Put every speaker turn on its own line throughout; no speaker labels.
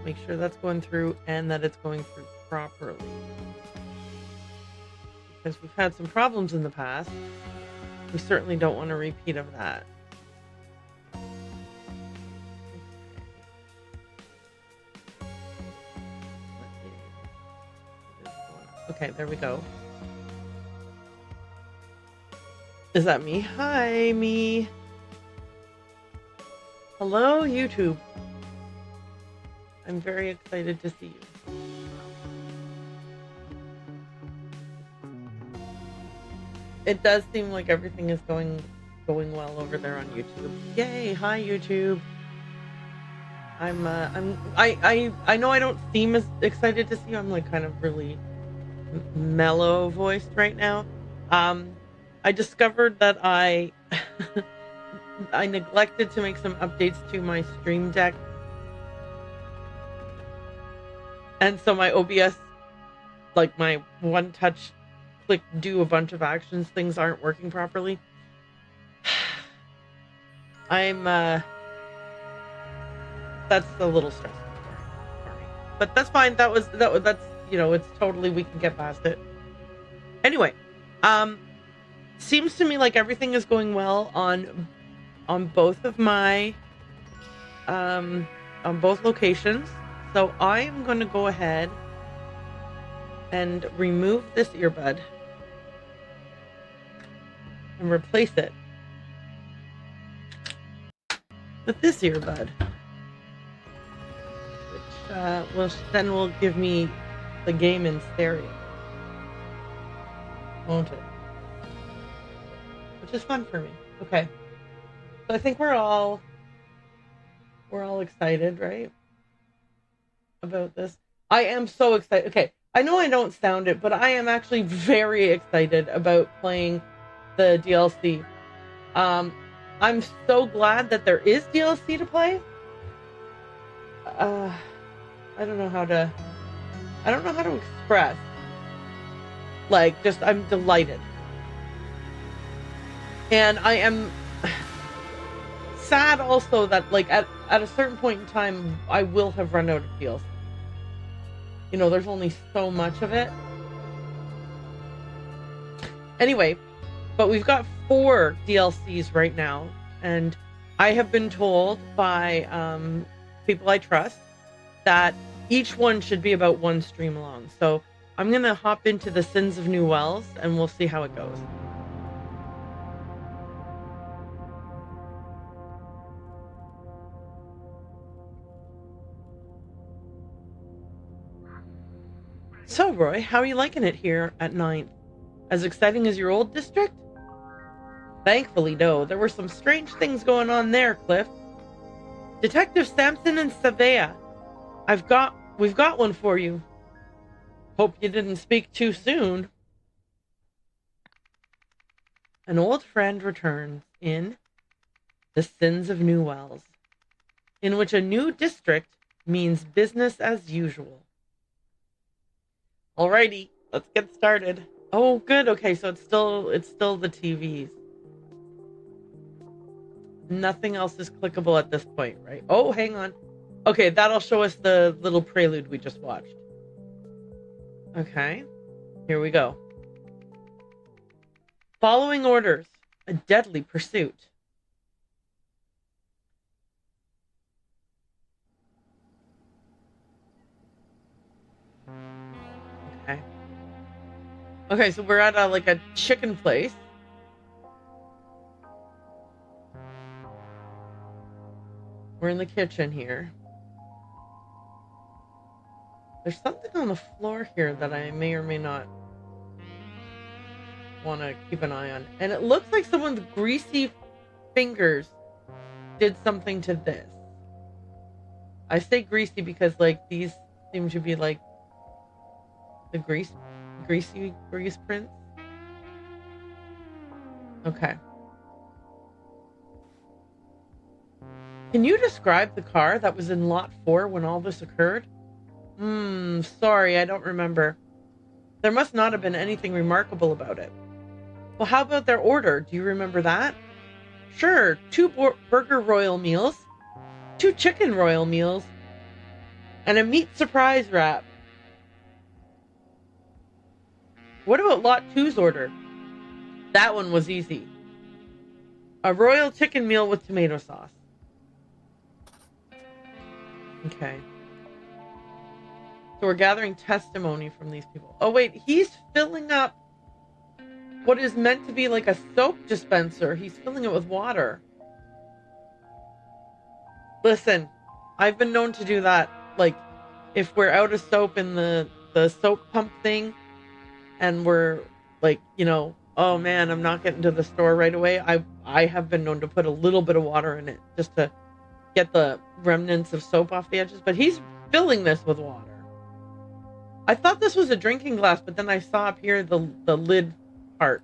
Make sure that's going through and that it's going through properly. Because we've had some problems in the past. We certainly don't want a repeat of that. Okay, there we go. Is that me? Hi, me. Hello, YouTube. I'm very excited to see you. It does seem like everything is going well over there on YouTube. Yay! Hi, YouTube. I know I don't seem as excited to see you. I'm like kind of really mellow voiced right now. I discovered that I neglected to make some updates to my Stream Deck, and so my OBS, like my one touch click do a bunch of actions things aren't working properly. That's a little stressful for me, but that's fine. That's it's totally, we can get past it. Anyway, seems to me like everything is going well on both of my on both locations. So I am going to go ahead and remove this earbud and replace it with this earbud, which then will give me the game in stereo, won't it? Which is fun for me. Okay, so I think we're all excited, right, about this. I am so excited. Okay, I know I don't sound it, but I am actually very excited about playing the DLC. I'm so glad that there is DLC to play. I don't know how to express. Like, just, I'm delighted. And I am sad also that, like, at a certain point in time, I will have run out of DLC. You know, there's only so much of it. Anyway, but we've got 4 DLCs right now, and I have been told by people I trust that each one should be about 1 stream long. So I'm going to hop into the Sins of New Wells, and we'll see how it goes. So, Roy, how are you liking it here at 9th? As exciting as your old district? Thankfully, no. There were some strange things going on there, Cliff. Detective Sampson and Savea. We've got one for you. Hope you didn't speak too soon. An old friend returns in The Sins of New Wells, in which a new district means business as usual. Alrighty, let's get started. Oh, good. Okay, so it's still the TVs. Nothing else is clickable at this point, right? Oh, hang on. Okay, that'll show us the little prelude we just watched. Okay, here we go. Following orders, a deadly pursuit. Okay. Okay, so we're at a chicken place. We're in the kitchen here. There's something on the floor here that I may or may not want to keep an eye on. And it looks like someone's greasy fingers did something to this. I say greasy because, like, these seem to be, like, the greasy grease prints. Okay. Can you describe the car that was in Lot 4 when all this occurred? Sorry, I don't remember. There must not have been anything remarkable about it. Well, how about their order? Do you remember that? Sure, 2 burger royal meals, 2 chicken royal meals, And a meat surprise wrap. What about lot 2's order? That one was easy. A royal chicken meal with tomato sauce. Okay. So we're gathering testimony from these people. Oh wait, he's filling up what is meant to be like a soap dispenser. He's filling it with water. Listen, I've been known to do that. Like, if we're out of soap in the soap pump thing, and we're like, you know, oh man, I'm not getting to the store right away. I have been known to put a little bit of water in it just to get the remnants of soap off the edges. But he's filling this with water. I thought this was a drinking glass, but then I saw up here the lid part.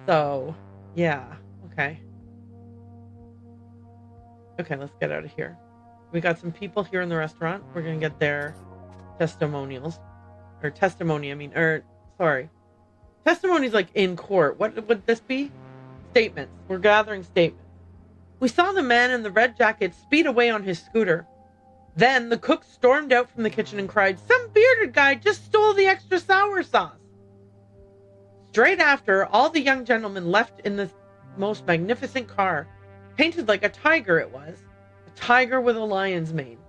So, yeah. Okay. Okay, let's get out of here. We got some people here in the restaurant. We're going to get their testimonials. Or testimony, I mean. Sorry. Testimony's like in court. What would this be? Statements. We're gathering statements. We saw the man in the red jacket speed away on his scooter. Then the cook stormed out from the kitchen and cried, "Some bearded guy just stole the extra sour sauce." Straight after, all the young gentlemen left in this most magnificent car. Painted like a tiger it was. A tiger with a lion's mane.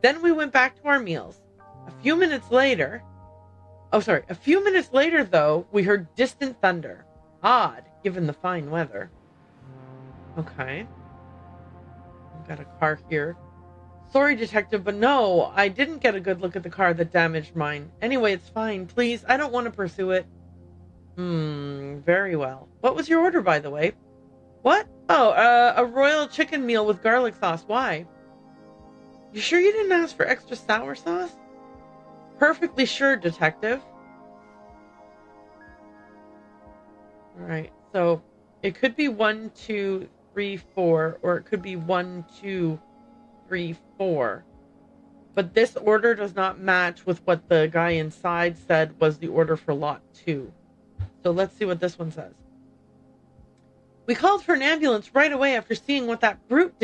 Then we went back to our meals. A few minutes later, though, we heard distant thunder. Odd, given the fine weather. Okay. We've got a car here. Sorry, detective, but no, I didn't get a good look at the car that damaged mine. Anyway, it's fine. Please, I don't want to pursue it. Very well. What was your order, by the way? What? Oh, a royal chicken meal with garlic sauce. Why? You sure you didn't ask for extra sour sauce? Perfectly sure, detective. Alright, so it could be 1, 2, 3, 4, or it could be 1, 2, 3, 4. But this order does not match with what the guy inside said was the order for lot 2. So let's see what this one says. We called for an ambulance right away after seeing what that brute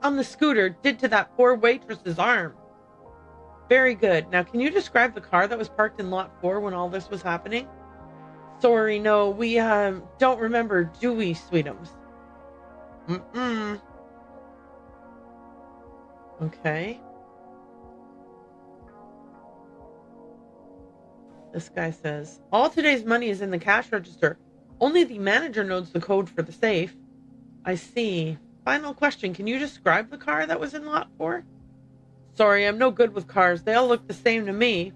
on the scooter did to that poor waitress's arm. Very good. Now, can you describe the car that was parked in lot 4 when all this was happening? Sorry, no, we don't remember, do we, sweetums? Okay. This guy says, all today's money is in the cash register. Only the manager knows the code for the safe. I see. Final question. Can you describe the car that was in lot 4? Sorry, I'm no good with cars. They all look the same to me.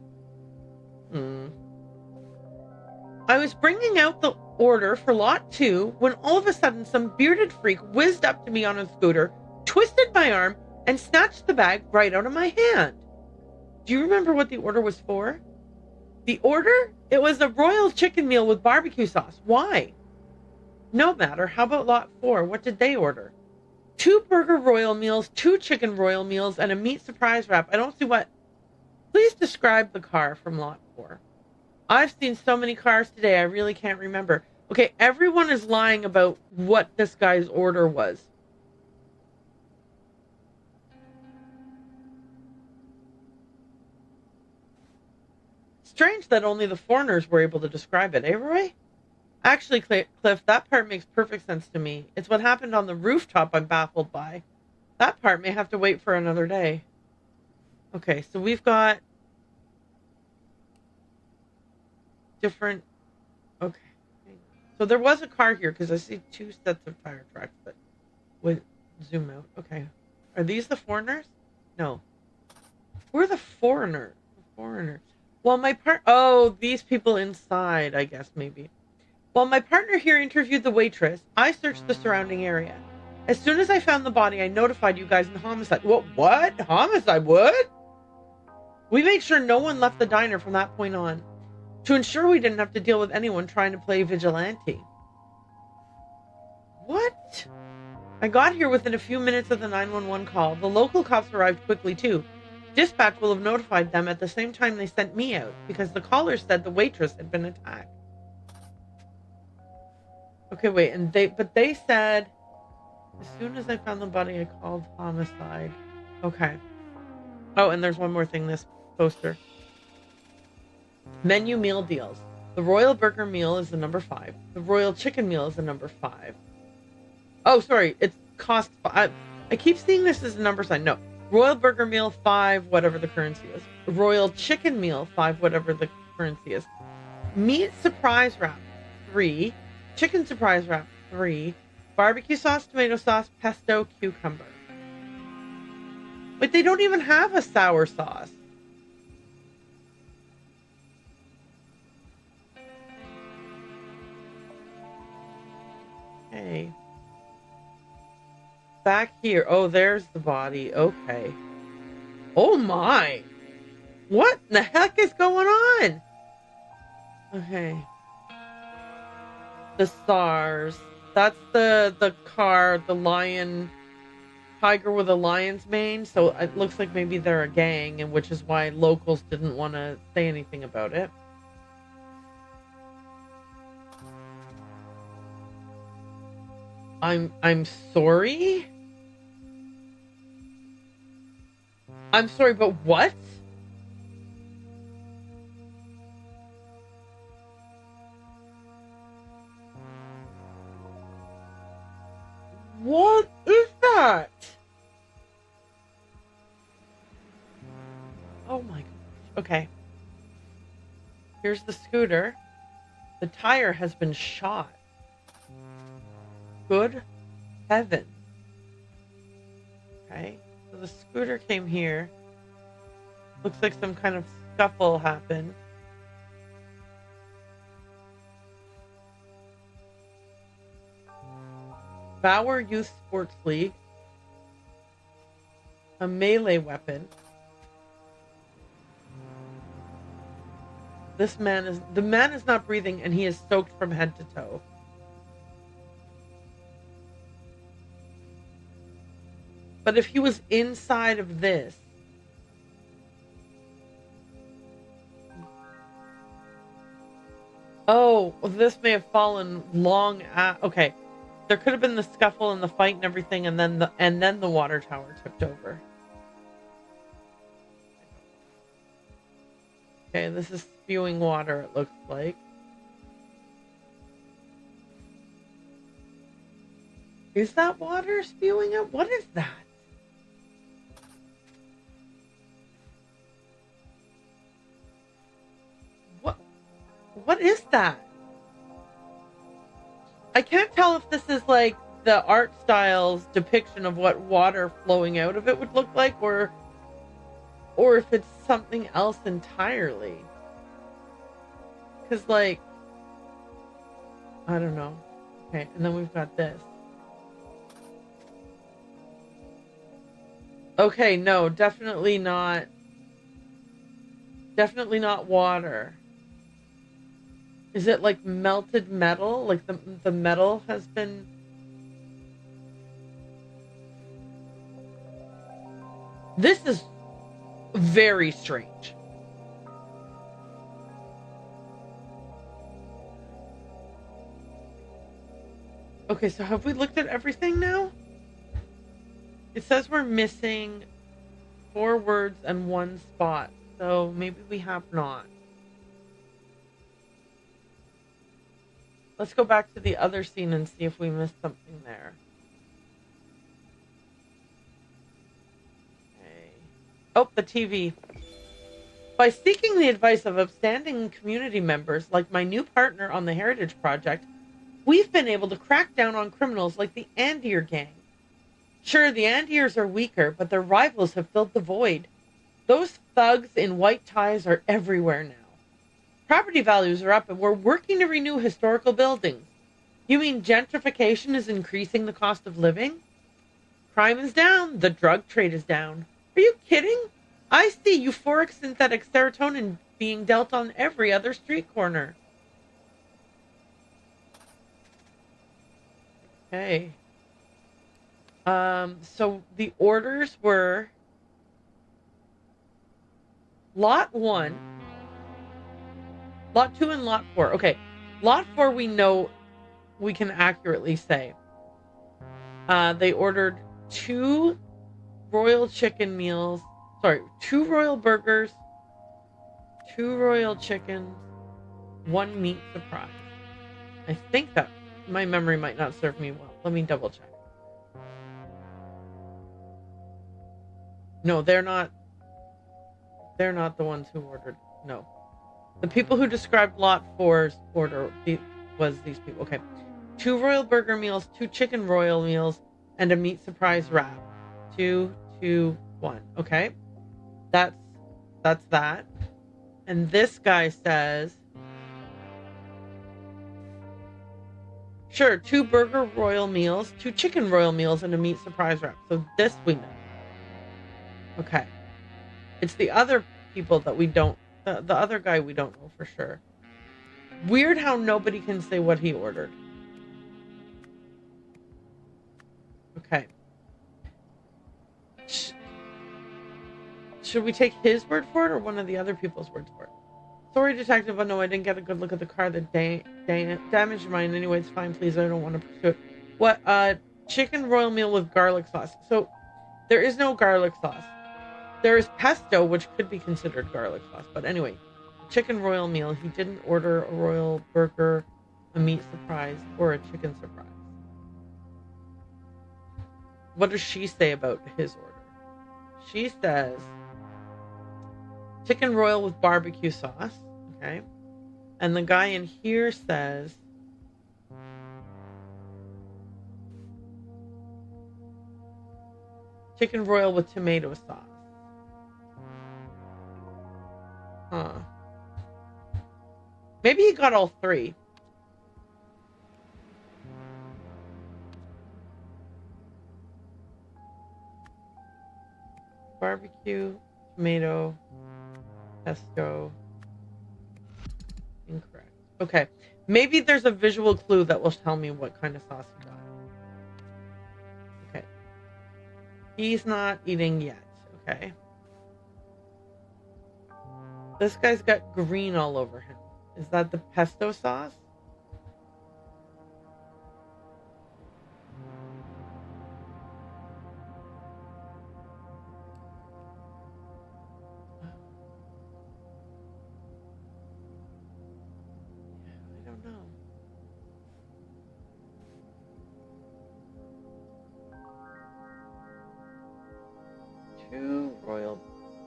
I was bringing out the order for lot 2 when all of a sudden some bearded freak whizzed up to me on a scooter, twisted my arm, and snatched the bag right out of my hand. Do you remember what the order was for? The order? It was a royal chicken meal with barbecue sauce. Why? No matter. How about lot 4? What did they order? 2 burger royal meals, 2 chicken royal meals, and a meat surprise wrap. I don't see what. Please describe the car from lot 4. I've seen so many cars today, I really can't remember. Okay, everyone is lying about what this guy's order was. Strange that only the foreigners were able to describe it, eh, Roy? Actually, Cliff, that part makes perfect sense to me. It's what happened on the rooftop I'm baffled by. That part may have to wait for another day. Okay, so we've got different... Okay. So there was a car here, because I see 2 sets of fire trucks, but we'll zoom out. Okay. Are these the foreigners? No. Who are the foreigners? The foreigners. Well, these people inside, I guess, maybe. While my partner here interviewed the waitress, I searched the surrounding area. As soon as I found the body, I notified you guys in homicide. What? Homicide? What? We made sure no one left the diner from that point on, to ensure we didn't have to deal with anyone trying to play vigilante. What? I got here within a few minutes of the 911 call. The local cops arrived quickly, too. Dispatch will have notified them at the same time they sent me out, because the caller said the waitress had been attacked. Okay, wait, but they said, as soon as I found the body, I called homicide. Okay. Oh, and there's one more thing, this poster. Menu meal deals. The Royal Burger meal is the number 5. The Royal Chicken meal is the number 5. Oh, sorry. It's cost... I keep seeing this as a number sign. No. Royal Burger meal, 5, whatever the currency is. Royal Chicken meal, 5, whatever the currency is. Meat surprise wrap, 3. Chicken surprise wrap, 3. Barbecue sauce, tomato sauce, pesto, cucumber. But they don't even have a sour sauce. Okay. Back here. Oh, there's the body. Okay. Oh my. What the heck is going on? Okay. The stars. That's the car, the lion, tiger with a lion's mane. So it looks like maybe they're a gang, and which is why locals didn't want to say anything about it. I'm sorry? I'm sorry, but what? What is that? Oh my gosh. Okay. Here's the scooter. The tire has been shot. Good heaven. Okay. So the scooter came here. Looks like some kind of scuffle happened. Bauer Youth Sports League. A melee weapon. The man is not breathing, and he is soaked from head to toe. But if he was inside of this, oh, this may have fallen long okay. There could have been the scuffle and the fight and everything, and then the water tower tipped over. Okay, this is spewing water, it looks like. Is that water spewing out? What is that? What is that? I can't tell if this is like the art style's depiction of what water flowing out of it would look like, or if it's something else entirely. Because, like, I don't know. Okay, and then we've got this. Okay, no, definitely not. Definitely not water. Is it like melted metal? Like the metal has been... This is very strange. Okay, so have we looked at everything now? It says we're missing 4 words and 1 spot. So maybe we have not. Let's go back to the other scene and see if we missed something there. Okay. Oh, the TV. By seeking the advice of upstanding community members like my new partner on the Heritage Project, we've been able to crack down on criminals like the Andier gang. Sure, the Andiers are weaker, but their rivals have filled the void. Those thugs in white ties are everywhere now. Property values are up, and we're working to renew historical buildings. You mean gentrification is increasing the cost of living? Crime is down. The drug trade is down. Are you kidding? I see euphoric synthetic serotonin being dealt on every other street corner. Okay. So the orders were Lot 1, Lot 2, and Lot 4. Okay. Lot 4 we know, we can accurately say. They ordered 2 royal chicken meals, Sorry, 2 royal burgers, 2 royal chickens, 1 meat surprise. I think that my memory might not serve me well. Let me double check. No, they're not. They're not the ones who ordered. No. The people who described Lot 4's order was these people. Okay. 2 royal burger meals, 2 chicken royal meals, and a meat surprise wrap. 2, 2, 1. Okay. That's that. And this guy says, sure, 2 burger royal meals, 2 chicken royal meals, and a meat surprise wrap. So this we know. Okay. It's the other people that we don't, the other guy we don't know for sure. Weird how nobody can say what he ordered. Okay. Should we take his word for it or one of the other people's words for it? Sorry, detective, but no, I didn't get a good look at the car that damaged mine. Anyway, it's fine, please. I don't want to pursue it. What? Chicken royal meal with garlic sauce. So, there is no garlic sauce. There is pesto, which could be considered garlic sauce. But anyway, chicken royal meal. He didn't order a royal burger, a meat surprise, or a chicken surprise. What does she say about his order? She says chicken royal with barbecue sauce. Okay. And the guy in here says chicken royal with tomato sauce. Huh. Maybe he got all 3. Barbecue, tomato, pesto. Incorrect. Okay. Maybe there's a visual clue that will tell me what kind of sauce he got. Okay. He's not eating yet. Okay. This guy's got green all over him. Is that the pesto sauce? I don't know. Two royal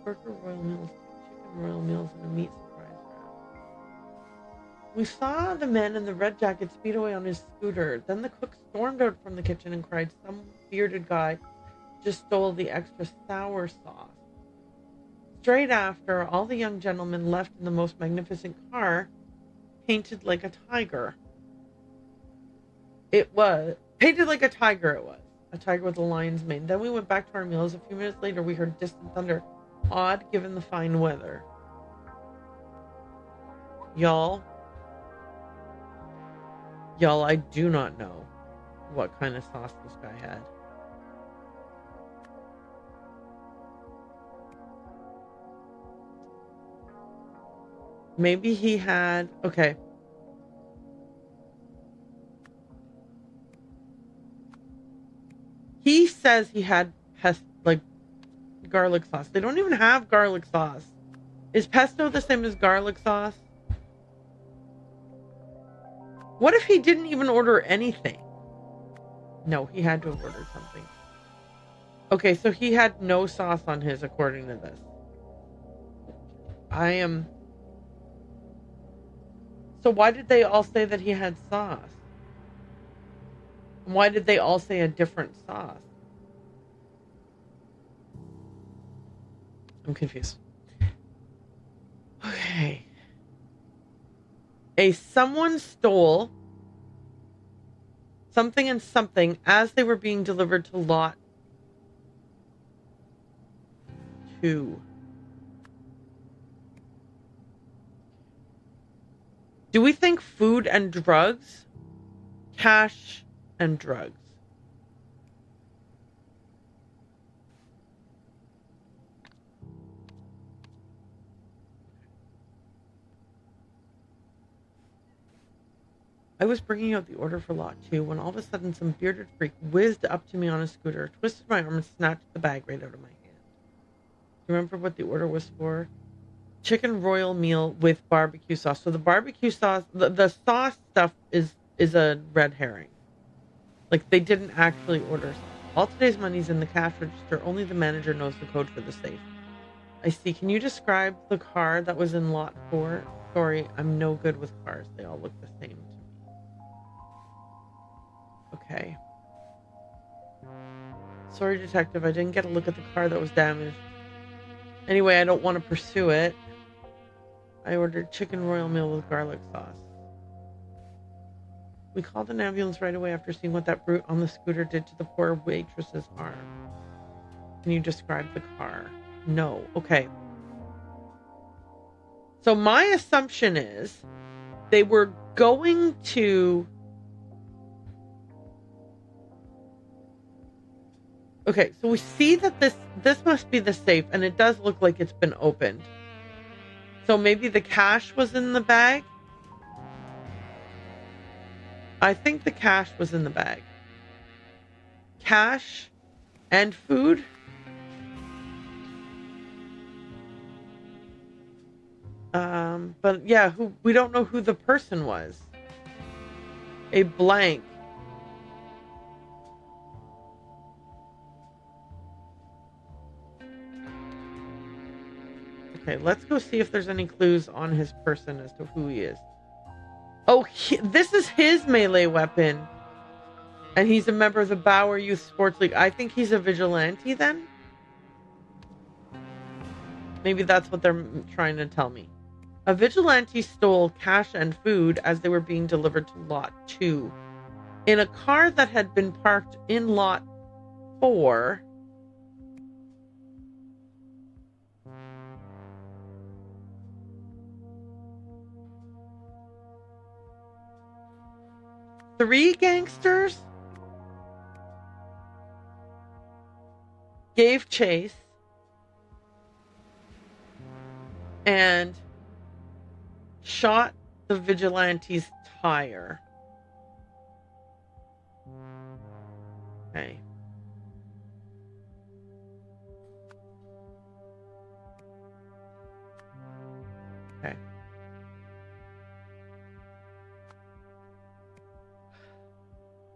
burger royal meals, chicken royal meals, and a meat surprise wrap. We saw the man in the red jacket speed away on his scooter. Then the cook stormed out from the kitchen and cried, "Some bearded guy just stole the extra sour sauce." Straight after, all the young gentlemen left in the most magnificent car, painted like a tiger. It was painted like a tiger. It was a tiger with a lion's mane. Then we went back to our meals. A few minutes later, we heard distant thunder. Odd, given the fine weather. Y'all, I do not know what kind of sauce this guy had. Maybe he had, okay. He says he had garlic sauce. They don't even have garlic sauce. Is pesto the same as garlic sauce? What if he didn't even order anything? No, he had to have ordered something. Okay, so he had no sauce on his, according to this. So why did they all say that he had sauce? And why did they all say a different sauce? I'm confused. Okay. Someone stole something and something as they were being delivered to lot 2. Do we think food and drugs? Cash and drugs? I was bringing out the order for lot 2 when all of a sudden some bearded freak whizzed up to me on a scooter, twisted my arm, and snatched the bag right out of my hand. Remember what the order was for? Chicken royal meal with barbecue sauce. So the barbecue sauce, the sauce stuff is a red herring. Like, they didn't actually order sauce. All today's money's in the cash register. Only the manager knows the code for the safe. I see. Can you describe the car that was in lot 4? Sorry, I'm no good with cars. They all look the same to me. Okay. Sorry, detective. I didn't get a look at the car that was damaged. Anyway, I don't want to pursue it. I ordered chicken royal meal with garlic sauce. We called an ambulance right away after seeing what that brute on the scooter did to the poor waitress's arm. Can you describe the car? No. Okay. So my assumption is they were going to... Okay, so we see that this must be the safe, and it does look like it's been opened. So maybe the cash was in the bag? I think the cash was in the bag. Cash and food? But yeah, we don't know who the person was. A blank. Okay, let's go see if there's any clues on his person as to who he is. Oh, this is his melee weapon. And he's a member of the Bauer Youth Sports League. I think he's a vigilante then? Maybe that's what they're trying to tell me. A vigilante stole cash and food as they were being delivered to Lot 2. In a car that had been parked in Lot 4... Three gangsters gave chase and shot the vigilante's tire. Okay. Okay.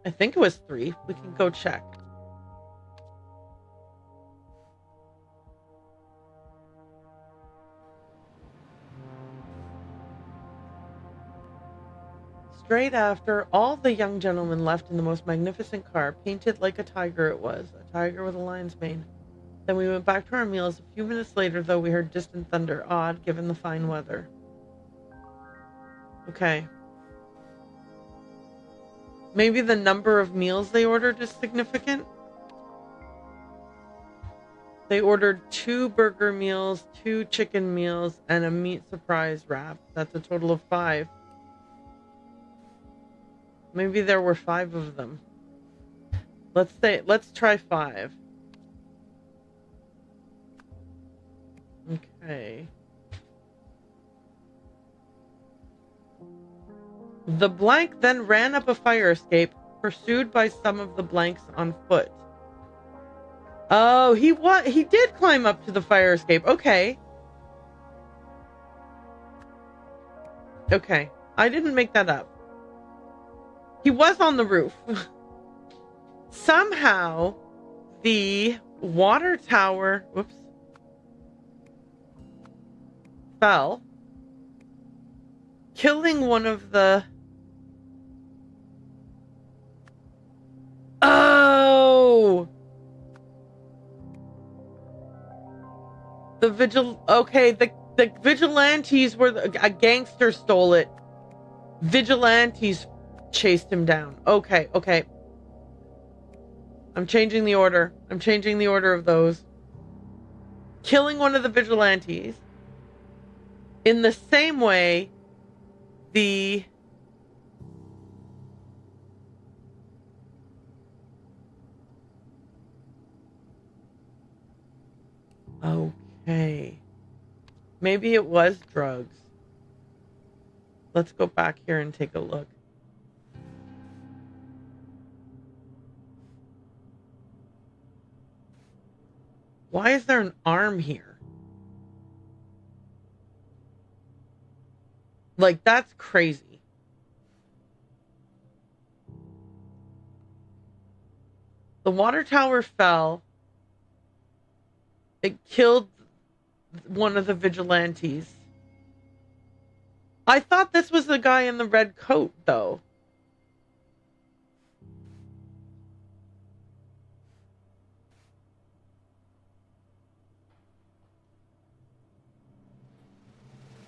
I think it was 3. We can go check. Straight after, all the young gentlemen left in the most magnificent car, painted like a tiger it was, a tiger with a lion's mane. Then we went back to our meals. A few minutes later, though, we heard distant thunder, odd given the fine weather. Okay. Maybe the number of meals they ordered is significant. They ordered 2 burger meals, 2 chicken meals, and a meat surprise wrap. That's a total of 5. Maybe there were 5 of them. Let's try 5. Okay. The blank then ran up a fire escape, pursued by some of the blanks on foot. Oh, he did climb up to the fire escape. Okay. Okay. I didn't make that up. He was on the roof. Somehow, the water tower, fell, killing one of the... Oh! The vigilantes were... A gangster stole it. Vigilantes chased him down. Okay. I'm changing the order. I'm changing the order of those. Killing one of the vigilantes. In the same way, the... Okay. Maybe it was drugs. Let's go back here and take a look. Why is there an arm here? Like, that's crazy. The water tower fell. It killed one of the vigilantes. I thought this was the guy in the red coat, though.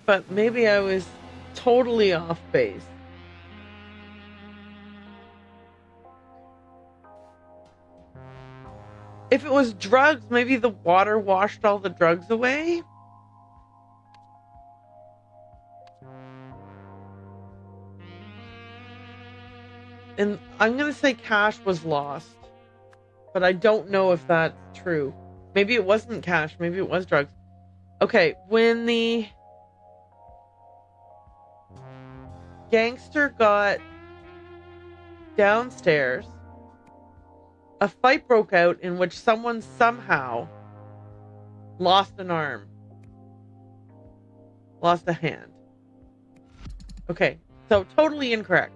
But maybe I was totally off base. If it was drugs, maybe the water washed all the drugs away? And I'm going to say cash was lost. But I don't know if that's true. Maybe it wasn't cash. Maybe it was drugs. Okay, when the gangster got downstairs, a fight broke out in which someone somehow lost an arm. Lost a hand. Okay, so totally incorrect.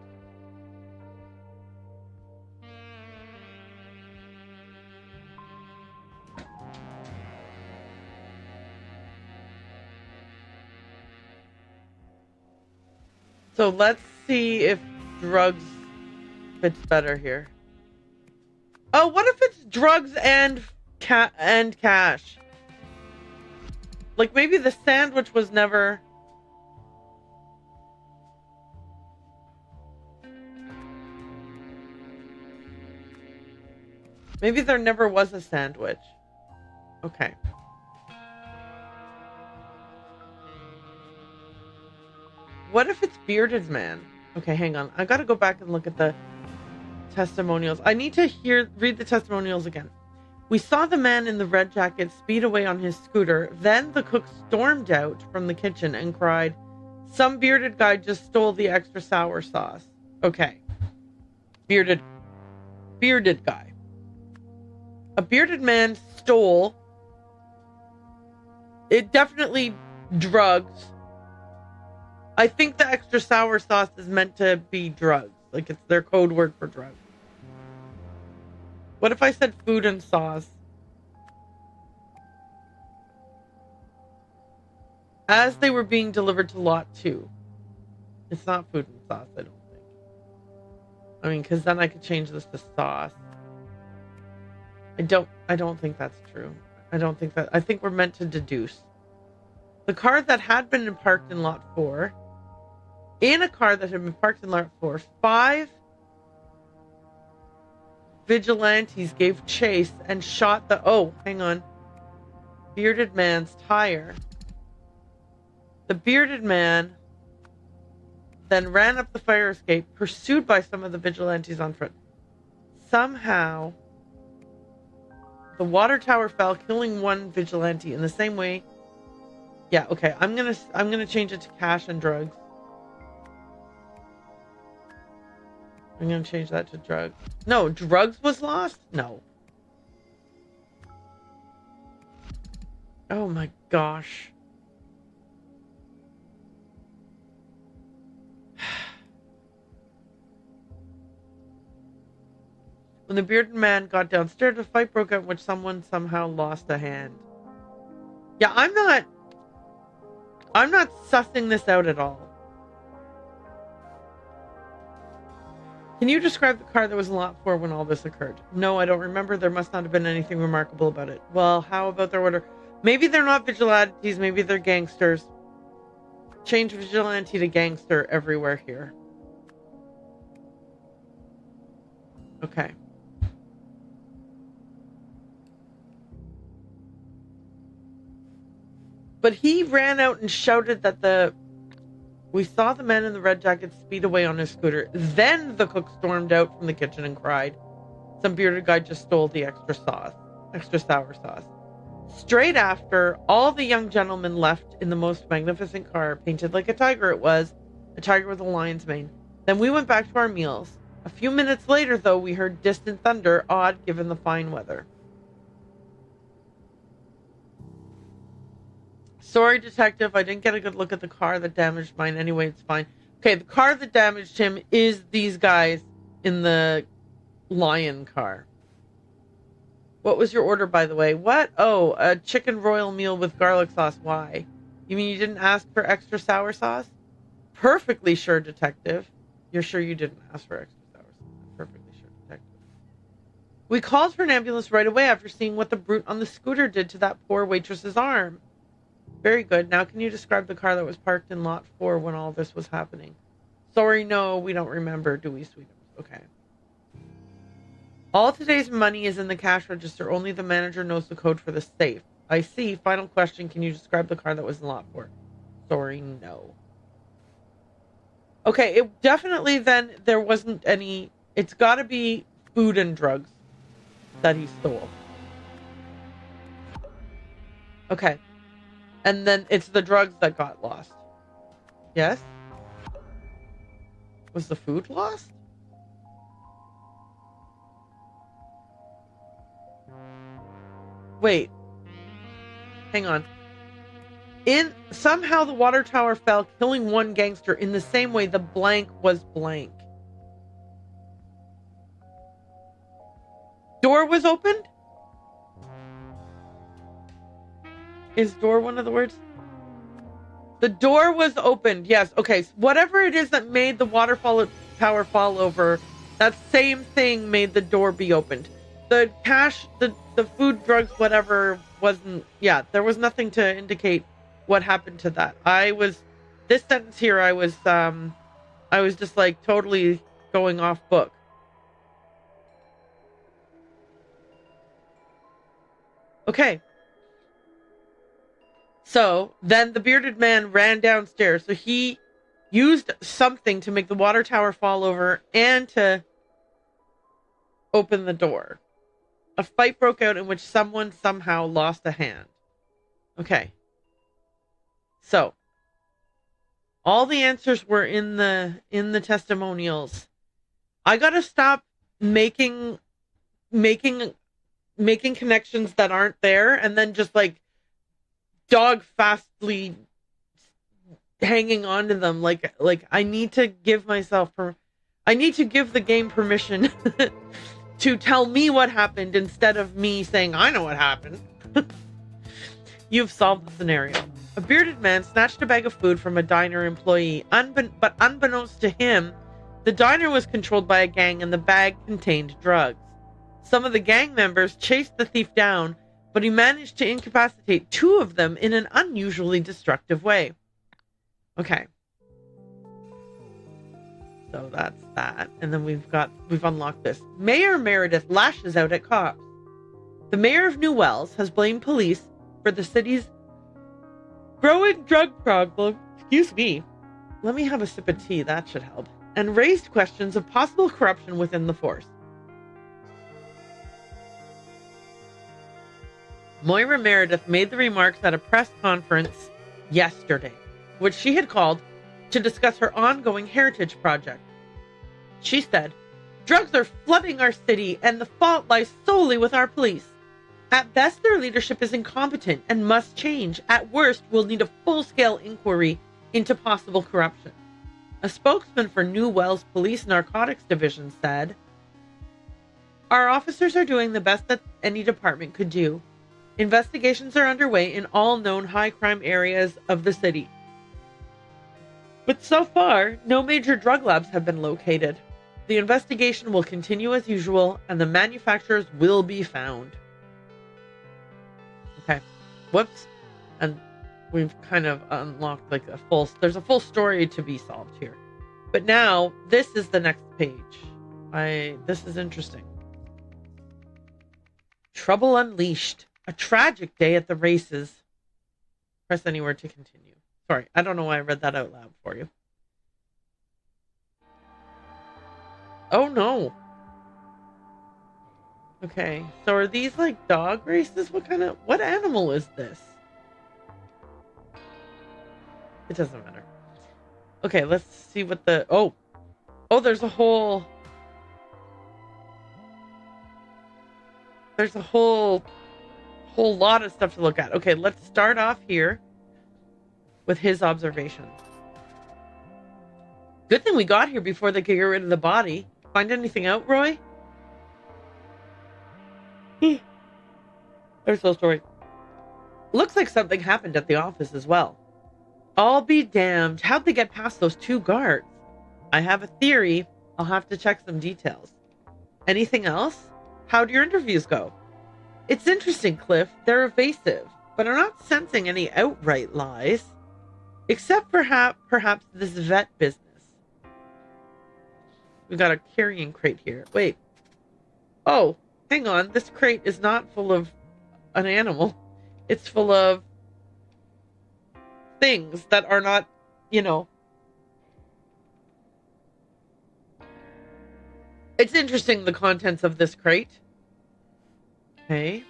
So let's see if drugs fits better here. Oh, what if it's drugs and cash? Like maybe the sandwich was never... Maybe there never was a sandwich. Okay. What if it's Bearded Man? Okay, hang on. I gotta go back and look at the testimonials. I need to read the testimonials again. We saw the man in the red jacket speed away on his scooter. Then the cook stormed out from the kitchen and cried, "Some bearded guy just stole the extra sour sauce." Okay. Bearded guy. A bearded man stole. It definitely drugs. I think the extra sour sauce is meant to be drugs. Like it's their code word for drugs. What if I said food and sauce? As they were being delivered to lot 2. It's not food and sauce, I don't think. I mean, because then I could change this to sauce. I don't think that's true. I think we're meant to deduce. The car that had been parked in lot 4. In a car that had been parked in lot 4, 5 vigilantes gave chase and shot the bearded man's tire. The bearded man then ran up the fire escape, pursued by some of the vigilantes on foot. Somehow, the water tower fell, killing one vigilante. In the same way, yeah, okay. I'm gonna change it to cash and drugs. I'm gonna change that to drugs. No, drugs was lost? No. Oh my gosh. When the bearded man got downstairs, a fight broke out in which someone somehow lost a hand. Yeah, I'm not sussing this out at all. Can you describe the car that was in lot 4 when all this occurred? No, I don't remember. There must not have been anything remarkable about it. Well, how about their order? Maybe they're not vigilantes. Maybe they're gangsters. Change vigilante to gangster everywhere here. Okay. But he ran out and shouted that we saw the man in the red jacket speed away on his scooter. Then the cook stormed out from the kitchen and cried, "Some bearded guy just stole the extra sour sauce." Straight after, all the young gentlemen left in the most magnificent car, painted like a tiger it was, a tiger with a lion's mane. Then we went back to our meals. A few minutes later, though, we heard distant thunder, odd given the fine weather. Sorry, detective. I didn't get a good look at the car that damaged mine. Anyway, it's fine. Okay, the car that damaged him is these guys in the lion car. What was your order, by the way? What? Oh, a chicken royal meal with garlic sauce. Why? You mean you didn't ask for extra sour sauce? Perfectly sure, detective. You're sure you didn't ask for extra sour sauce? Perfectly sure, detective. We called for an ambulance right away after seeing what the brute on the scooter did to that poor waitress's arm. Very good. Now can you describe the car that was parked in lot 4 when all this was happening? Sorry, no, we don't remember, do we, sweetheart? Okay. All today's money is in the cash register. Only the manager knows the code for the safe. I see. Final question. Can you describe the car that was in lot 4? Sorry, no. Okay, it definitely then there wasn't any... It's got to be food and drugs that he stole. Okay. And then it's the drugs that got lost. Yes? Was the food lost? Wait. Hang on. Somehow the water tower fell, killing one gangster in the same way the blank was blank. Door was opened? Is door one of the words? The door was opened. Yes. Okay. Whatever it is that made the tower fall over, that same thing made the door be opened. The cash, the food, drugs, whatever wasn't. Yeah, there was nothing to indicate what happened to that. This sentence here, I was just like totally going off book. Okay. So then the bearded man ran downstairs. So he used something to make the water tower fall over and to open the door. A fight broke out in which someone somehow lost a hand. Okay. So all the answers were in the testimonials. I gotta stop making connections that aren't there and then just like dog fastly hanging on to them. Like I need to give I need to give the game permission to tell me what happened instead of me saying I know what happened. You've solved the scenario. A bearded man snatched a bag of food from a diner employee, but unbeknownst to him, the diner was controlled by a gang and the bag contained drugs. Some of the gang members chased the thief down, but he managed to incapacitate 2 of them in an unusually destructive way. Okay. So that's that. And then we've unlocked this. Mayor Meredith lashes out at cops. The mayor of New Wells has blamed police for the city's growing drug problem. Excuse me. Let me have a sip of tea. That should help. And raised questions of possible corruption within the force. Moira Meredith made the remarks at a press conference yesterday, which she had called to discuss her ongoing heritage project. She said, "Drugs are flooding our city and the fault lies solely with our police. At best, their leadership is incompetent and must change. At worst, we'll need a full-scale inquiry into possible corruption." A spokesman for New Wells Police Narcotics Division said, "Our officers are doing the best that any department could do. Investigations are underway in all known high-crime areas of the city. But so far, no major drug labs have been located. The investigation will continue as usual, and the manufacturers will be found." Okay. Whoops. And we've kind of unlocked like there's a full story to be solved here. But now, this is the next page. This is interesting. Trouble Unleashed. A tragic day at the races. Press anywhere to continue. Sorry, I don't know why I read that out loud for you. Oh no. Okay, so are these like dog races? What animal is this? It doesn't matter. Okay, let's see what oh, there's a whole lot of stuff to look at. Okay, let's start off here with his observations. Good thing we got here before they could get rid of the body. Find anything out, Roy? There's no story. Looks like something happened at the office as well. I'll be damned. How'd they get past those 2 guards? I have a theory. I'll have to check some details. Anything else? How'd your interviews go? It's interesting, Cliff. They're evasive, but I'm not sensing any outright lies. Except perhaps this vet business. We got a carrying crate here. Wait. Oh, hang on. This crate is not full of an animal. It's full of things that are not, It's interesting, the contents of this crate. Okay.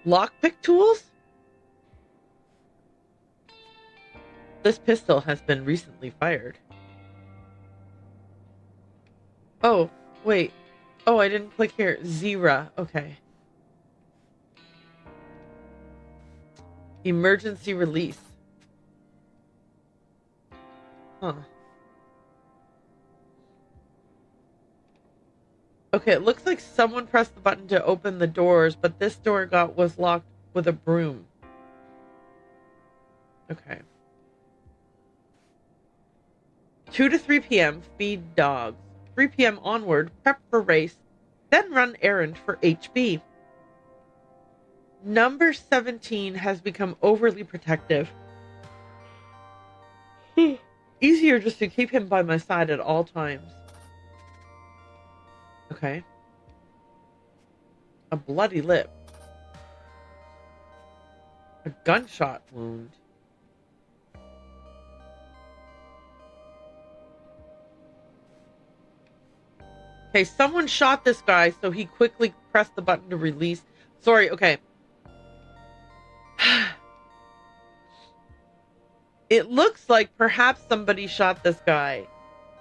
Lockpick tools? This pistol has been recently fired. Oh, wait. Oh, I didn't click here. Zira. Okay. Emergency release. Huh. Okay, it looks like someone pressed the button to open the doors, but this door was locked with a broom. Okay. 2 to 3 p.m. feed dogs. 3 p.m. onward, prep for race, then run errand for HB. Number 17 has become overly protective. Easier just to keep him by my side at all times. Okay. A bloody lip. A gunshot wound. Okay, someone shot this guy, so he quickly pressed the button to release. Sorry, okay. It looks like perhaps somebody shot this guy,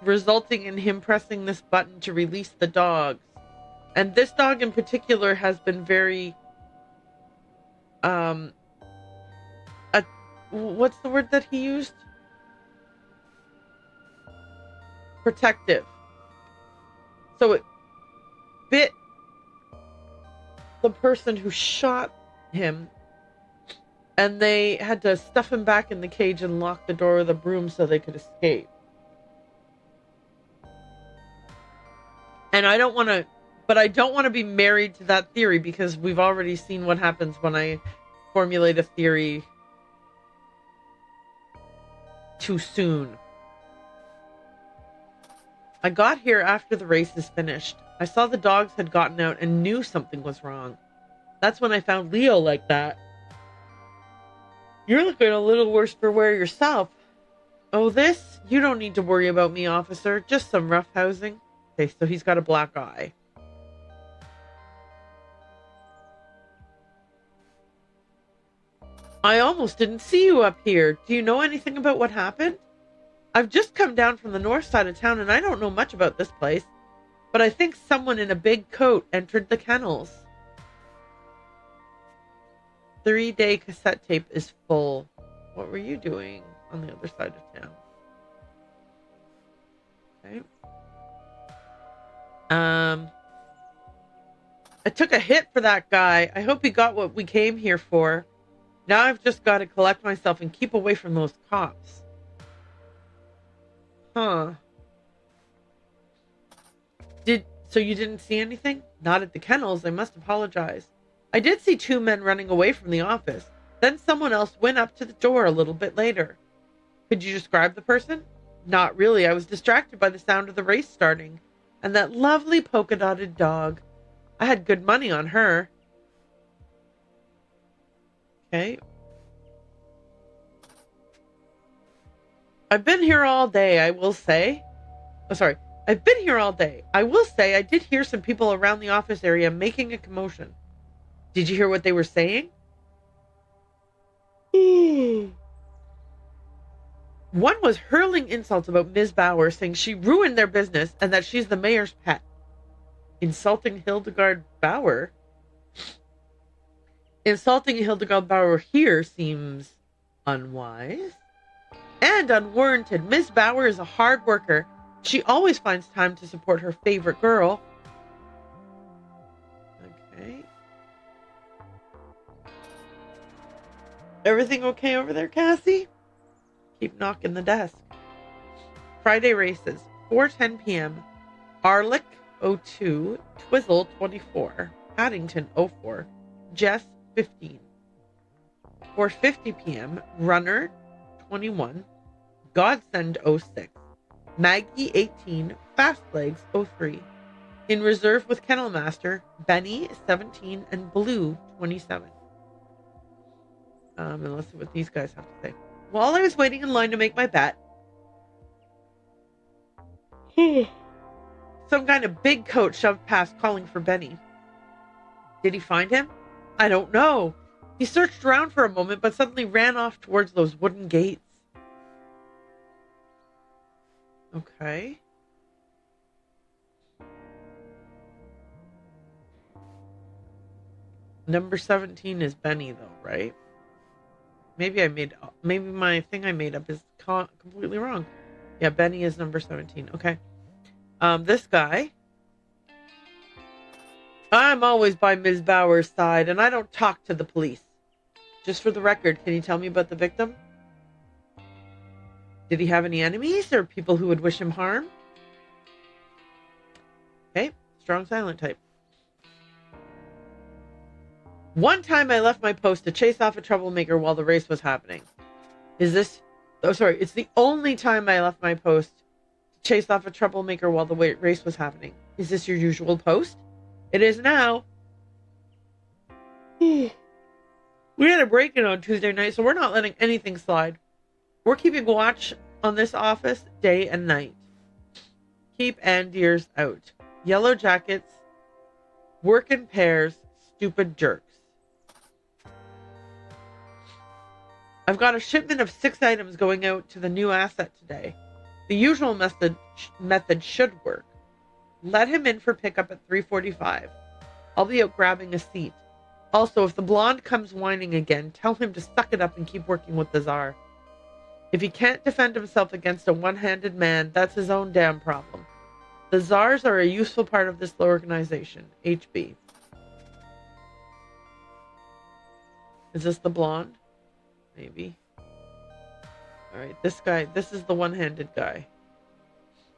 resulting in him pressing this button to release the dogs. And this dog in particular has been very, what's the word that he used? Protective. So it bit the person who shot him, and they had to stuff him back in the cage and lock the door with a broom so they could escape. And I don't want to be married to that theory, because we've already seen what happens when I formulate a theory too soon. I got here after the race is finished. I saw the dogs had gotten out and knew something was wrong. That's when I found Leo like that. You're looking a little worse for wear yourself. Oh, this? You don't need to worry about me, officer. Just some rough housing. Okay, so he's got a black eye. I almost didn't see you up here. Do you know anything about what happened? I've just come down from the north side of town and I don't know much about this place, but I think someone in a big coat entered the kennels. 3-day cassette tape is full. What were you doing on the other side of town? Okay. I took a hit for that guy. I hope he got what we came here for. Now I've just got to collect myself and keep away from those cops. Huh. So you didn't see anything? Not at the kennels. I must apologize. I did see 2 men running away from the office. Then someone else went up to the door a little bit later. Could you describe the person? Not really. I was distracted by the sound of the race starting. And that lovely polka-dotted dog. I had good money on her. Okay. I've been here all day, I will say. Oh, sorry. I've been here all day. I will say I did hear some people around the office area making a commotion. Did you hear what they were saying? One was hurling insults about Ms. Bauer, saying she ruined their business and that she's the mayor's pet. Insulting Hildegard Bauer? Insulting Hildegard Bauer here seems Unwise. And unwarranted. Ms. Bauer is a hard worker. She always finds time to support her favorite girl. Okay. Everything okay over there, Cassie? Keep knocking the desk. Friday races. 4:10 p.m. Arlick 02, Twizzle 24, Paddington 04, Jess 15. 4:50 p.m. Runner 21, Godsend 06, Maggie 18, Fastlegs 03. In reserve with Kennel Master, Benny 17 and Blue 27. And let's see what these guys have to say. While I was waiting in line to make my bet, some kind of big coat shoved past calling for Benny. Did he find him? I don't know. He searched around for a moment, but suddenly ran off towards those wooden gates. Okay. Number 17 is Benny, though, right? Maybe my thing I made up is completely wrong. Yeah, Benny is number 17. Okay. This guy. I'm always by Ms. Bauer's side, and I don't talk to the police. Just for the record, can you tell me about the victim? Did he have any enemies or people who would wish him harm? Okay, strong silent type. One time I left my post to chase off a troublemaker while the race was happening. It's the only time I left my post to chase off a troublemaker while the race was happening. Is this your usual post? It is now. We had a break-in on Tuesday night, so we're not letting anything slide. We're keeping watch on this office day and night. Keep Andiers out. Yellow jackets. Work in pairs. Stupid jerks. I've got a shipment of 6 items going out to the new asset today. The usual method should work. Let him in for pickup at 3:45. I'll be out grabbing a seat. Also, if the blonde comes whining again, tell him to suck it up and keep working with the Tsar. If he can't defend himself against a one-handed man, that's his own damn problem. The Tsars are a useful part of this organization. HB. Is this the blonde? Maybe. Alright, this is the one-handed guy.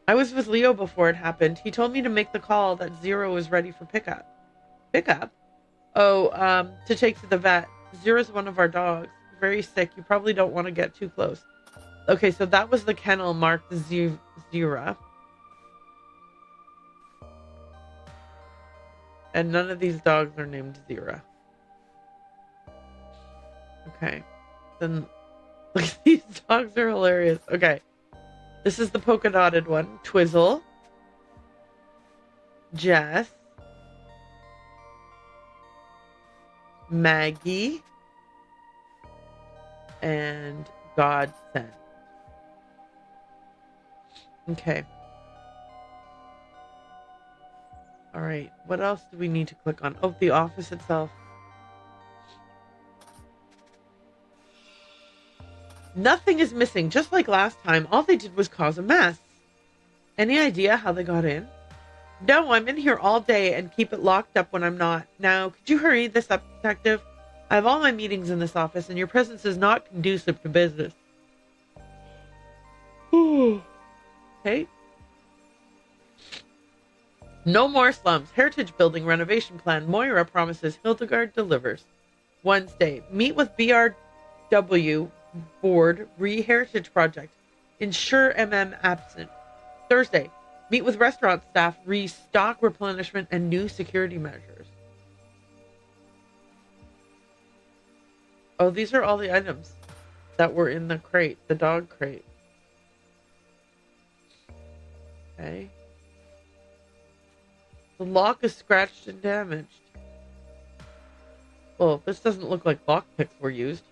I was with Leo before it happened. He told me to make the call that Zero is ready for pickup. Pickup? Oh, to take to the vet. Zero's one of our dogs. Very sick. You probably don't want to get too close. Okay, so that was the kennel marked Zira. And none of these dogs are named Zira. Okay. Then these dogs are hilarious. Okay. This is the polka dotted one. Twizzle. Jess. Maggie. And Godsend. Okay. Alright. What else do we need to click on? Oh, the office itself. Nothing is missing. Just like last time, all they did was cause a mess. Any idea how they got in? No, I'm in here all day and keep it locked up when I'm not. Now, could you hurry this up, detective? I have all my meetings in this office and your presence is not conducive to business. Okay. No more slums. Heritage Building renovation plan. Moira promises Hildegard delivers. Wednesday. Meet with BRW Board Re-Heritage Project. Ensure absent. Thursday. Meet with restaurant staff. Restock replenishment and new security measures. Oh, these are all the items that were in the crate. The dog crate. Okay. The lock is scratched and damaged. Well, this doesn't look like lockpicks were used.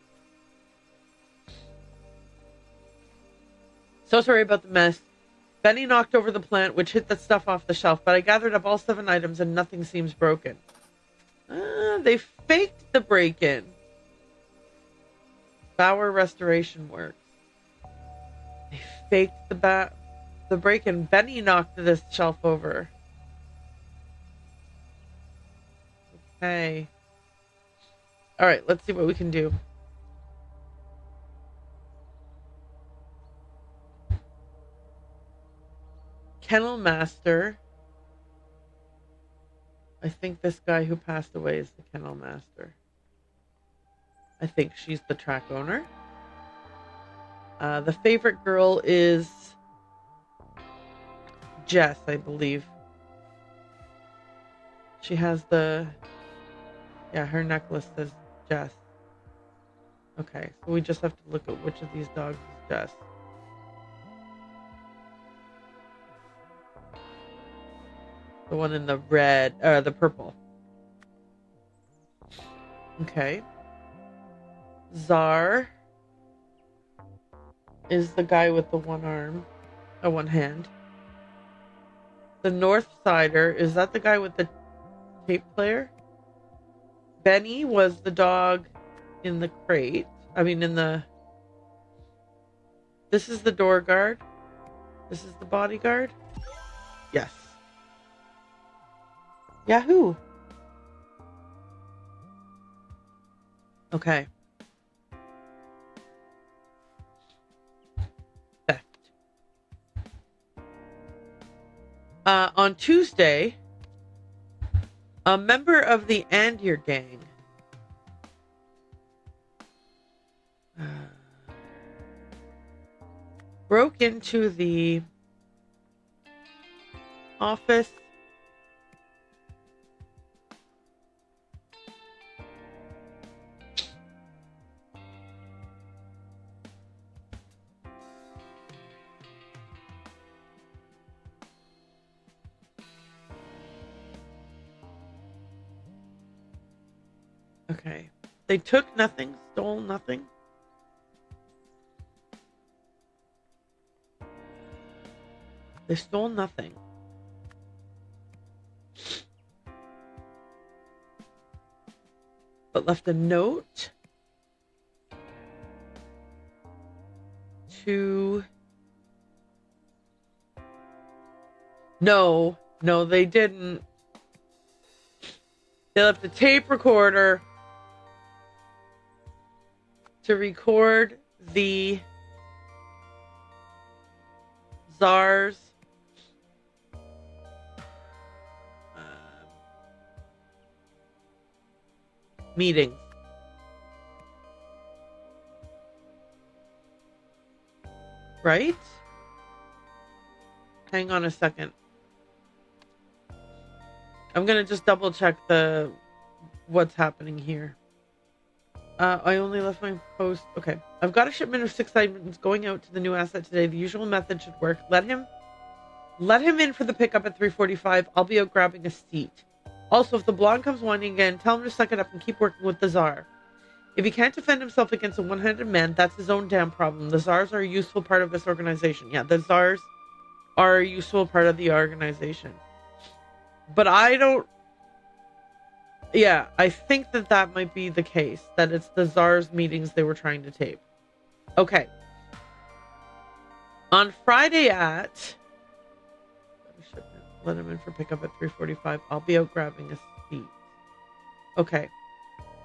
So sorry about the mess. Benny knocked over the plant, which hit the stuff off the shelf, but I gathered up all 7 items and nothing seems broken. They faked the break-in. Bauer restoration works. They faked the break-in. Benny knocked this shelf over. Okay. All right, let's see what we can do. Kennel Master. I think this guy who passed away is the Kennel Master. I think she's the track owner. The favorite girl is Jess, I believe. She has her necklace says Jess. Okay, so we just have to look at which of these dogs is Jess. The one in the red, the purple. Okay. Czar is the guy with the one hand. The North Sider, is that the guy with the tape player? Benny was the dog in the crate. This is the door guard. This is the bodyguard. Yes. Yahoo! Okay. Theft. On Tuesday, a member of the Andier gang broke into the office Okay. They took nothing, stole nothing. They stole nothing. But left a note to... No, they didn't. They left a tape recorder to record the Czar's meetings. Right? Hang on a second. I'm gonna just double check what's happening here. I only left my post. Okay. I've got a shipment of 6 items going out to the new asset today. The usual method should work. Let him in for the pickup at 3:45. I'll be out grabbing a seat. Also, if the blonde comes whining again, tell him to suck it up and keep working with the Czar. If he can't defend himself against a one-handed man, that's his own damn problem. The Czars are a useful part of this organization. Yeah, the Czars are a useful part of the organization. But I don't... Yeah, I think that might be the case. That it's the Czar's meetings they were trying to tape. Okay. On Friday at... Let him in for pickup at 3:45. I'll be out grabbing a seat. Okay.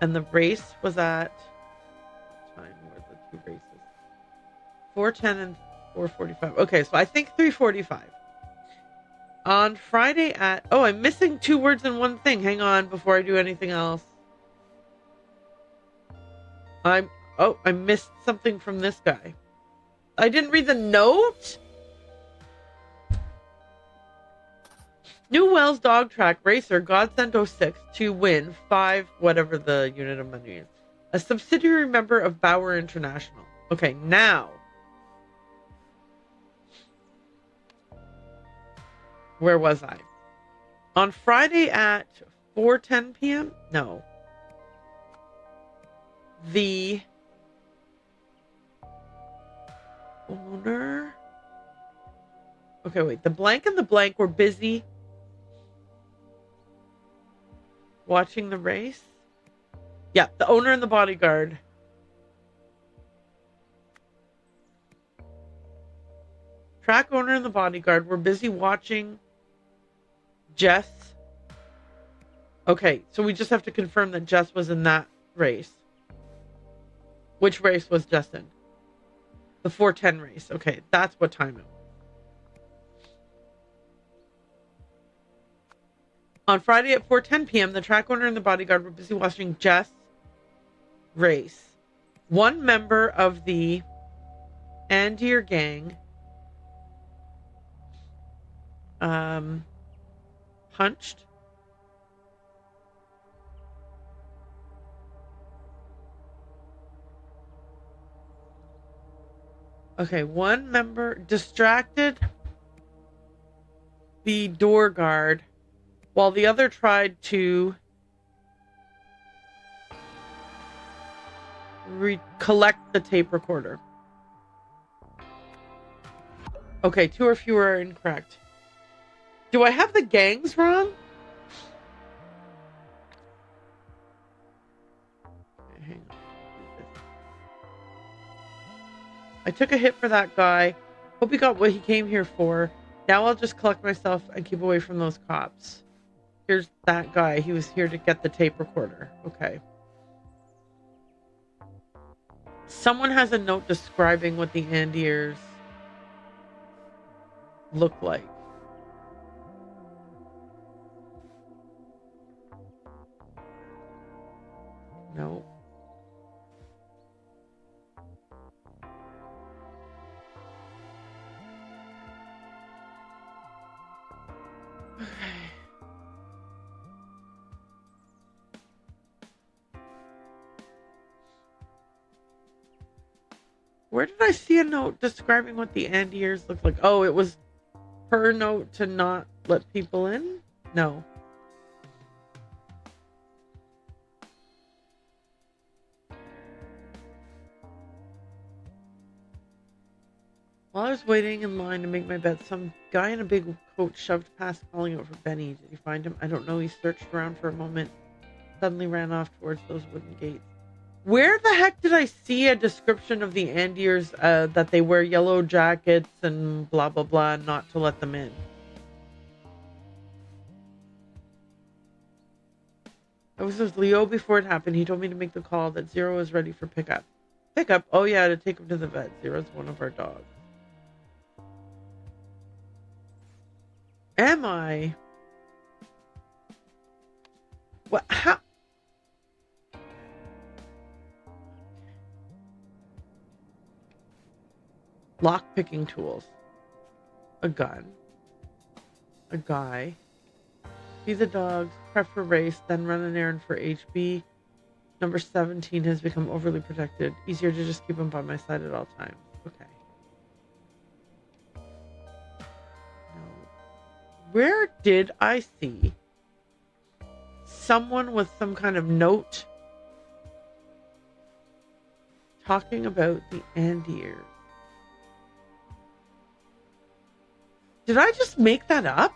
And the race was at... What time were the two races? 4:10 and 4:45. Okay, so I think 3:45. On Friday at... Oh, I'm missing 2 words in one thing. Hang on before I do anything else. I missed something from this guy. I didn't read the note? New Wells Dog Track Racer Godsend 06 to win 5, whatever the unit of money is. A subsidiary member of Bauer International. Okay, now... Where was I? On Friday at 4:10 p.m.? No. The owner... Okay, wait. The blank and the blank were busy watching the race? Yeah, the owner and the bodyguard Track owner and the bodyguard were busy watching Jess. Okay, so we just have to confirm that Jess was in that race. Which race was Jess in? The 4:10 race. Okay, that's what time it was. On Friday at 4:10 p.m., the track owner and the bodyguard were busy watching Jess race. One member of the Andier gang punched one member distracted the door guard while the other tried to collect the tape recorder. Okay, 2 or fewer are incorrect. Do I have the gangs wrong? Okay, hang on. I took a hit for that guy. Hope he got what he came here for. Now I'll just collect myself and keep away from those cops. Here's that guy. He was here to get the tape recorder. Okay. Someone has a note describing what the Andiers look like. No. Okay. Where did I see a note describing what the Andiers look like? Oh, it was her note to not let people in? No. While I was waiting in line to make my bet, some guy in a big coat shoved past calling out for Benny. Did he find him? I don't know. He searched around for a moment, suddenly ran off towards those wooden gates. Where the heck did I see a description of the Andiers that they wear yellow jackets and blah, blah, blah, and not to let them in? I was with Leo before it happened. He told me to make the call that Zero is ready for pickup. Pickup? Oh yeah, to take him to the vet. Zero's one of our dogs. Am I? What? How? Lock-picking tools. A gun. A guy. Feed the dogs, prep for race, then run an errand for HB. Number 17 has become overly protected. Easier to just keep him by my side at all times. Okay. No. Where did I see someone with some kind of note talking about the Andiers? Did I just make that up?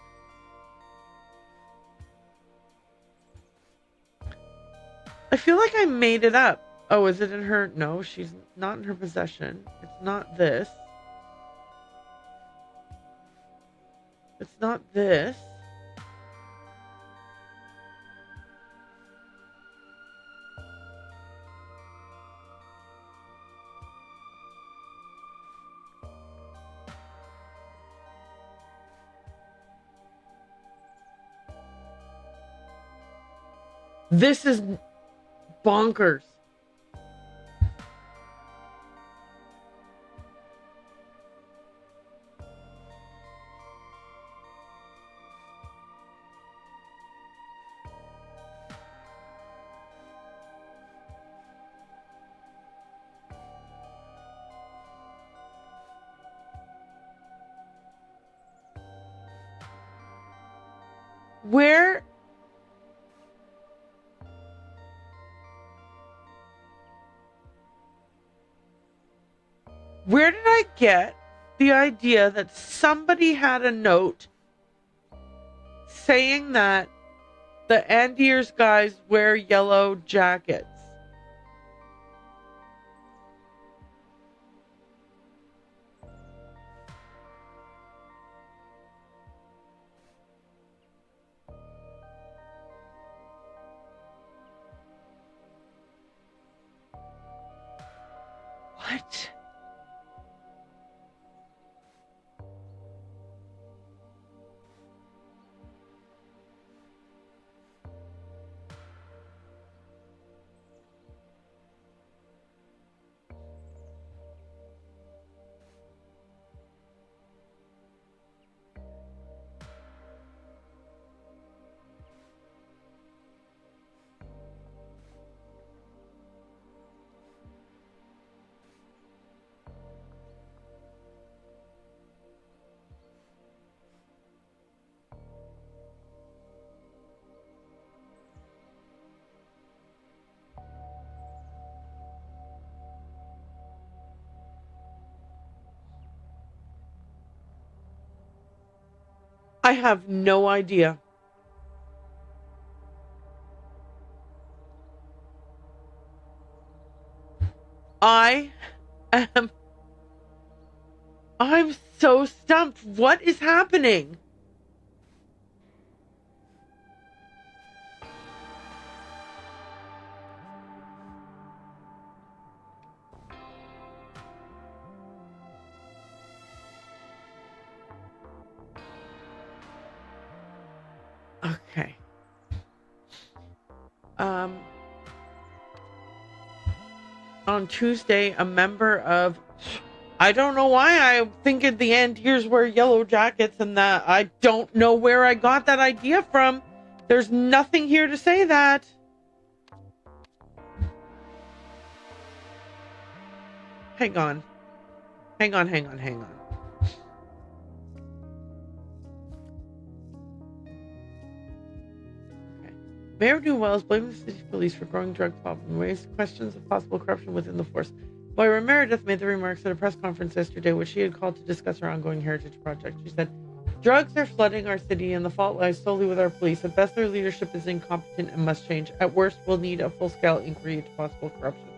I feel like I made it up. Oh, is it in her? No, she's not in her possession. It's not this. It's not this. This is bonkers. Where did I get the idea that somebody had a note saying that the Andiers guys wear yellow jackets? What? I have no idea. I'm so stumped. What is happening? Okay. On Tuesday, a member of, I don't know why I think at the end, here's where yellow jackets and that. I don't know where I got that idea from. There's nothing here to say that. Hang on. Hang on. Mayor of New Wales blamed the city police for growing drug problem and raised questions of possible corruption within the force. Moira Meredith made the remarks at a press conference yesterday, which she had called to discuss her ongoing heritage project. She said, "Drugs are flooding our city and the fault lies solely with our police. At best, their leadership is incompetent and must change. At worst, we'll need a full-scale inquiry into possible corruption."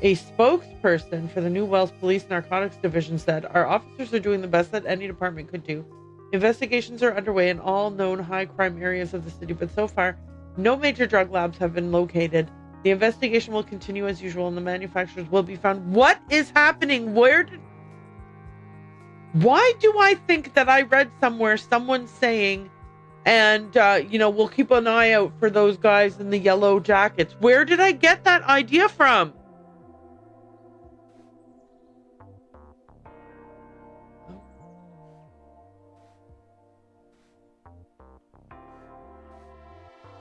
A spokesperson for the New Wales Police Narcotics Division said, "Our officers are doing the best that any department could do. Investigations are underway in all known high crime areas of the city, but so far, no major drug labs have been located. The investigation will continue as usual and the manufacturers will be found." What is happening? Why do I think that I read somewhere someone saying, and, we'll keep an eye out for those guys in the yellow jackets? Where did I get that idea from?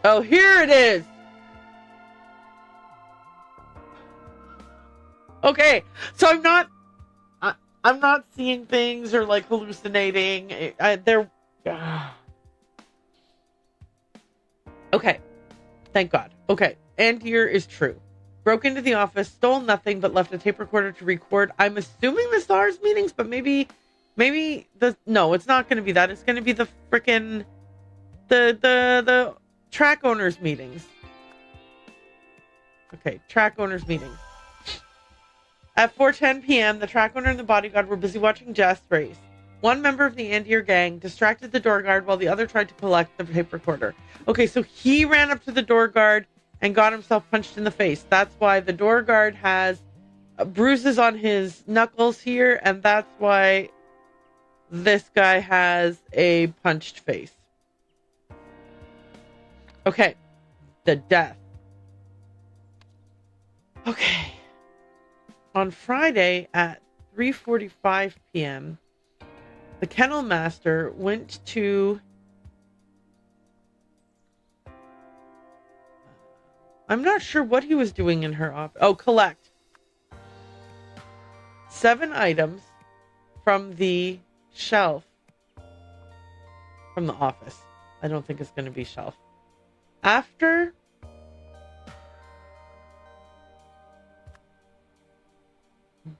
Oh, here it is. Okay, so I'm not seeing things or like hallucinating. Okay, thank God. Okay, and here is true. Broke into the office, stole nothing, but left a tape recorder to record. I'm assuming the SARS meetings, but maybe no, it's not going to be that. It's going to be the freaking the track owners meetings. Okay, track owners meetings. At 4:10 p.m., the track owner and the bodyguard were busy watching Jess race. One member of the Andier gang distracted the door guard while the other tried to collect the tape recorder. Okay, so he ran up to the door guard and got himself punched in the face. That's why the door guard has bruises on his knuckles here, and that's why this guy has a punched face. Okay, the death. Okay. On Friday at 3:45 p.m., the kennel master went to... I'm not sure what he was doing in her office. Oh, collect 7 items from the shelf from the office. I don't think it's going to be shelf. After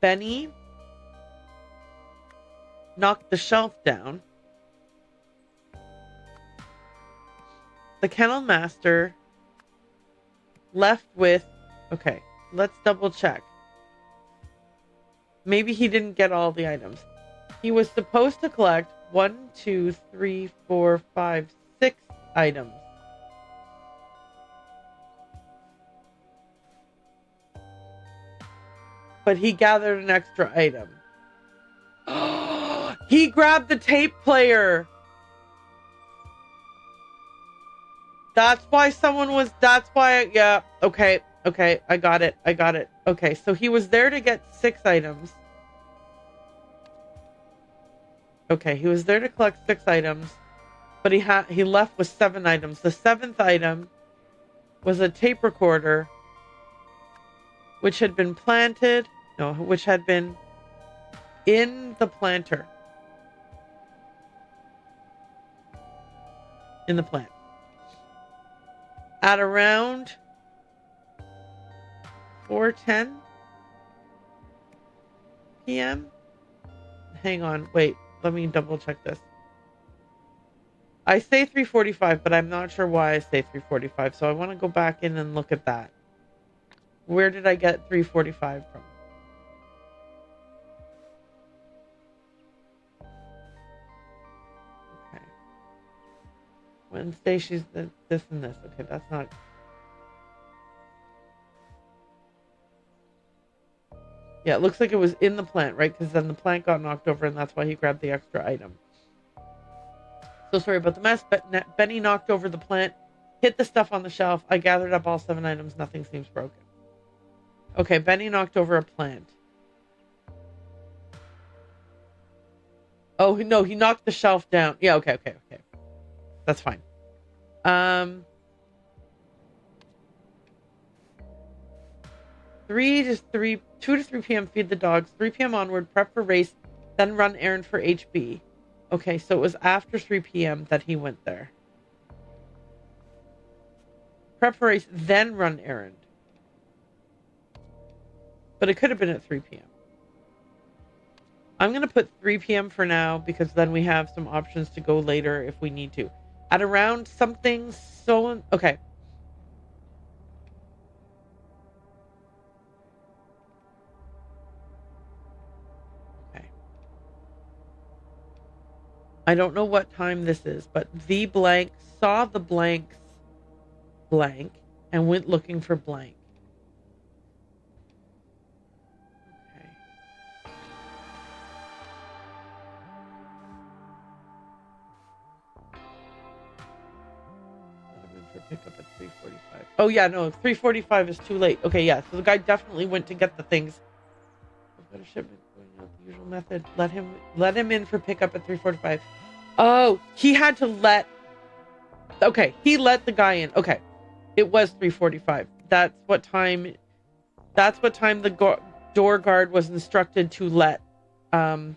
Benny knocked the shelf down, the kennel master left with... Okay, let's double check. Maybe he didn't get all the items. He was supposed to collect 1, 2, 3, 4, 5, 6 items. but he gathered an extra item. He grabbed the tape player. That's why yeah, okay, I got it. Okay, so he was there to get 6 items. Okay, he was there to collect 6 items, but he left with 7 items. The 7th item was a tape recorder, which had been in the planter. In the plant. At around 4:10 p.m. Hang on, wait, let me double check this. I say 3:45, but I'm not sure why I say 3:45, so I want to go back in and look at that. Where did I get 3:45 from? Okay. Wednesday, she's this and this. Okay, that's not... Yeah, it looks like it was in the plant, right? Because then the plant got knocked over, and that's why he grabbed the extra item. So sorry about the mess, but Benny knocked over the plant, hit the stuff on the shelf. I gathered up all 7 items. Nothing seems broken. Okay, Benny knocked over a plant. Oh, no, he knocked the shelf down. Yeah, okay. That's fine. 2 to 3 p.m. feed the dogs. 3 p.m. onward, prep for race, then run errand for HB. Okay, so it was after 3 p.m. that he went there. Prep for race, then run errand. But it could have been at 3 p.m. I'm going to put 3 p.m. for now, because then we have some options to go later if we need to. At around something so... Okay. I don't know what time this is, but the blank saw the blank's blank and went looking for blank. Okay. For pickup at 3:45. Oh yeah, no, 3:45 is too late. Okay, yeah, so the guy definitely went to get the things. I've got a shipment going out the usual method. Let him in for pickup at 3:45. Oh, he had to let... Okay, he let the guy in. Okay, it was 3:45. That's what time the door guard was instructed to let the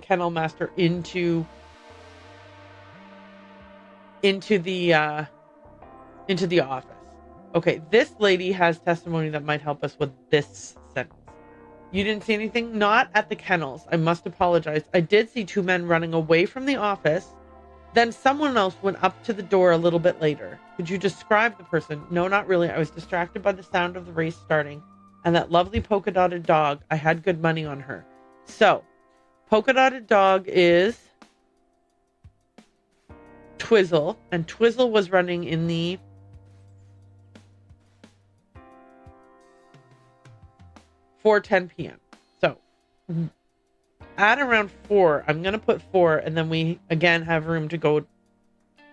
kennel master into the office. Okay, this lady has testimony that might help us with this sentence. You didn't see anything? Not at the kennels. I must apologize. I did see 2 men running away from the office. Then someone else went up to the door a little bit later. Could you describe the person? No, not really. I was distracted by the sound of the race starting. And that lovely polka dotted dog. I had good money on her. So, polka dotted dog is Twizzle. And Twizzle was running in the... (4:10 p.m.) So, at around 4, I'm going to put 4, and then we, again, have room to go...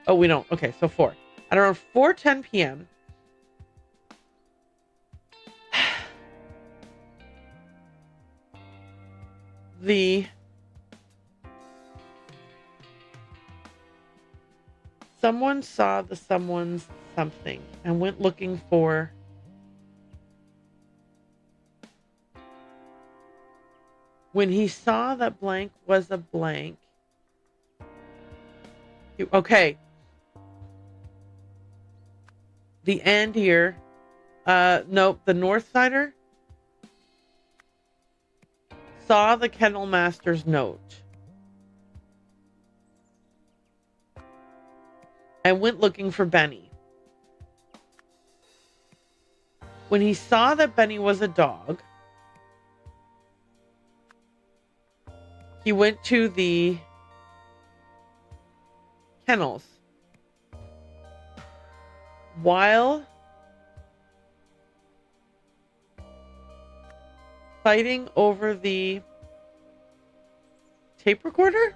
Oh, we don't. Okay, so 4. At around 4:10 p.m., someone saw the someone's something and went looking for... When he saw that blank was a blank... Okay. The end here. Nope, the North Sider saw the kennel master's note and went looking for Benny. When he saw that Benny was a dog, he went to the kennels. While fighting over the tape recorder?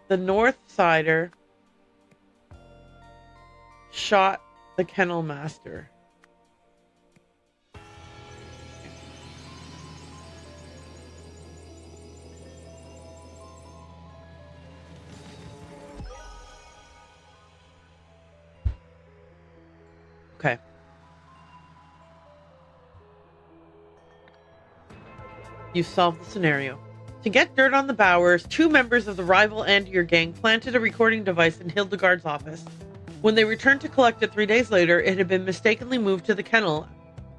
The North Sider shot the Kennel Master. Okay. You solved the scenario. To get dirt on the Bowers, 2 members of the rival Andir gang planted a recording device in Hildegard's office. When they returned to collect it 3 days later, it had been mistakenly moved to the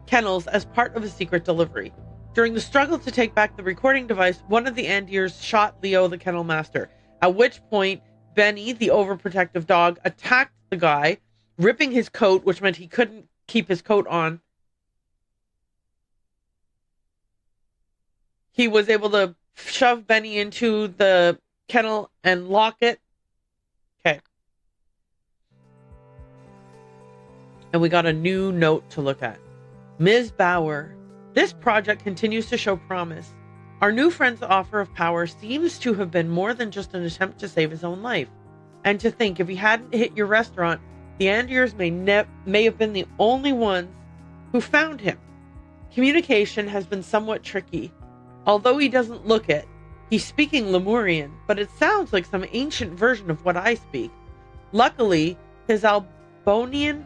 kennels as part of a secret delivery. During the struggle to take back the recording device, one of the Andirs shot Leo, the Kennel Master, at which point Benny, the overprotective dog, attacked the guy, ripping his coat, which meant he couldn't keep his coat on. He was able to shove Benny into the kennel and lock it. Okay. And we got a new note to look at. Ms. Bauer, this project continues to show promise. Our new friend's offer of power seems to have been more than just an attempt to save his own life. And to think, if he hadn't hit your restaurant, the Andirs may have been the only ones who found him. Communication has been somewhat tricky. Although he doesn't look it, he's speaking Lemurian, but it sounds like some ancient version of what I speak. Luckily, his Albanian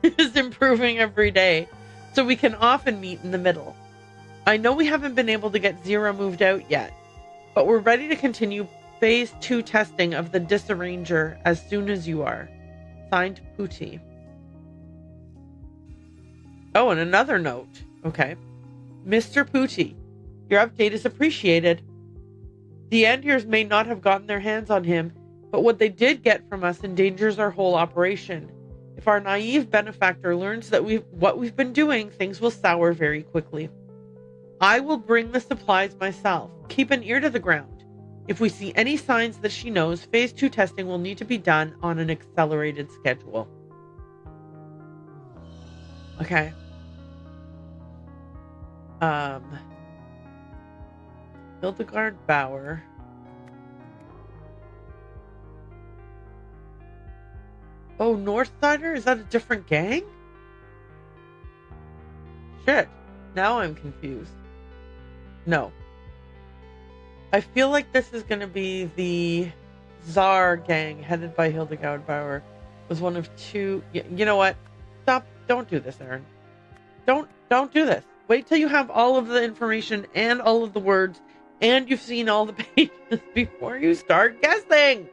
is improving every day, so we can often meet in the middle. I know we haven't been able to get Zero moved out yet, but we're ready to continue phase 2 testing of the Disarranger as soon as you are. Signed, Pooty. Oh, and another note. Okay. Mr. Pooty, your update is appreciated. The Andirs may not have gotten their hands on him, but what they did get from us endangers our whole operation. If our naive benefactor learns that what we've been doing, things will sour very quickly. I will bring the supplies myself. Keep an ear to the ground. If we see any signs that she knows, phase 2 testing will need to be done on an accelerated schedule. Okay. Hildegard Bauer. Oh, Northsider? Is that a different gang? Shit. Now I'm confused. No. I feel like this is going to be the Tsar gang headed by Hildegard Bauer. Was one of 2. You know what? Stop. Don't do this, Aaron. Don't do this. Wait till you have all of the information and all of the words and you've seen all the pages before you start guessing.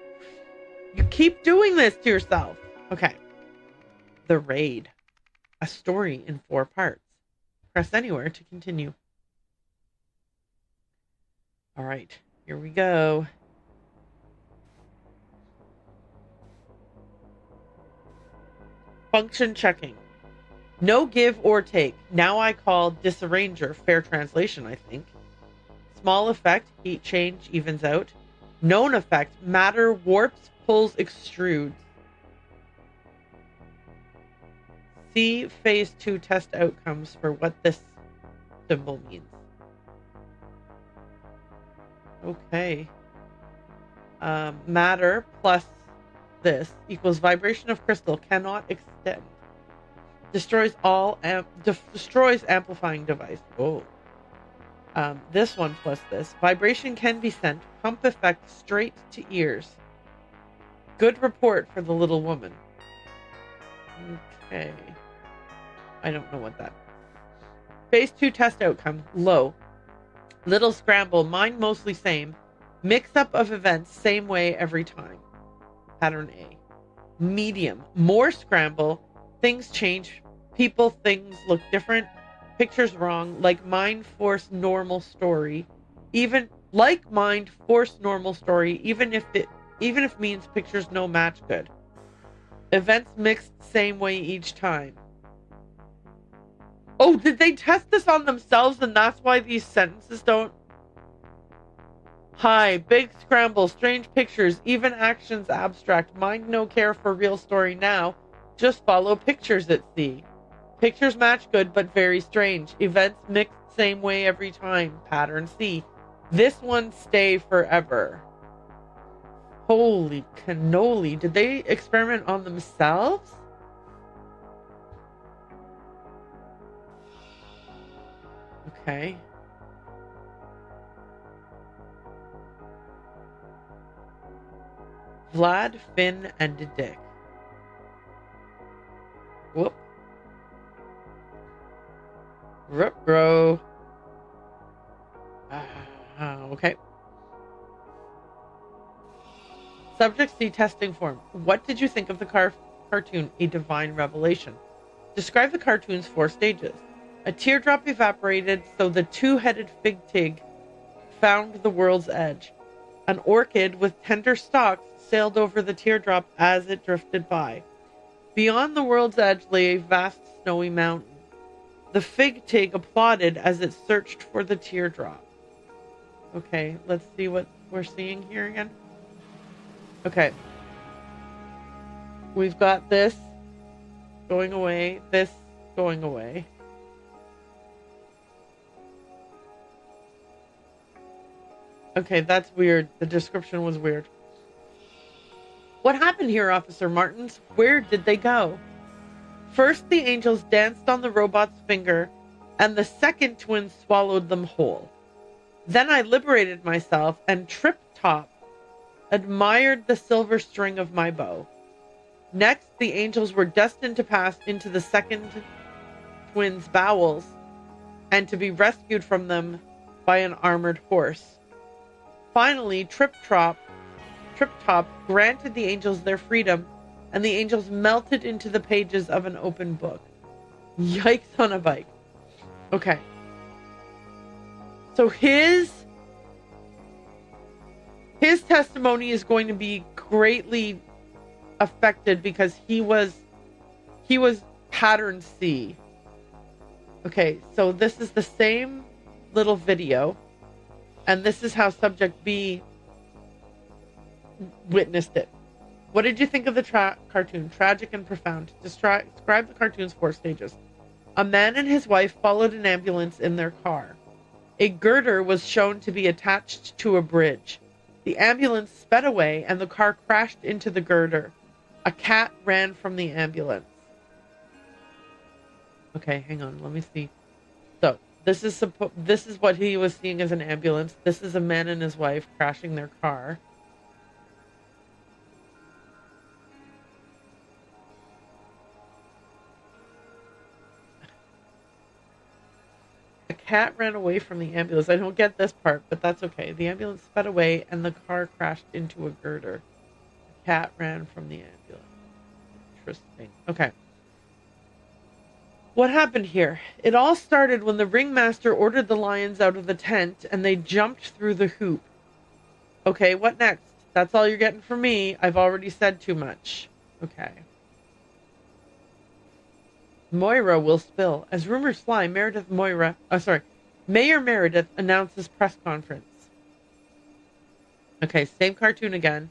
You keep doing this to yourself. Okay. The Raid. A story in 4 parts. Press anywhere to continue. All right. Here we go. Function checking. No give or take. Now I call Disarranger. Fair translation, I think. Small effect. Heat change evens out. Known effect. Matter warps, pulls, extrudes. See phase 2 test outcomes for what this symbol means. Okay. Matter plus this equals vibration of crystal cannot extend. Destroys amplifying device. Oh. This one plus this. Vibration can be sent. Pump effect straight to ears. Good report for the little woman. Okay. I don't know what that is. Phase 2 test outcome. Low. Little scramble. Mind mostly same. Mix up of events. Same way every time. Pattern A. Medium. More scramble. Things change. People, things look different. Pictures wrong. Like mind force normal story. Even if means pictures no match good. Events mixed same way each time. Oh, did they test this on themselves and that's why these sentences don't... Hi, big scramble, strange pictures, even actions abstract. Mind no care for real story now. Just follow pictures at sea. Pictures match good, but very strange. Events mixed same way every time. Pattern C. This one stay forever. Holy cannoli. Did they experiment on themselves? Okay. Vlad, Finn, and Dick. Whoop. Ruh-roh. Okay. Subject C testing form. What did you think of the cartoon, A Divine Revelation? Describe the cartoon's 4 stages. A teardrop evaporated, so the 2-headed fig twig found the world's edge. An orchid with tender stalks sailed over the teardrop as it drifted by. Beyond the world's edge lay a vast snowy mountain. The fig twig applauded as it searched for the teardrop. Okay, let's see what we're seeing here again. Okay. We've got this going away, this going away. Okay, that's weird. The description was weird. What happened here, Officer Martins? Where did they go? First, the angels danced on the robot's finger, and the second twin swallowed them whole. Then I liberated myself, and Trip-Top admired the silver string of my bow. Next, the angels were destined to pass into the second twin's bowels, and to be rescued from them by an armored horse. Finally, Trip-Top granted the angels their freedom, and the angels melted into the pages of an open book. Yikes on a bike. Okay. So his testimony is going to be greatly affected because he was pattern C. Okay, so this is the same little video, and this is how subject B witnessed it. What did you think of the cartoon? Tragic and profound. Describe the cartoon's 4 stages. A man and his wife followed an ambulance in their car. A girder was shown to be attached to a bridge. The ambulance sped away and the car crashed into the girder. A cat ran from the ambulance. Okay, hang on. Let me see. So, this is what he was seeing as an ambulance. This is a man and his wife crashing their car. A cat ran away from the ambulance. I don't get this part, but that's okay. The ambulance sped away and the car crashed into a girder. The cat ran from the ambulance. Interesting. Okay. What happened here? It all started when the ringmaster ordered the lions out of the tent and they jumped through the hoop. Okay, what next? That's all you're getting from me. I've already said too much. Okay. Moira will spill. As rumors fly, Mayor Meredith announces press conference. Okay, same cartoon again.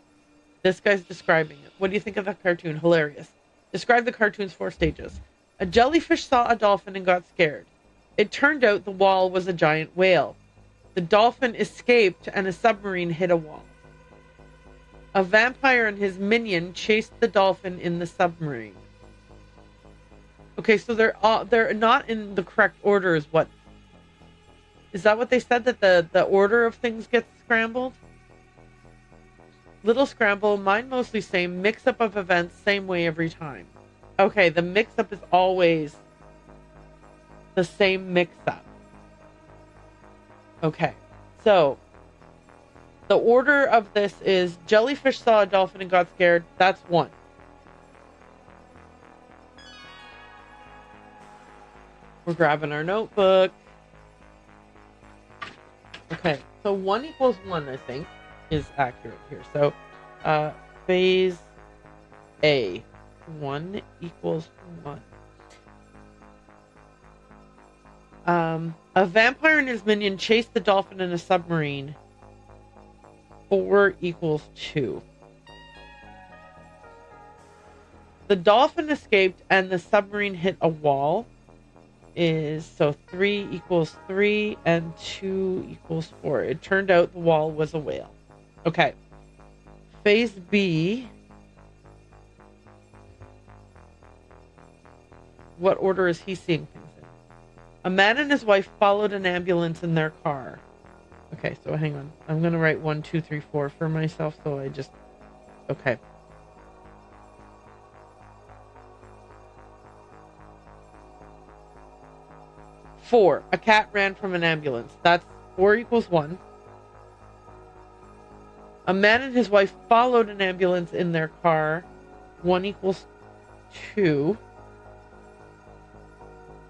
This guy's describing it. What do you think of the cartoon? Hilarious. Describe the cartoon's 4 stages. A jellyfish saw a dolphin and got scared. It turned out the wall was a giant whale. The dolphin escaped and a submarine hit a wall. A vampire and his minion chased the dolphin in the submarine. Okay, so they're not in the correct order. Is that what they said, that the order of things gets scrambled? Little scramble, mine mostly same, mix up of events, same way every time. Okay, the mix up is always the same mix up. Okay, so the order of this is jellyfish saw a dolphin and got scared. That's 1. We're grabbing our notebook. Okay, so 1 equals 1, I think, is accurate here. So, phase A, 1 equals 1. A vampire and his minion chased the dolphin in a submarine. 4 equals 2. The dolphin escaped and the submarine hit a wall. So 3 equals 3 and 2 equals 4. It turned out the wall was a whale. Okay. Phase B. What order is he seeing things in? A man and his wife followed an ambulance in their car. Okay, so hang on. I'm going to write 1, 2, 3, 4 for myself, so I just... Okay. Four. A cat ran from an ambulance. That's 4 equals 1. A man and his wife followed an ambulance in their car. 1 equals 2.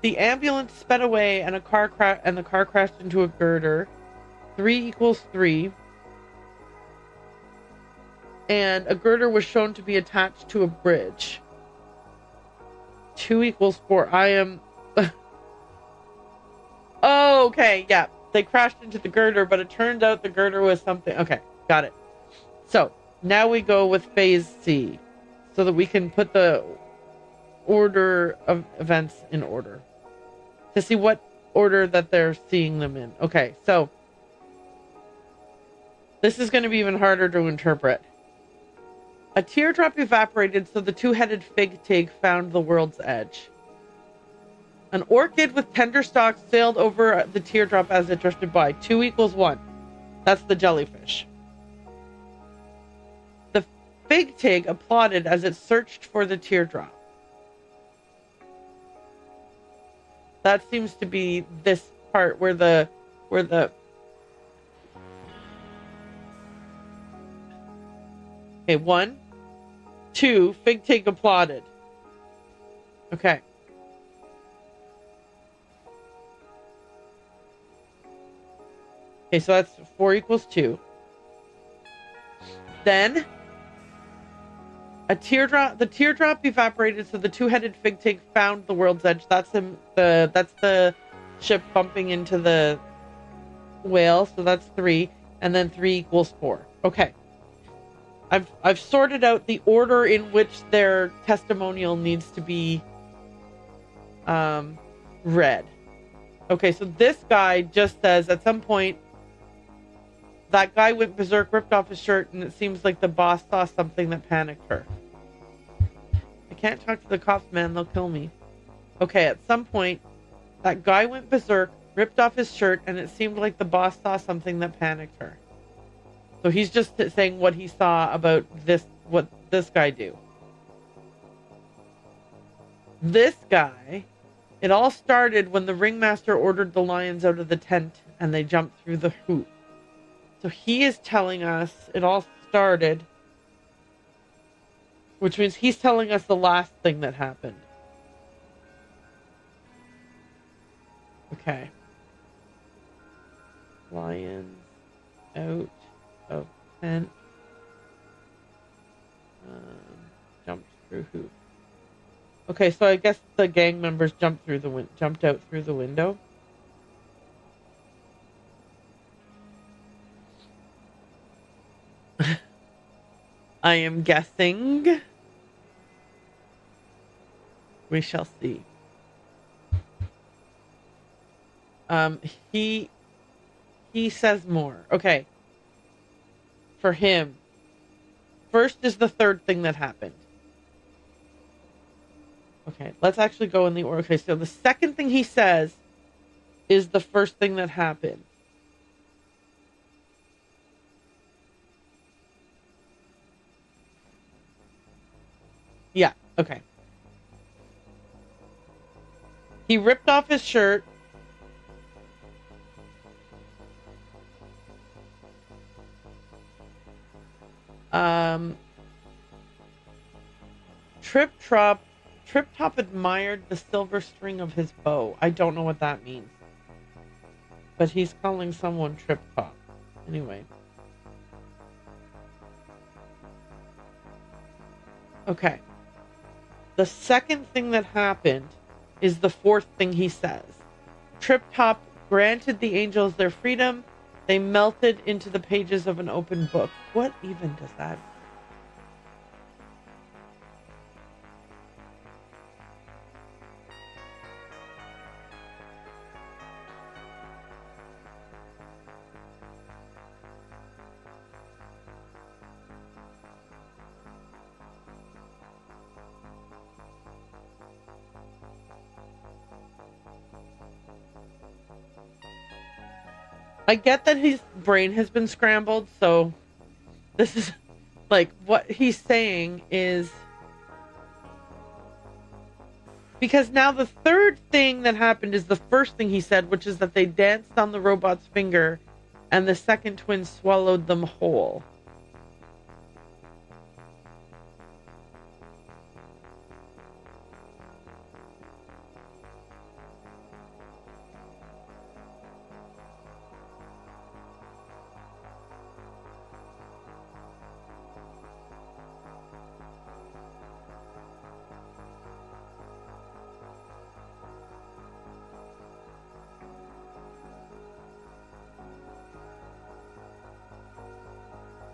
The ambulance sped away and the car crashed into a girder. 3 equals 3. And a girder was shown to be attached to a bridge. 2 equals 4. I am... Oh, okay, yeah. They crashed into the girder, but it turned out the girder was something... Okay, got it. So, now we go with phase C, so that we can put the order of events in order. To see what order that they're seeing them in. Okay, so... This is going to be even harder to interpret. A teardrop evaporated, so the two-headed fig twig found the world's edge. An orchid with tender stalks sailed over the teardrop as it drifted by. 2 equals 1. That's the jellyfish. The fig twig applauded as it searched for the teardrop. That seems to be this part where the Okay, 1, 2, fig twig applauded. Okay. Okay, so that's 4 equals 2. Then, the teardrop evaporated, so the two-headed fig twig found the world's edge. That's the ship bumping into the whale, so that's 3. And then 3 equals 4. Okay. I've sorted out the order in which their testimonial needs to be read. Okay, so this guy just says, at some point, that guy went berserk, ripped off his shirt, and it seems like the boss saw something that panicked her. I can't talk to the cops, man. They'll kill me. Okay, at some point, that guy went berserk, ripped off his shirt, and it seemed like the boss saw something that panicked her. So he's just saying what he saw about this, what this guy do. This guy, it all started when the ringmaster ordered the lions out of the tent and they jumped through the hoop. So he is telling us it all started, which means he's telling us the last thing that happened. Okay. Lions out of tent. Jumped through hoop. Okay, so I guess the gang members jumped out through the window. I am guessing. We shall see. He says more. Okay. For him. First is the third thing that happened. Okay, let's actually go in the order. Okay, so the second thing he says is the first thing that happened. Yeah, okay. He ripped off his shirt. Trip Top admired the silver string of his bow. I don't know what that means. But he's calling someone Trip Top. Anyway. Okay. The second thing that happened is the fourth thing he says. Trip Top granted the angels their freedom. They melted into the pages of an open book. What even does that mean? I get that his brain has been scrambled, so this is like what he's saying is because now the third thing that happened is the first thing he said, which is that they danced on the robot's finger and the second twin swallowed them whole.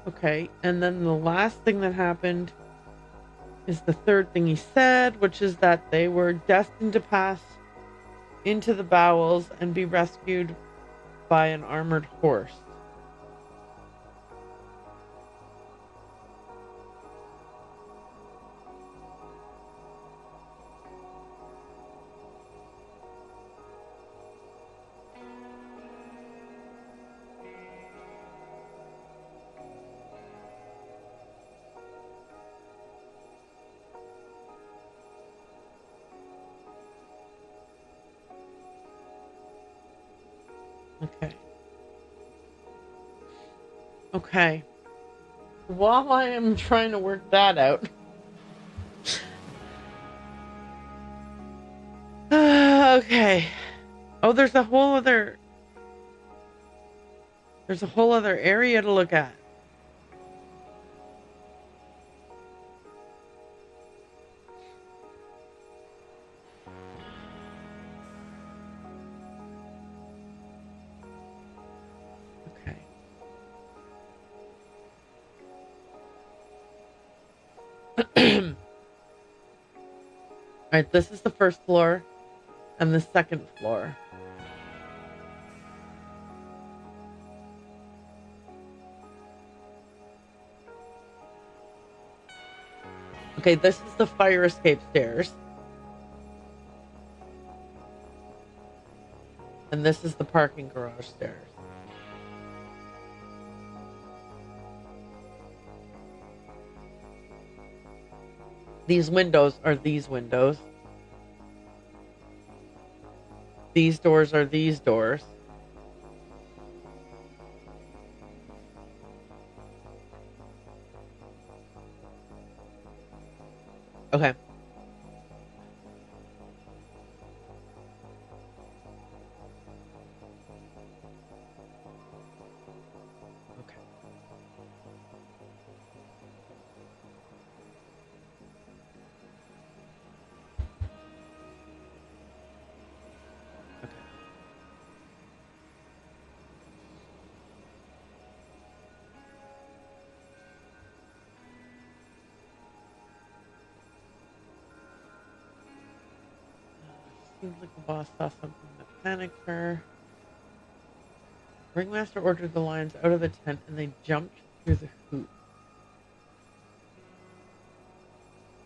Okay, and then the last thing that happened is the third thing he said, which is that they were destined to pass into the bowels and be rescued by an armored horse. Okay. Okay. While I am trying to work that out. Okay. Oh, there's a whole other area to look at. Alright, this is the first floor and the second floor. Okay, this is the fire escape stairs. And this is the parking garage stairs. These windows are these windows. These doors are these doors. Okay. Seems like the boss saw something that panicked her. Ringmaster ordered the lions out of the tent and they jumped through the hoop.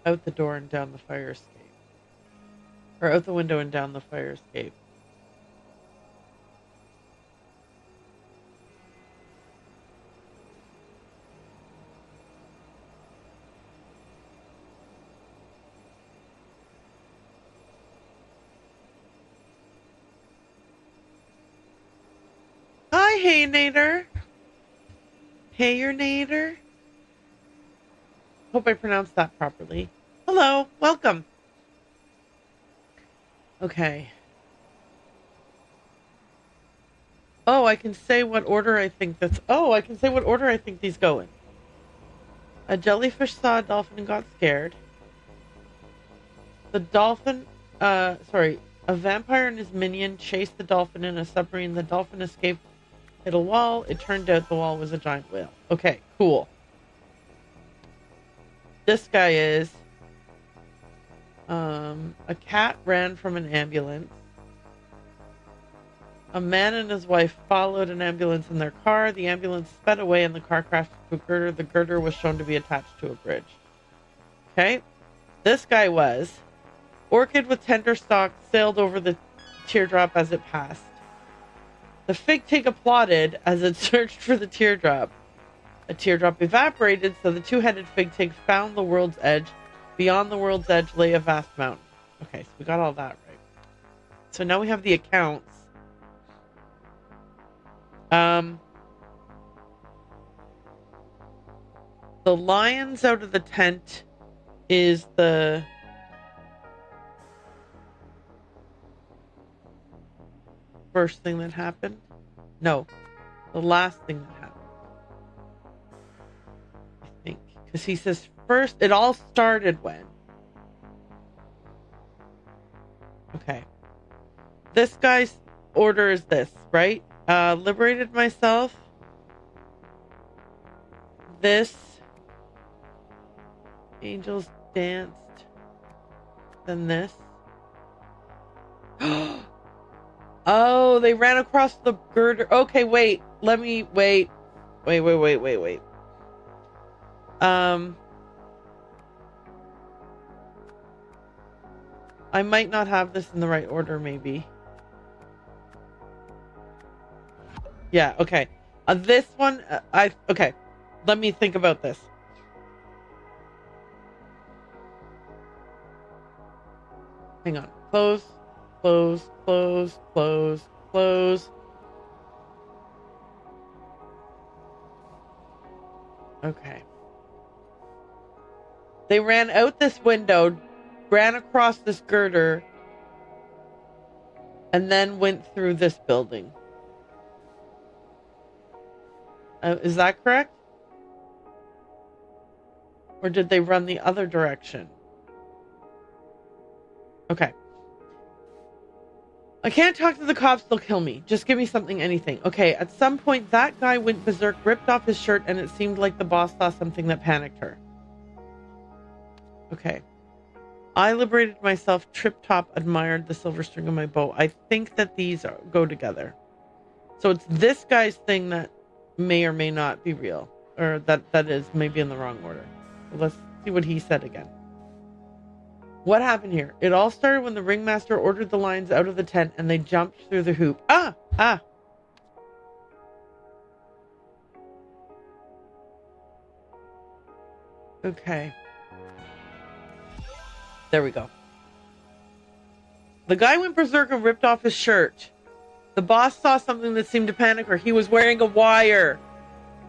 Out the door and down the fire escape. Or out the window and down the fire escape. Hi, hey Nader. Hey, your Nader. Hope I pronounced that properly. Hello, welcome. Okay. Oh, I can say what order I think that's... Oh, I can say what order I think these go in. A jellyfish saw a dolphin and got scared. The dolphin... a vampire and his minion chased the dolphin in a submarine. The dolphin escaped hit a wall. It turned out the wall was a giant whale. Okay, cool. This guy is... a cat ran from an ambulance. A man and his wife followed an ambulance in their car. The ambulance sped away and the car crashed into a girder. The girder was shown to be attached to a bridge. Okay. This guy was... Orchid with tender stalks sailed over the teardrop as it passed. The fig tree applauded as it searched for the teardrop. A teardrop evaporated, so the two-headed fig tree found the world's edge. Beyond the world's edge lay a vast mountain. Okay, so we got all that right. So now we have the accounts. The lions out of the tent is the... first thing that happened? No. The last thing that happened. I think. Because he says first, it all started when? Okay. This guy's order is this, right? Liberated myself. This. Angels danced. Then this. Oh, they ran across the girder. Okay, wait. Let me wait. Wait. I might not have this in the right order, maybe. Yeah, okay. This one, okay. Let me think about this. Hang on. Close. Okay. They ran out this window, ran across this girder, and then went through this building. Is that correct? Or did they run the other direction? Okay. I can't talk to the cops, they'll kill me. Just give me something, anything. Okay, at some point, that guy went berserk, ripped off his shirt, and it seemed like the boss saw something that panicked her. Okay. I liberated myself, Trip Top admired the silver string of my bow. I think that these go together. So it's this guy's thing that may or may not be real. Or that is maybe in the wrong order. Let's see what he said again. What happened here? It all started when the ringmaster ordered the lions out of the tent and they jumped through the hoop. Ah! Okay. There we go. The guy went berserk and ripped off his shirt. The boss saw something that seemed to panic her. He was wearing a wire.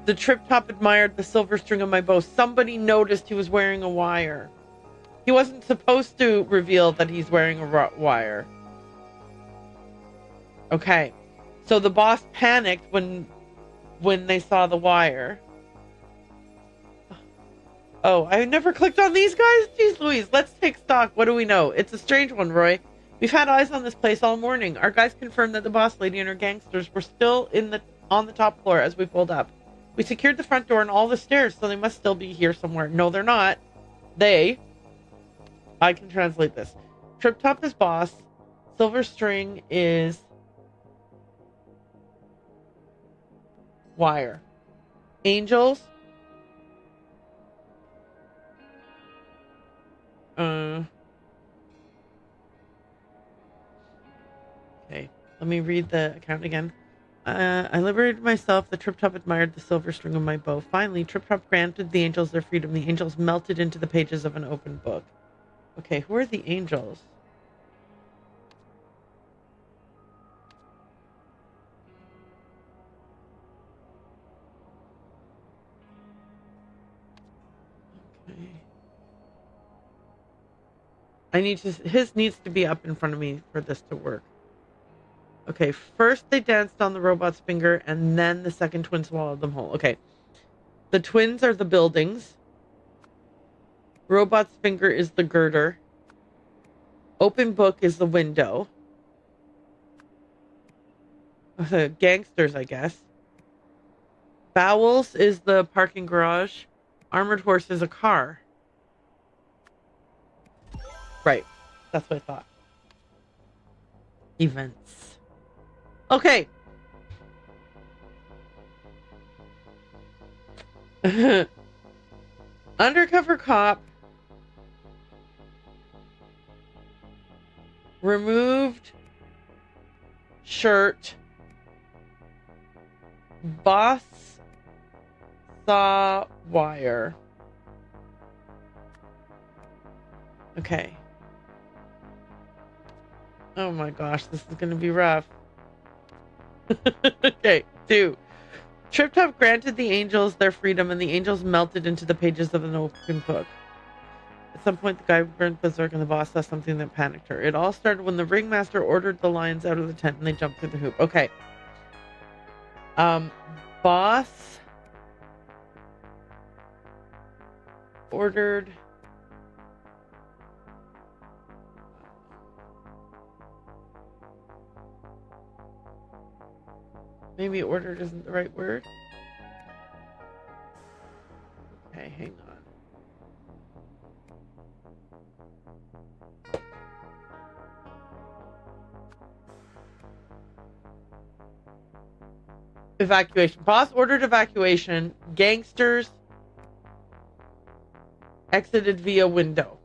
The Trip Top admired the silver string of my bow. Somebody noticed he was wearing a wire. He wasn't supposed to reveal that he's wearing a wire. Okay. So the boss panicked when they saw the wire. Oh, I never clicked on these guys? Jeez Louise, let's take stock. What do we know? It's a strange one, Roy. We've had eyes on this place all morning. Our guys confirmed that the boss lady and her gangsters were still on the top floor as we pulled up. We secured the front door and all the stairs, so they must still be here somewhere. No, they're not. I can translate this. Trip Top is boss. Silver string is wire. Angels. Okay, let me read the account again. I liberated myself. The Trip Top admired the silver string of my bow. Finally, Trip Top granted the angels their freedom. The angels melted into the pages of an open book. Okay, who are the angels? Okay. His needs to be up in front of me for this to work. Okay, first they danced on the robot's finger, and then the second twin swallowed them whole. Okay. The twins are the buildings. Robot's finger is the girder. Open book is the window. Gangsters, I guess. Bowels is the parking garage. Armored Horse is a car. Right. That's what I thought. Events. Okay. Undercover cop removed shirt. Boss saw wire. Okay. Oh my gosh, this is gonna be rough. Okay, 2. Trip Hop granted the angels their freedom, and the angels melted into the pages of an open book. At some point, the guy burned berserk, and the boss saw something that panicked her. It all started when the ringmaster ordered the lions out of the tent, and they jumped through the hoop. Okay. Boss ordered maybe ordered isn't the right word. Okay, hang on. Evacuation. Boss ordered evacuation. Gangsters exited via window.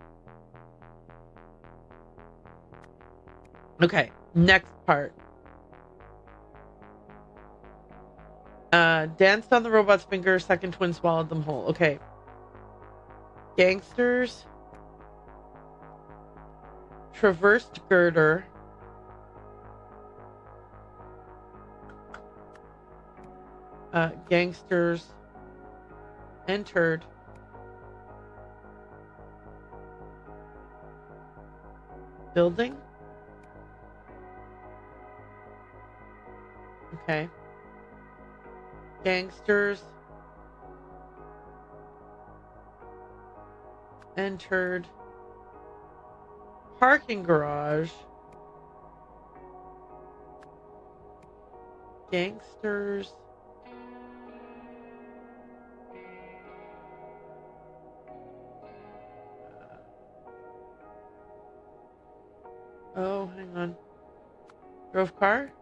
Okay, next part. Danced on the robot's finger. Second twin swallowed them whole. Okay. Gangsters traversed girder. Gangsters entered building. Okay. Gangsters entered parking garage. Gangsters oh, hang on. Drove car?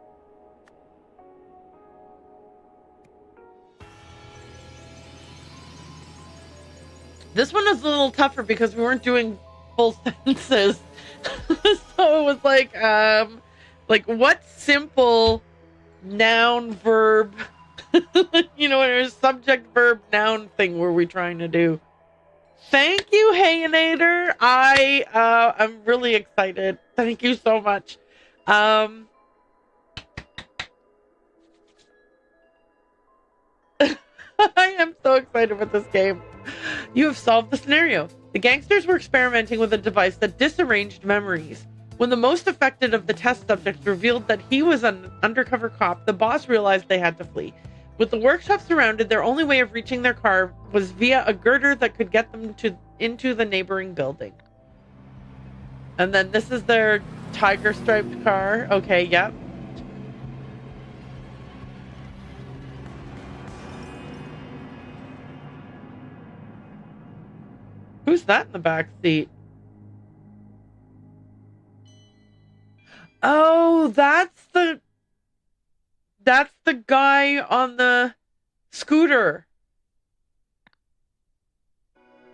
This one is a little tougher because we weren't doing full sentences. So it was like what simple noun verb, or subject verb noun thing were we trying to do? Thank you, Hayanator. I'm really excited. Thank you so much. I am so excited with this game. You have solved the scenario. The gangsters were experimenting with a device that disarranged memories. When the most affected of the test subjects revealed that he was an undercover cop, the boss realized they had to flee. With the workshop surrounded, their only way of reaching their car was via a girder that could get them into the neighboring building. And then this is their tiger striped car. Okay, yep. Who's that in the back seat? Oh, that's the guy on the scooter.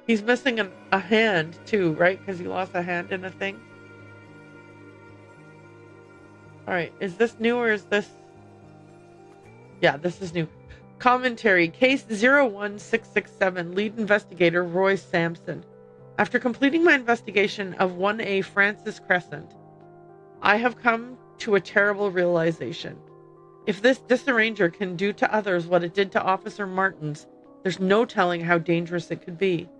He's missing a hand too, right? Because he lost a hand in a thing. All right, is this new or is this? Yeah, this is new. Commentary, case 01667, lead investigator Roy Sampson. After completing my investigation of 1A Francis Crescent, I have come to a terrible realization. If this disarranger can do to others what it did to Officer Martins, there's no telling how dangerous it could be.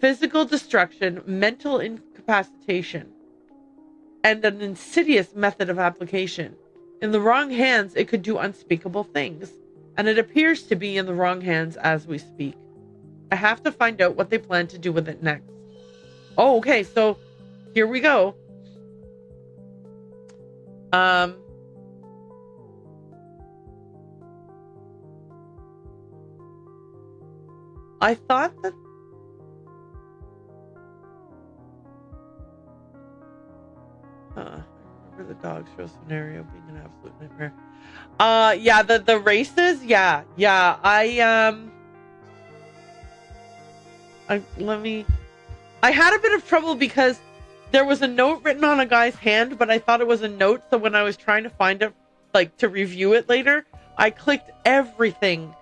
Physical destruction, mental incapacitation, and an insidious method of application. In the wrong hands, it could do unspeakable things. And it appears to be in the wrong hands as we speak. I have to find out what they plan to do with it next. Oh, okay, so here we go. I thought that... I remember the dog show scenario being an absolute nightmare. Yeah, the races, yeah. I had a bit of trouble because there was a note written on a guy's hand, but I thought it was a note, so when I was trying to find it, like, to review it later, I clicked everything,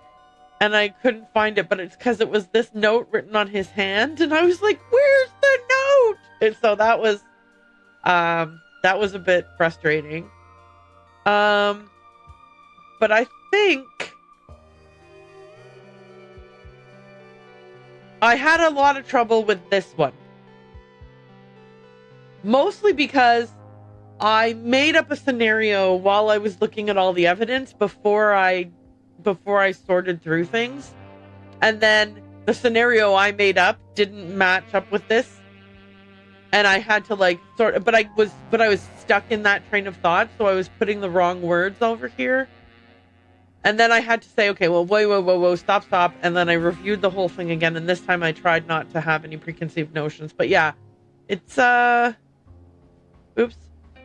and I couldn't find it, but it's because it was this note written on his hand, and I was like, where's the note? And so that was a bit frustrating. But I think I had a lot of trouble with this one. Mostly because I made up a scenario while I was looking at all the evidence before I sorted through things. And then the scenario I made up didn't match up with this. And I had to but I was stuck in that train of thought, so I was putting the wrong words over here. And then I had to say, okay, well, whoa, stop. And then I reviewed the whole thing again, and this time I tried not to have any preconceived notions. But yeah, it's, oops,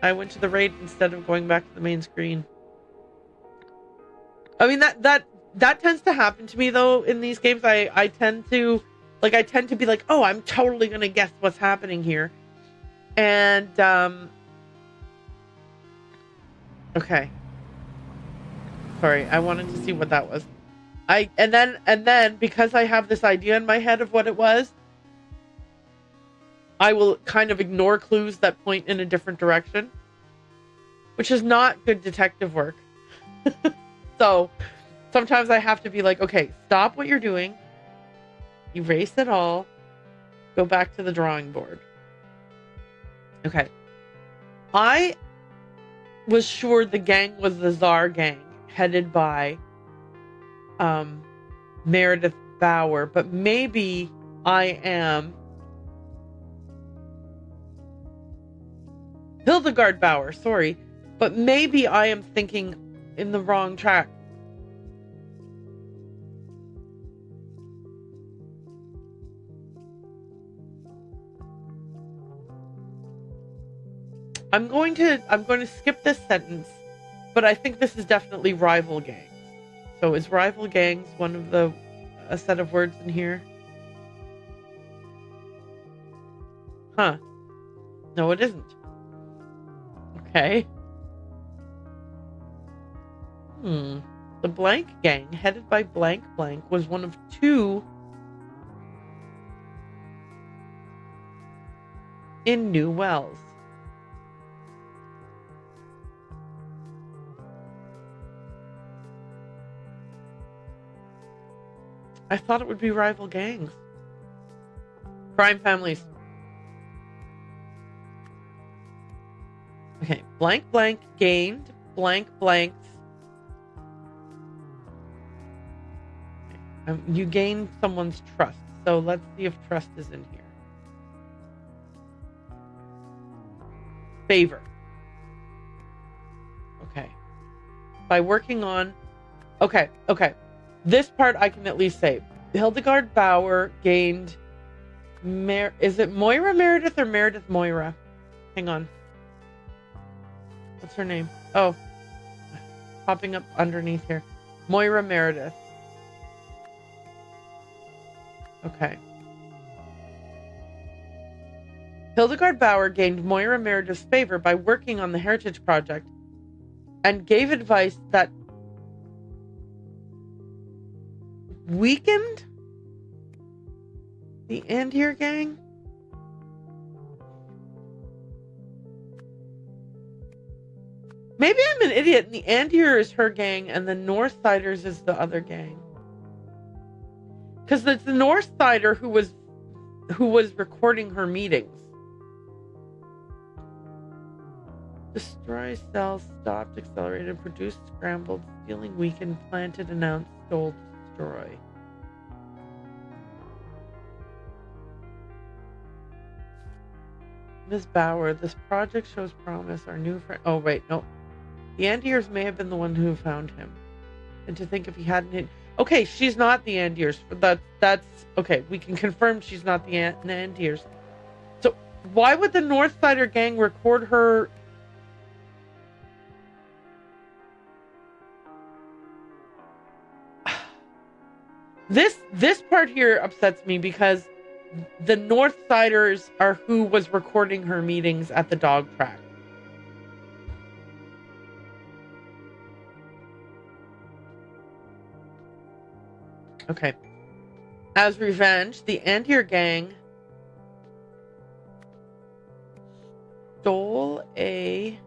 I went to the raid instead of going back to the main screen. I mean, that tends to happen to me, though, in these games. I tend to be like, oh, I'm totally going to guess what's happening here. And, okay. Sorry, I wanted to see what that was. And then because I have this idea in my head of what it was, I will kind of ignore clues that point in a different direction, which is not good detective work. So sometimes I have to be like, okay, stop what you're doing, erase it all, go back to the drawing board. Okay. I was sure the gang was the Czar gang, headed by Meredith Bauer, but maybe I am Hildegard Bauer, sorry, but maybe I am thinking in the wrong track. I'm going to skip this sentence, but I think this is definitely rival gangs. So is rival gangs one of a set of words in here? Huh. No, it isn't. Okay. The blank gang, headed by blank blank, was one of two in New Wells. I thought it would be rival gangs. Crime families. Okay, blank blank gained blank blanks. Okay. You gain someone's trust, so let's see if trust is in here. Favor. Okay. By working on... Okay. This part I can at least say. Hildegard Bauer gained... Is it Moira Meredith or Meredith Moira? Hang on. What's her name? Oh. Popping up underneath here. Moira Meredith. Okay. Hildegard Bauer gained Moira Meredith's favor by working on the Heritage Project and gave advice that weakened the Andir gang? Maybe I'm an idiot and the Andir is her gang and the Northsiders is the other gang. Because it's the Northsider who was recording her meetings. Destroy, sell, stopped, accelerated, produced, scrambled, stealing, weakened, planted, announced, stole, destroy. Ms. Bauer, this project shows promise. Our new friend... Oh, wait, no. The Andirs may have been the one who found him. And to think if he hadn't hit... Okay, she's not the Andiers. That's okay. We can confirm she's not the Andiers. So why would the Northsider gang record her? This part here upsets me because the Northsiders are who was recording her meetings at the dog track. Okay. As revenge, the Andier gang stole a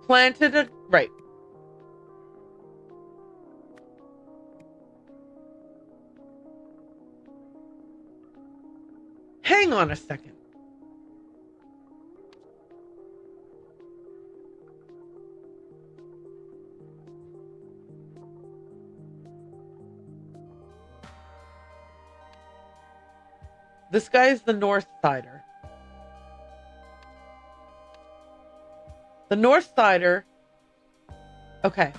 right. Hang on a second. This guy is the Northsider. The Northsider. Okay.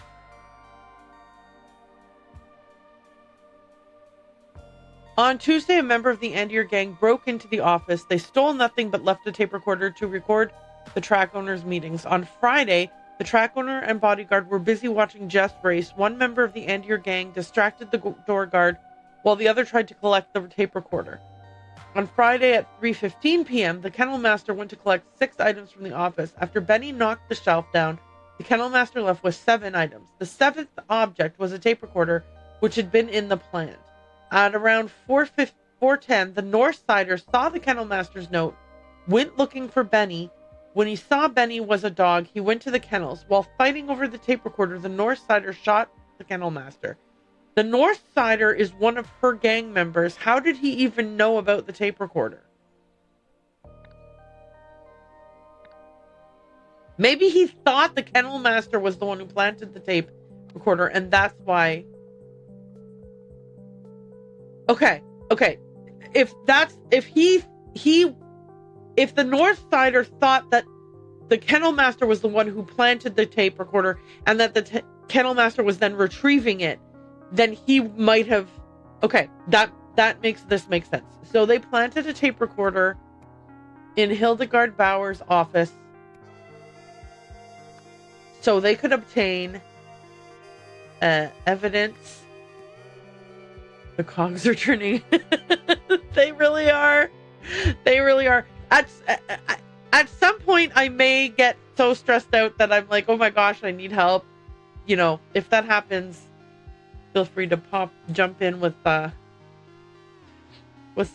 On Tuesday, a member of the Andier gang broke into the office. They stole nothing but left a tape recorder to record the track owner's meetings. On Friday, the track owner and bodyguard were busy watching Jess race. One member of the Andier gang distracted the door guard while the other tried to collect the tape recorder. On Friday at 3:15 p.m., the kennel master went to collect 6 items from the office. After Benny knocked the shelf down, the kennel master left with 7 items. The 7th object was a tape recorder, which had been in the plant. At around 4:10, the Northsider saw the kennel master's note, went looking for Benny. When he saw Benny was a dog, he went to the kennels. While fighting over the tape recorder, the Northsider shot the kennel master. The Northsider is one of her gang members. How did he even know about the tape recorder? Maybe he thought the kennel master was the one who planted the tape recorder, and that's why. Okay. If the Northsider thought that the kennel master was the one who planted the tape recorder and that the kennel master was then retrieving it, then he might have. Okay, that makes sense. So they planted a tape recorder in Hildegard Bauer's office so they could obtain evidence. The cogs are turning. They really are. At some point, I may get so stressed out that I'm like, oh my gosh, I need help. You know, if that happens, feel free to jump in with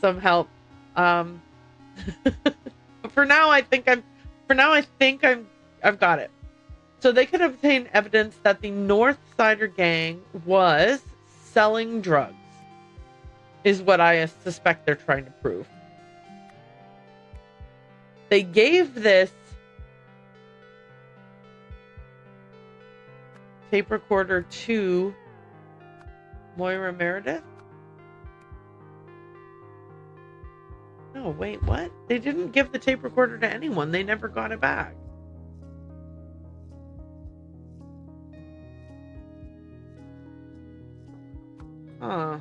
some help. For now, I think I've got it. So they could obtain evidence that the Northsider gang was selling drugs, is what I suspect they're trying to prove. They gave this tape recorder to Moira Meredith? No, wait, what? They didn't give the tape recorder to anyone. They never got it back. Huh.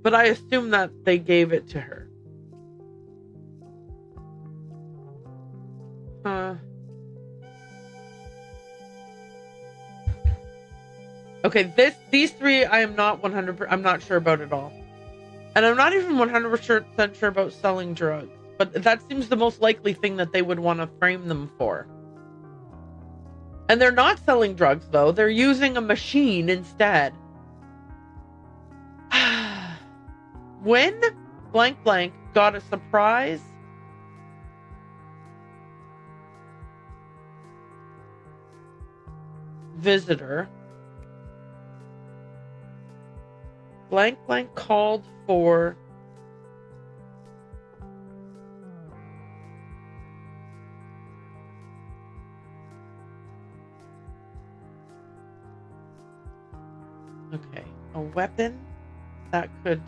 But I assume that they gave it to her. Okay, these 3 I am not 100%. I'm not sure about at all, and I'm not even 100% sure about selling drugs. But that seems the most likely thing that they would want to frame them for. And they're not selling drugs though; they're using a machine instead. When blank blank got a surprise visitor, blank blank called for a weapon that could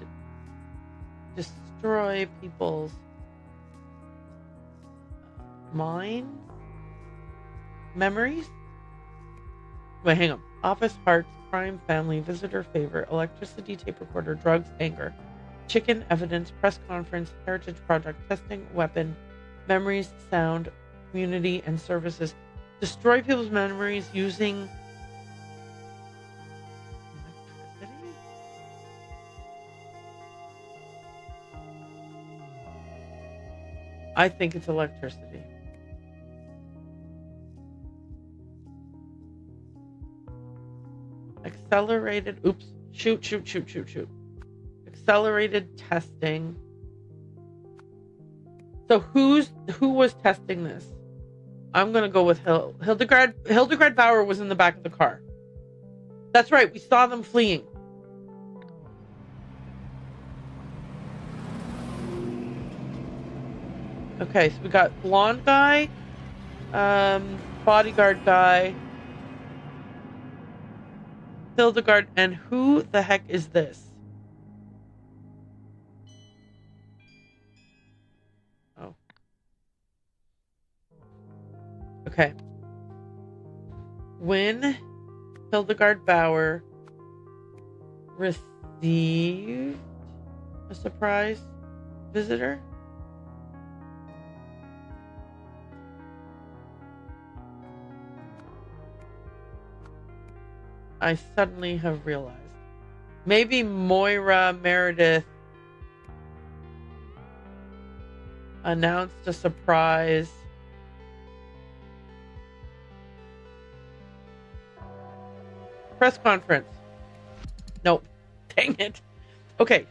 destroy people's Minds? Memories? Wait, hang on. Office, hearts, crime, family, visitor, favor, electricity, tape recorder, drugs, anger, chicken, evidence, press conference, heritage project, testing, weapon, memories, sound, community, and services. Destroy people's memories using electricity? I think it's electricity. Accelerated, shoot. Accelerated testing. So who was testing this? I'm gonna go with Hildegard Bauer was in the back of the car. That's right, we saw them fleeing. Okay, so we got blonde guy, bodyguard guy, Hildegard, and who the heck is this? Oh. Okay. When Hildegard Bauer received a surprise visitor? I suddenly have realized. Maybe Moira Meredith announced a surprise. Press conference. Nope. Dang it. Okay,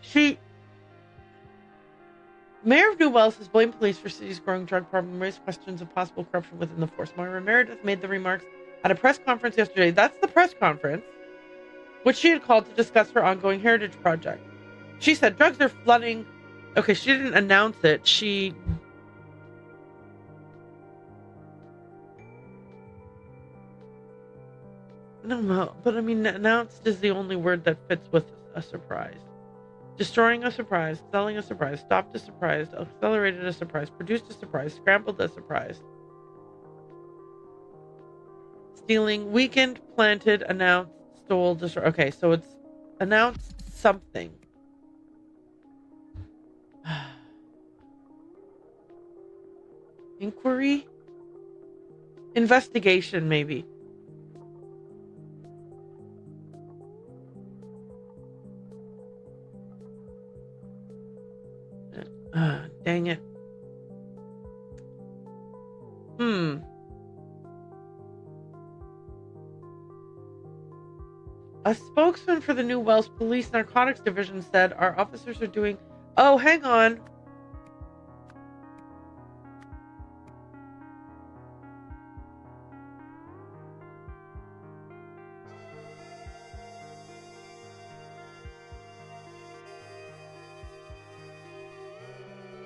Mayor of New Wales has blamed police for city's growing drug problem and raised questions of possible corruption within the force. Moira Meredith made the remarks at a press conference yesterday. That's the press conference, which she had called to discuss her ongoing heritage project. She said drugs are flooding. Okay, she didn't announce it. No, but I mean, announced is the only word that fits with a surprise. Destroying a surprise, selling a surprise, stopped a surprise, accelerated a surprise, produced a surprise, scrambled a surprise. Stealing, weakened, planted, announced, stole, destroy. Okay, so it's announced something. Inquiry? Investigation, maybe. Dang it. A spokesman for the New Wales Police Narcotics Division said our officers are doing... Oh, hang on.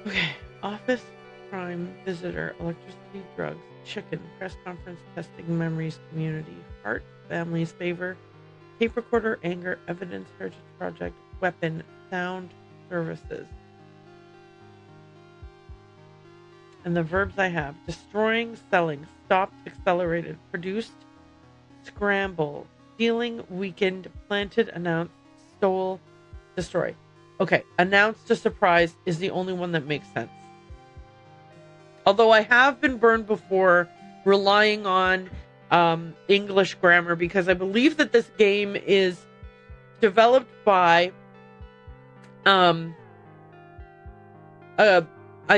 Okay. Office, crime, visitor, electricity, drugs, chicken, press conference, testing, memories, community, heart, families, favor, tape recorder, anger, evidence, heritage project, weapon, sound, services. And the verbs I have: destroying, selling, stopped, accelerated, produced, scramble, stealing, weakened, planted, announced, stole, destroy. Okay, announced a surprise is the only one that makes sense. Although I have been burned before relying on English grammar, because I believe that this game is developed by I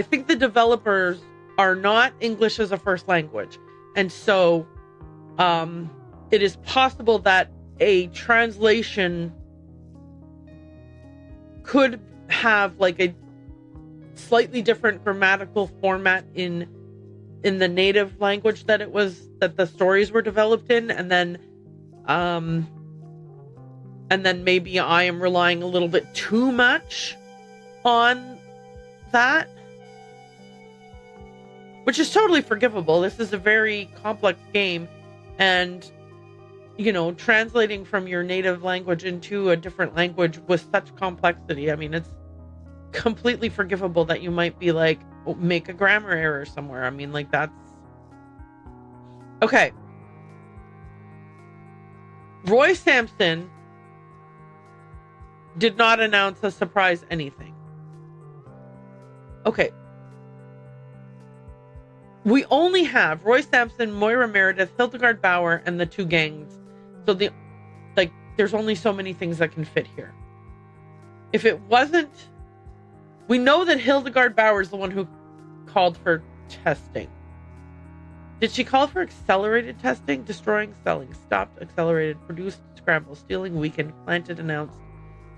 think the developers are not English as a first language, and so it is possible that a translation could have like a slightly different grammatical format in the native language that the stories were developed in, and then maybe I am relying a little bit too much on that, which is totally forgivable. This is a very complex game, and translating from your native language into a different language with such complexity, I mean, it's completely forgivable that you might be like, make a grammar error somewhere. I mean, like, that's... Okay. Roy Sampson did not announce a surprise anything. Okay. We only have Roy Sampson, Moira Meredith, Hildegard Bauer, and the two gangs. So there's only so many things that can fit here. If it wasn't... We know that Hildegard Bauer is the one who called for testing. Did she call for accelerated testing? Destroying, selling, stopped, accelerated, produced, scrambled, stealing, weakened, planted, announced,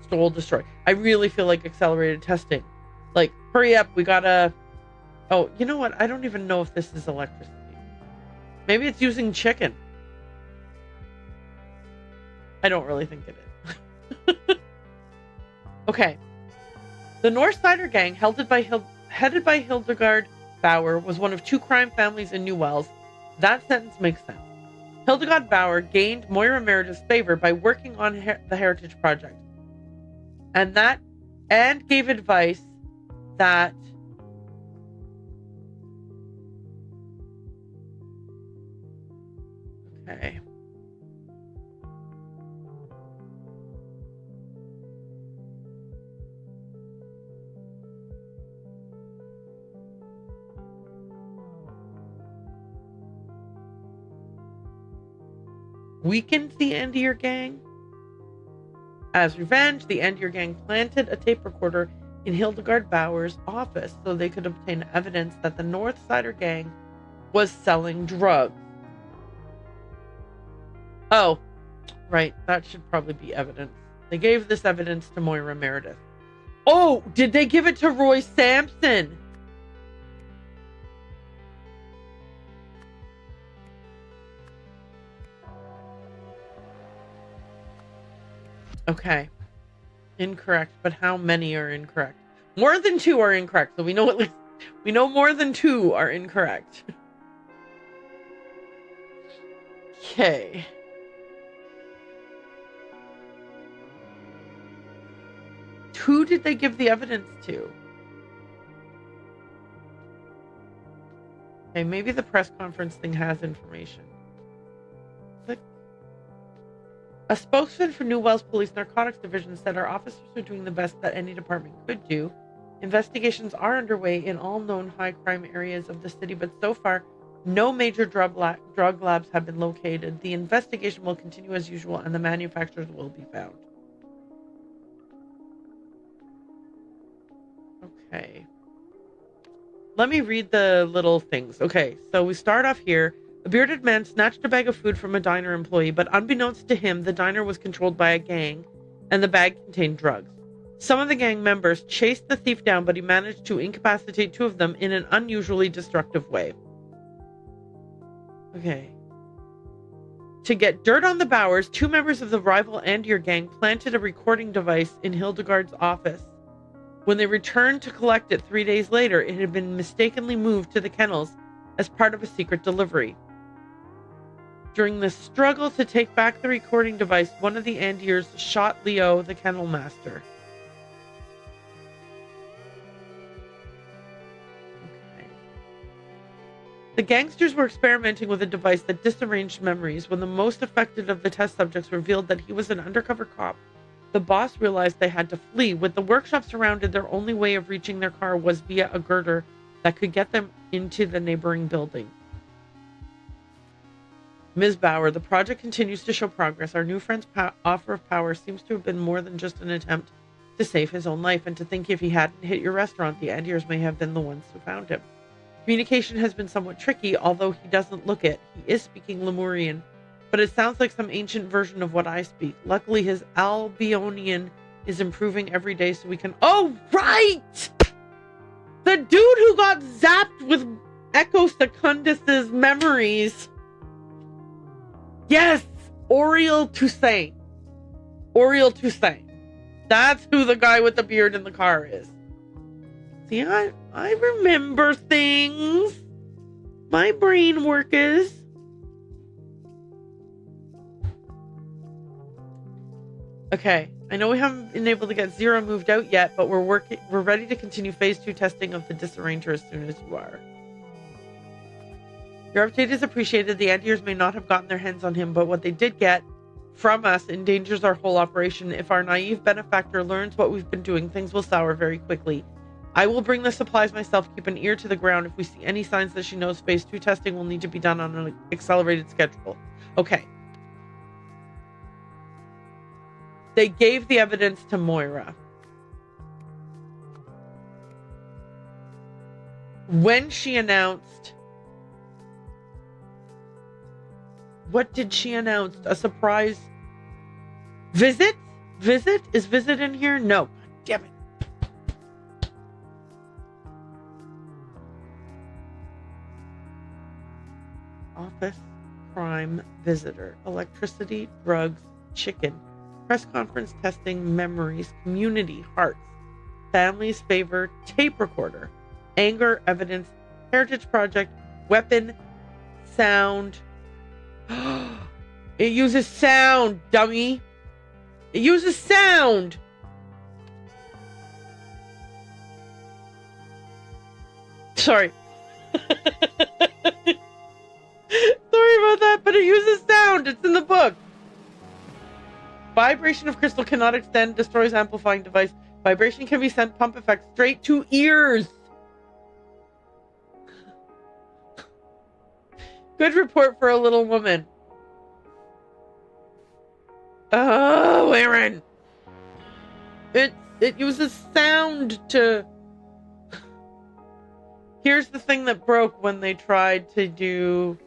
stole, destroy. I really feel like accelerated testing. Like, hurry up, we gotta... Oh, you know what? I don't even know if this is electricity. Maybe it's using chicken. I don't really think it is. Okay. The Northsider gang, headed by Hildegard Bauer, was one of two crime families in New Wells. That sentence makes sense. Hildegard Bauer gained Moira Meredith's favor by working on the Heritage Project. And gave advice that okay. Weakened the Andier gang. As revenge, the Andier gang planted a tape recorder in Hildegard Bauer's office so they could obtain evidence that the Northsider gang was selling drugs. Oh, right. That should probably be evidence. They gave this evidence to Moira Meredith. Oh, did they give it to Roy Sampson? Okay. Incorrect, but how many are incorrect? More than 2 are incorrect, so we know more than 2 are incorrect. Okay. Who did they give the evidence to? Okay, maybe the press conference thing has information. A spokesman for New Wells Police Narcotics Division said our officers are doing the best that any department could do. Investigations are underway in all known high crime areas of the city, but so far, no major drug labs have been located. The investigation will continue as usual, and the manufacturers will be found. Okay. Let me read the little things. Okay, so we start off here. A bearded man snatched a bag of food from a diner employee, but unbeknownst to him, the diner was controlled by a gang, and the bag contained drugs. Some of the gang members chased the thief down, but he managed to incapacitate 2 of them in an unusually destructive way. Okay. To get dirt on the Bauers, 2 members of the rival Andier gang planted a recording device in Hildegard's office. When they returned to collect it 3 days later, it had been mistakenly moved to the kennels as part of a secret delivery. During the struggle to take back the recording device, one of the Andiers shot Leo, the kennel master. Okay. The gangsters were experimenting with a device that disarranged memories. When the most affected of the test subjects revealed that he was an undercover cop, the boss realized they had to flee. With the workshop surrounded, their only way of reaching their car was via a girder that could get them into the neighboring building. Ms. Bauer, the project continues to show progress. Our new friend's offer of power seems to have been more than just an attempt to save his own life, and to think if he hadn't hit your restaurant, the Andiers may have been the ones who found him. Communication has been somewhat tricky, although he doesn't look it. He is speaking Lemurian, but it sounds like some ancient version of what I speak. Luckily, his Albionian is improving every day, so we can... Oh, right! The dude who got zapped with Echo Secundus's memories... Yes! Oriel Toussaint. Oriel Toussaint. That's who the guy with the beard in the car is. See, I remember things. My brain works. Okay, I know we haven't been able to get Zero moved out yet, but we're ready to continue phase 2 testing of the Disarranger as soon as you are. Your update is appreciated. The Anteaters may not have gotten their hands on him, but what they did get from us endangers our whole operation. If our naive benefactor learns what we've been doing, things will sour very quickly. I will bring the supplies myself, keep an ear to the ground. If we see any signs that she knows phase 2 testing will need to be done on an accelerated schedule. Okay. They gave the evidence to Moira. When she announced... What did she announce? A surprise visit? Visit? Is visit in here? No. God damn it. Office, crime, visitor, electricity, drugs, chicken, press conference, testing, memories, community, hearts, family's favor, tape recorder, anger, evidence, heritage project, weapon, sound. It uses sound, dummy. It uses sound. Sorry. Sorry about that, but it uses sound. It's in the book. Vibration of crystal cannot extend, destroys amplifying device. Vibration can be sent pump effect straight to ears. Good report for a little woman. Oh, Aaron. It uses sound to... Here's the thing that broke when they tried to do...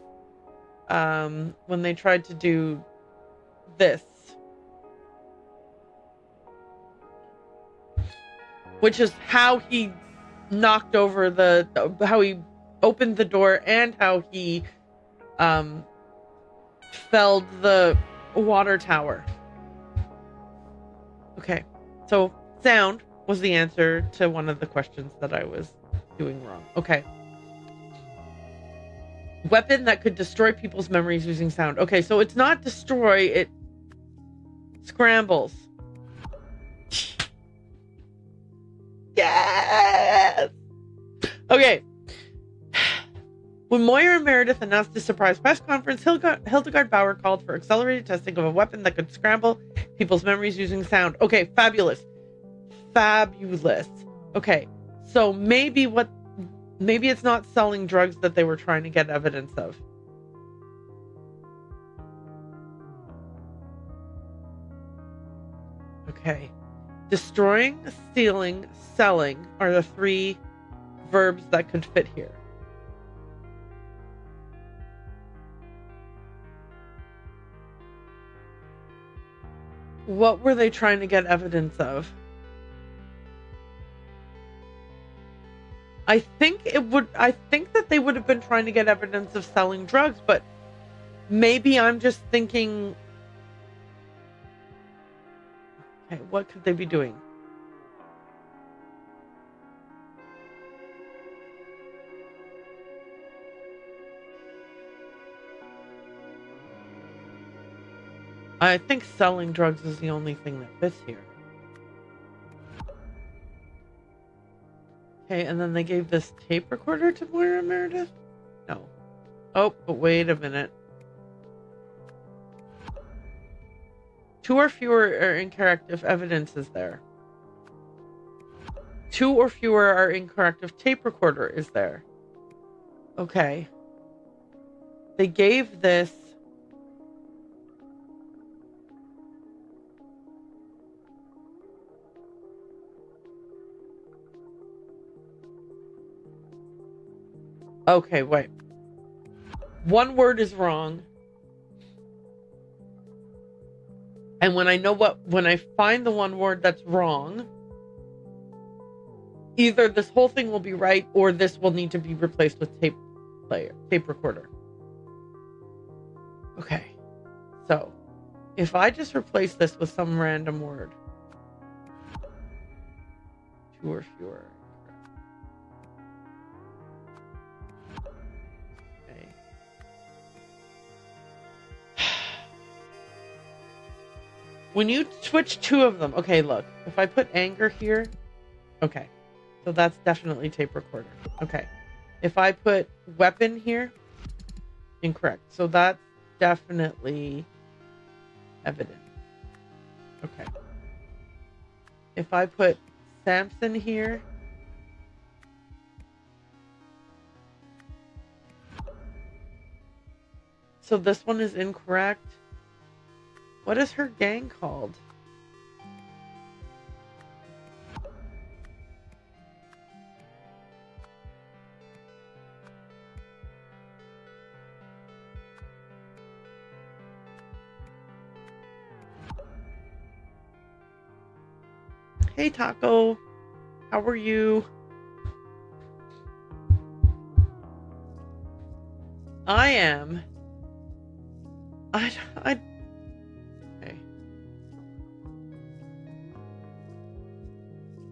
this. Which is how he knocked over how he opened the door and how he felled the water tower. Okay, so sound was the answer to one of the questions that I was doing wrong. Okay. Weapon that could destroy people's memories using sound. Okay, so it's not destroy, it scrambles. Yes! Okay. When Moira and Meredith announced the surprise press conference, Hildegard Bauer called for accelerated testing of a weapon that could scramble people's memories using sound. Okay, fabulous. Fabulous. Okay, so maybe it's not selling drugs that they were trying to get evidence of. Okay. Destroying, stealing, selling are the three verbs that could fit here. What were they trying to get evidence of? I think that they would have been trying to get evidence of selling drugs, but maybe I'm just thinking, okay, what could they be doing? I think selling drugs is the only thing that fits here. Okay, and then they gave this tape recorder to Moira Meredith? No. Oh, but wait a minute. 2 or fewer are incorrect if evidence is there. 2 or fewer are incorrect if tape recorder is there. Okay. They gave this... Okay, wait. One word is wrong. And when I find the one word that's wrong, either this whole thing will be right or this will need to be replaced with tape recorder. Okay. So, if I just replace this with some random word. 2 or fewer. When you switch two of them, okay, look. If I put anger here, okay. So that's definitely tape recorder. Okay. If I put weapon here, incorrect. So that's definitely evidence. Okay. If I put Samson here, so this one is incorrect. What is her gang called? Hey, Taco. How are you? I am. Okay.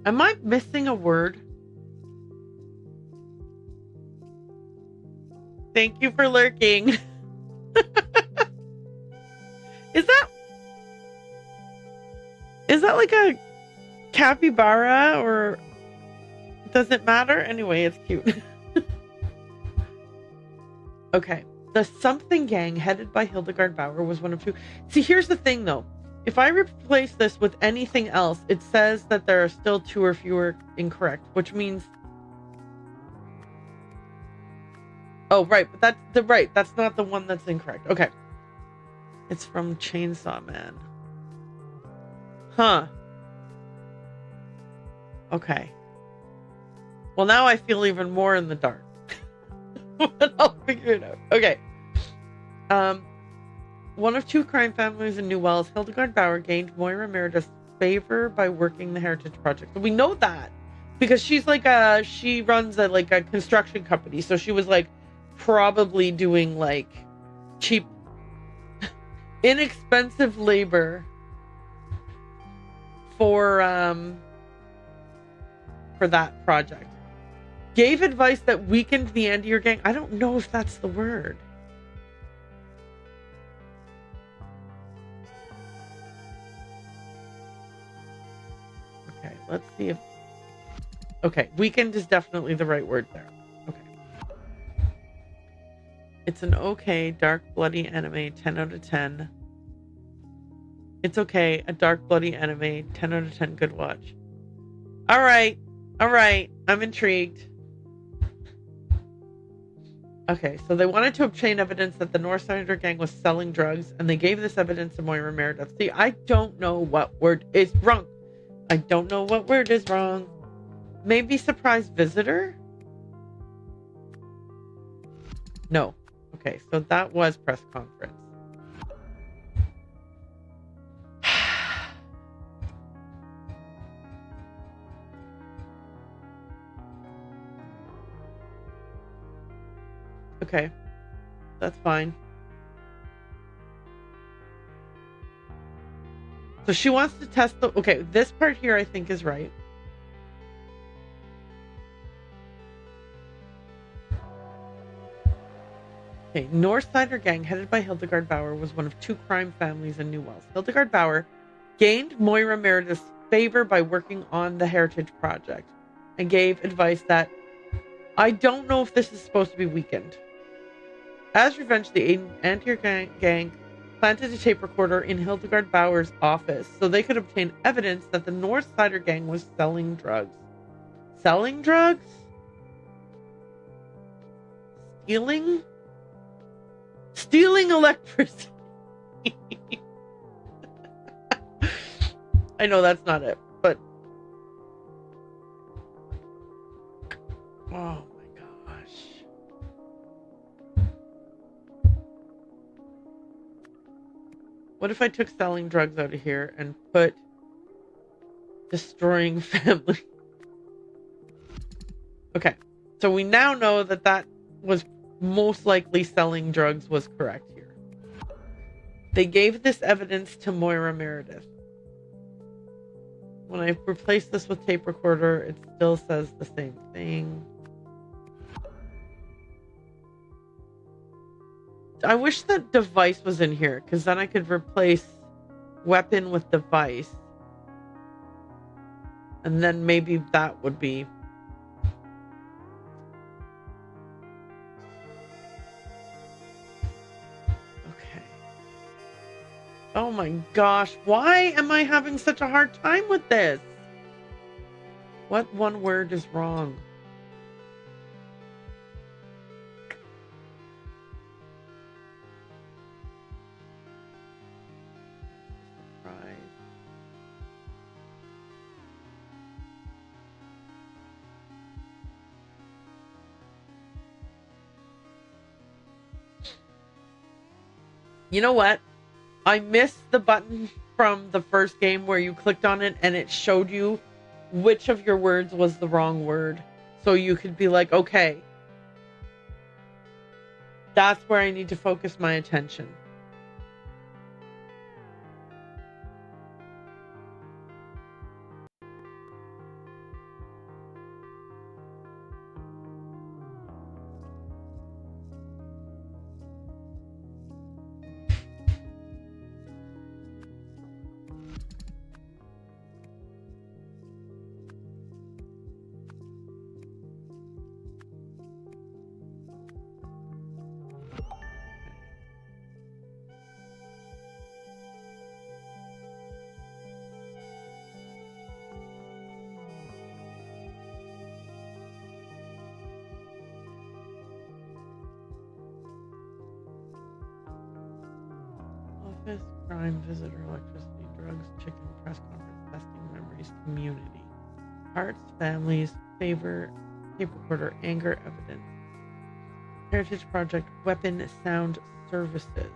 Am I missing a word? Thank you for lurking. Is that like a capybara, or does it matter? Anyway, it's cute. Okay. The something gang headed by Hildegard Bauer was one of two. See, here's the thing though. If I replace this with anything else, it says that there are still two or fewer incorrect, which means... Oh, right. But that's not the one that's incorrect. Okay. It's from Chainsaw Man. Huh. Okay. Well, now I feel even more in the dark. But I'll figure it out. Okay. One of two crime families in New Wells, Hildegard Bauer gained Moira Meredith's favor by working the Heritage Project. So we know that because she's like she runs a construction company. So she was like probably doing like cheap, inexpensive labor for that project. Gave advice that weakened the Andier gang. I don't know if that's the word. Okay, let's see if... Okay, weakened is definitely the right word there. Okay. It's an okay, dark, bloody anime, 10 out of 10. It's okay, a dark, bloody anime, 10 out of 10, good watch. Alright, I'm intrigued. Okay, so they wanted to obtain evidence that the Northsider gang was selling drugs, and they gave this evidence to Moira Meredith. See, I don't know what word is wrong. I don't know what word is wrong. Maybe surprise visitor? No. Okay, so that was press conference. Okay, that's fine. So she wants to test the... Okay, this part here I think is right. Okay, Northsider gang headed by Hildegard Bauer was one of two crime families in New Wells. Hildegard Bauer gained Moira Meredith's favor by working on the Heritage Project and gave advice that I don't know if this is supposed to be weakened. As revenge, the Antier gang planted a tape recorder in Hildegard Bauer's office so they could obtain evidence that the Northsider gang was selling drugs. Selling drugs? Stealing? Stealing electricity. I know that's not it, but... Oh. What if I took selling drugs out of here and put destroying family? Okay, so we now know that that was most likely selling drugs was correct here. They gave this evidence to Moira Meredith. When I replace this with tape recorder, it still says the same thing. I wish that device was in here, because then I could replace weapon with device. And then maybe that would be... Okay. Oh my gosh, why am I having such a hard time with this? What one word is wrong? You know what? I missed the button from the first game where you clicked on it and it showed you which of your words was the wrong word. So you could be like, okay, that's where I need to focus my attention. Office, crime, visitor, electricity, drugs, chicken, press conference, testing, memories, community. Hearts, families, favor, tape recorder, anger, evidence. Heritage Project, weapon, sound, services.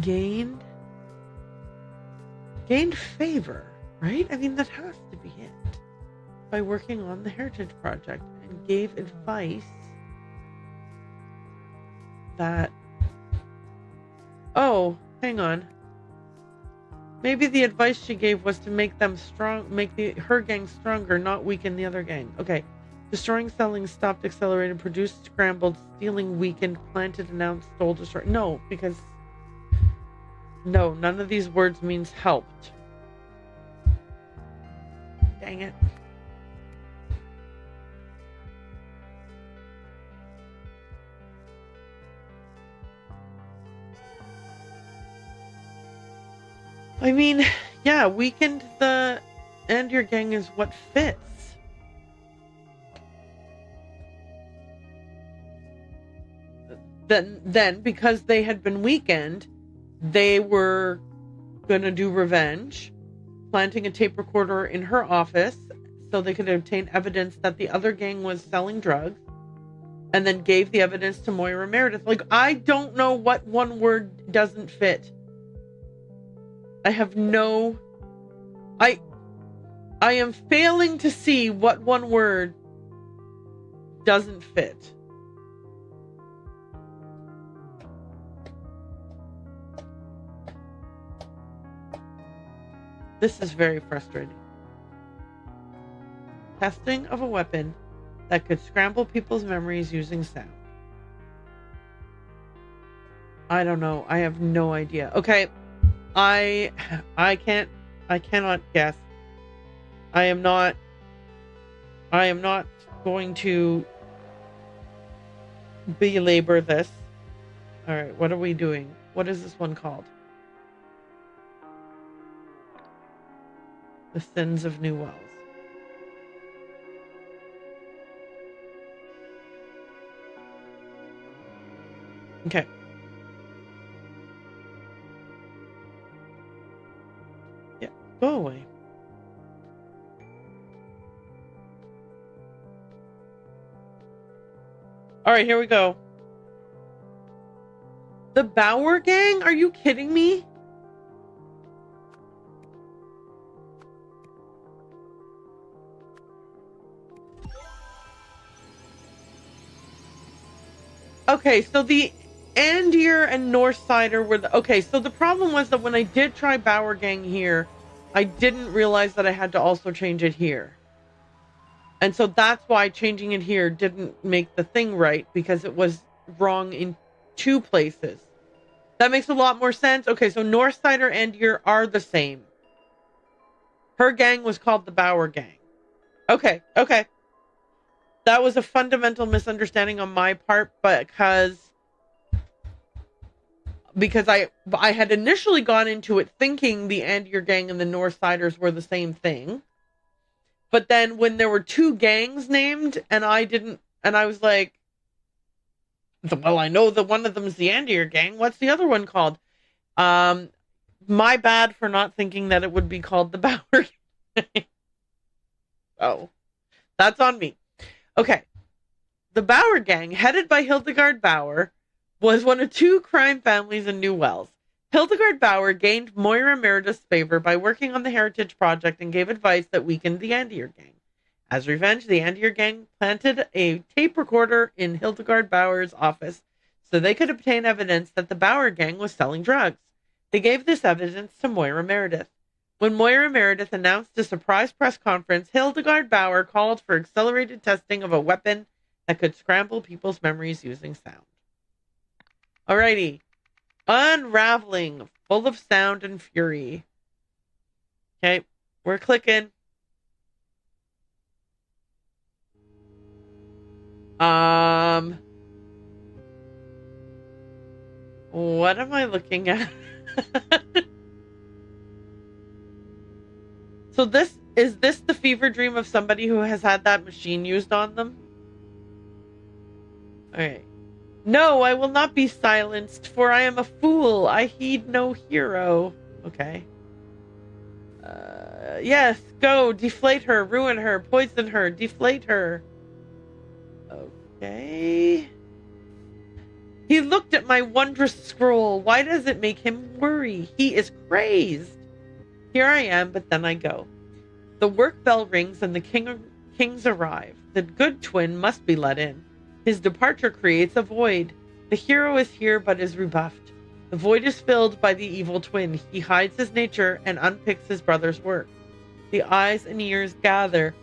Gained favor, right? I mean, that has to be it. By working on the Heritage Project, and gave advice that... Oh, hang on. Maybe the advice she gave was to make them strong, make her gang stronger, not weaken the other gang. Okay. Destroying, selling, stopped, accelerated, produced, scrambled, stealing, weakened, planted, announced, stole, destroyed. No, because... No, none of these words means helped. Dang it. I mean, yeah, weakened the and your gang is what fits. Then because they had been weakened, they were gonna do revenge, planting a tape recorder in her office so they could obtain evidence that the other gang was selling drugs, and then gave the evidence to Moira Meredith. Like, I don't know what one word doesn't fit. I have no... I am failing to see what one word doesn't fit. This is very frustrating. Testing of a weapon that could scramble people's memories using sound. I don't know. I have no idea. Okay. I cannot guess. I am not going to belabor this. All right, what are we doing? What is this one called? The Sins of New Wells. Okay. Yeah, go away. All right, here we go. The Bauer Gang? Are you kidding me? Okay, so the Andier and Northsider were the... Okay, so the problem was that when I did try Bauer Gang here, I didn't realize that I had to also change it here. And so that's why changing it here didn't make the thing right, because it was wrong in two places. That makes a lot more sense. Okay, so Northsider and Andir are the same. Her gang was called the Bauer Gang. Okay. That was a fundamental misunderstanding on my part, because I had initially gone into it thinking the Andir Gang and the Northsiders were the same thing. But then when there were two gangs named and I was like, well, I know that one of them is the Andir Gang. What's the other one called? My bad for not thinking that it would be called the Bauer Gang. Oh, that's on me. Okay. The Bauer Gang, headed by Hildegard Bauer, was one of two crime families in New Wells. Hildegard Bauer gained Moira Meredith's favor by working on the Heritage Project and gave advice that weakened the Andir Gang. As revenge, the Andir Gang planted a tape recorder in Hildegard Bauer's office so they could obtain evidence that the Bauer Gang was selling drugs. They gave this evidence to Moira Meredith. When Moira Meredith announced a surprise press conference, Hildegard Bauer called for accelerated testing of a weapon that could scramble people's memories using sound. Alrighty. Unraveling, full of sound and fury. Okay, we're clicking. What am I looking at? So is this the fever dream of somebody who has had that machine used on them? Alright. No, I will not be silenced, for I am a fool. I heed no hero. Okay. Yes, go. Deflate her, ruin her, poison her, deflate her. Okay. He looked at my wondrous scroll. Why does it make him worry? He is crazed. Here I am, but then I go. The work bell rings and the kings arrive. The good twin must be let in. His departure creates a void. The hero is here but is rebuffed. The void is filled by the evil twin. He hides his nature and unpicks his brother's work. The eyes and ears gather.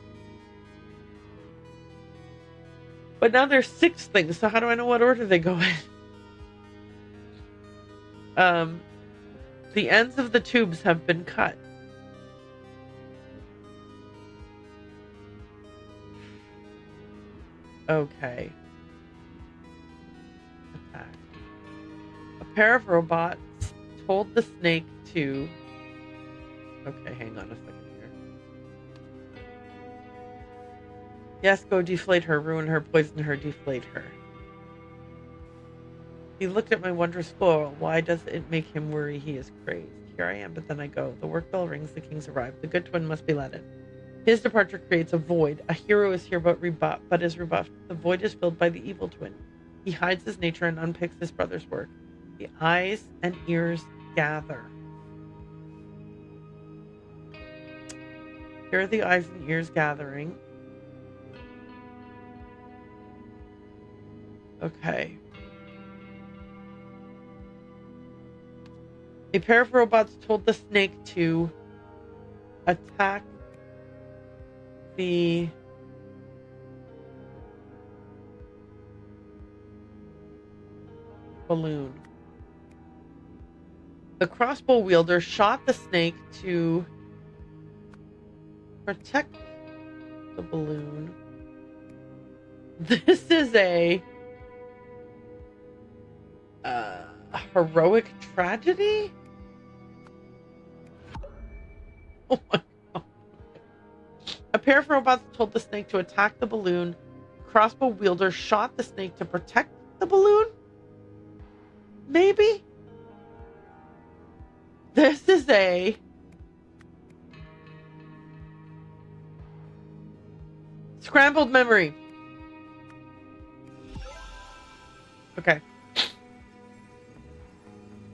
But now there's 6 things, so how do I know what order they go in? The ends of the tubes have been cut. Okay. Attack. A pair of robots told the snake to... Okay, hang on a second here. Yes, go deflate her, ruin her, poison her, deflate her. He looked at my wondrous scroll. Why does it make him worry? He is crazed. Here I am, but then I go. The work bell rings, the kings arrive. The good twin must be let in. His departure creates a void. A hero is here but is rebuffed. The void is filled by the evil twin. He hides his nature and unpicks his brother's work. The eyes and ears gather. Here are the eyes and ears gathering. Okay. A pair of robots told the snake to attack the balloon. The crossbow wielder shot the snake to protect the balloon. This is a heroic tragedy? Oh my god. A pair of robots told the snake to attack the balloon. The crossbow wielder shot the snake to protect the balloon? Maybe? This is a scrambled memory. Okay.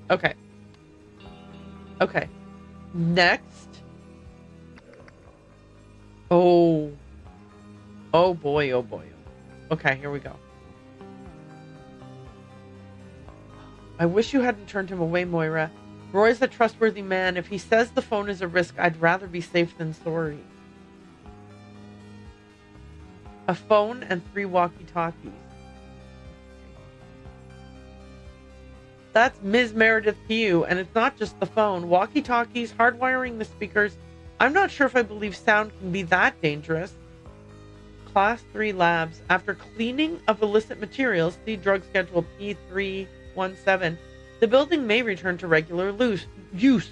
Okay. Okay. Next. Oh. Oh boy, oh boy. Okay, here we go. I wish you hadn't turned him away, Moira. Roy's a trustworthy man. If he says the phone is a risk, I'd rather be safe than sorry. A phone and 3 walkie-talkies. That's Ms. Meredith Pugh, and it's not just the phone. Walkie-talkies, hardwiring the speakers. I'm not sure if I believe sound can be that dangerous. Class 3 labs. After cleaning of illicit materials, see drug schedule P317, the building may return to regular use.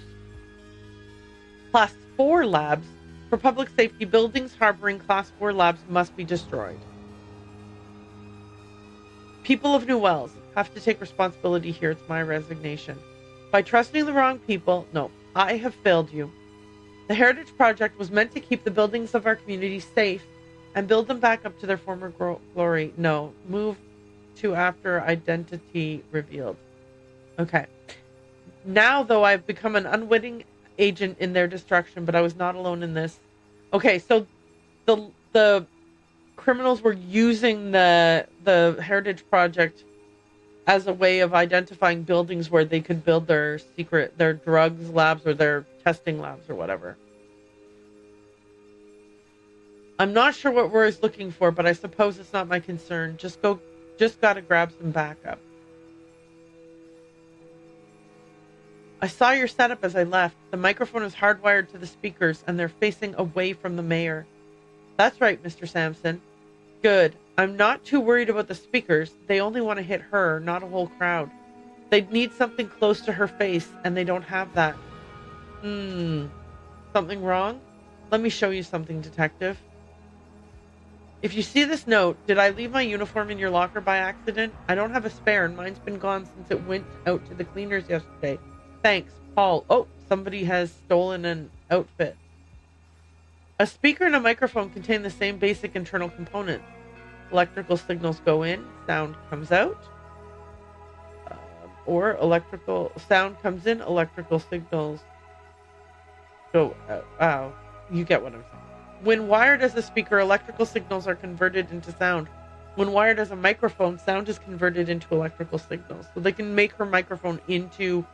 Class 4 labs. For public safety, buildings harboring Class 4 labs must be destroyed. People of New Wells have to take responsibility here. It's my resignation. By trusting the wrong people, no, I have failed you. The Heritage Project was meant to keep the buildings of our community safe and build them back up to their former glory. No, move to after identity revealed. Okay. Now, though, I've become an unwitting agent in their destruction, but I was not alone in this. Okay, so the criminals were using the Heritage Project as a way of identifying buildings where they could build their drugs labs or their testing labs or whatever. I'm not sure what Rory's looking for, but I suppose it's not my concern. Just gotta grab some backup. I saw your setup as I left. The microphone is hardwired to the speakers, and they're facing away from the mayor. That's right, Mr. Sampson. Good. I'm not too worried about the speakers. They only want to hit her, not a whole crowd. They'd need something close to her face, and they don't have that. Something wrong? Let me show you something, Detective. If you see this note, did I leave my uniform in your locker by accident? I don't have a spare, and mine's been gone since it went out to the cleaners yesterday. Thanks, Paul. Oh, somebody has stolen an outfit. A speaker and a microphone contain the same basic internal components. Electrical signals go in, sound comes out. Or electrical sound comes in, electrical signals go out. You get what I'm saying. When wired as a speaker, electrical signals are converted into sound. When wired as a microphone, sound is converted into electrical signals. So they can make her microphone into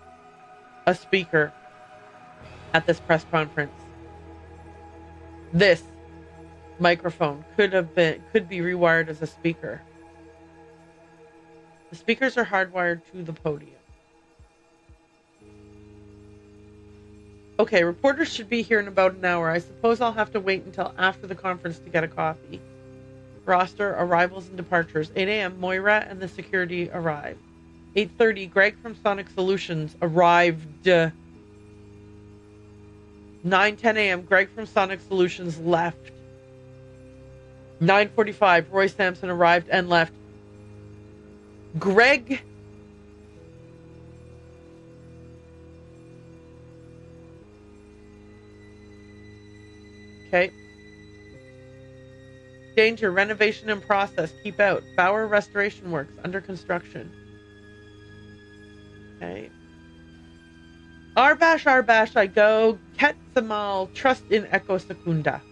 a speaker at this press conference. This microphone could be rewired as a speaker. The speakers are hardwired to the podium. Okay, reporters should be here in about an hour. I suppose I'll have to wait until after the conference to get a coffee. Roster, arrivals and departures. 8 a.m. Moira and the security arrive. 8:30, Greg from Sonic Solutions arrived. 9:10 a.m. Greg from Sonic Solutions left. 9:45, Roy Sampson arrived and left. Greg Okay. Danger, renovation in process. Keep out. Bauer restoration works under construction. Okay. Arbash, I go. Ketsamal, trust in Echo Secunda.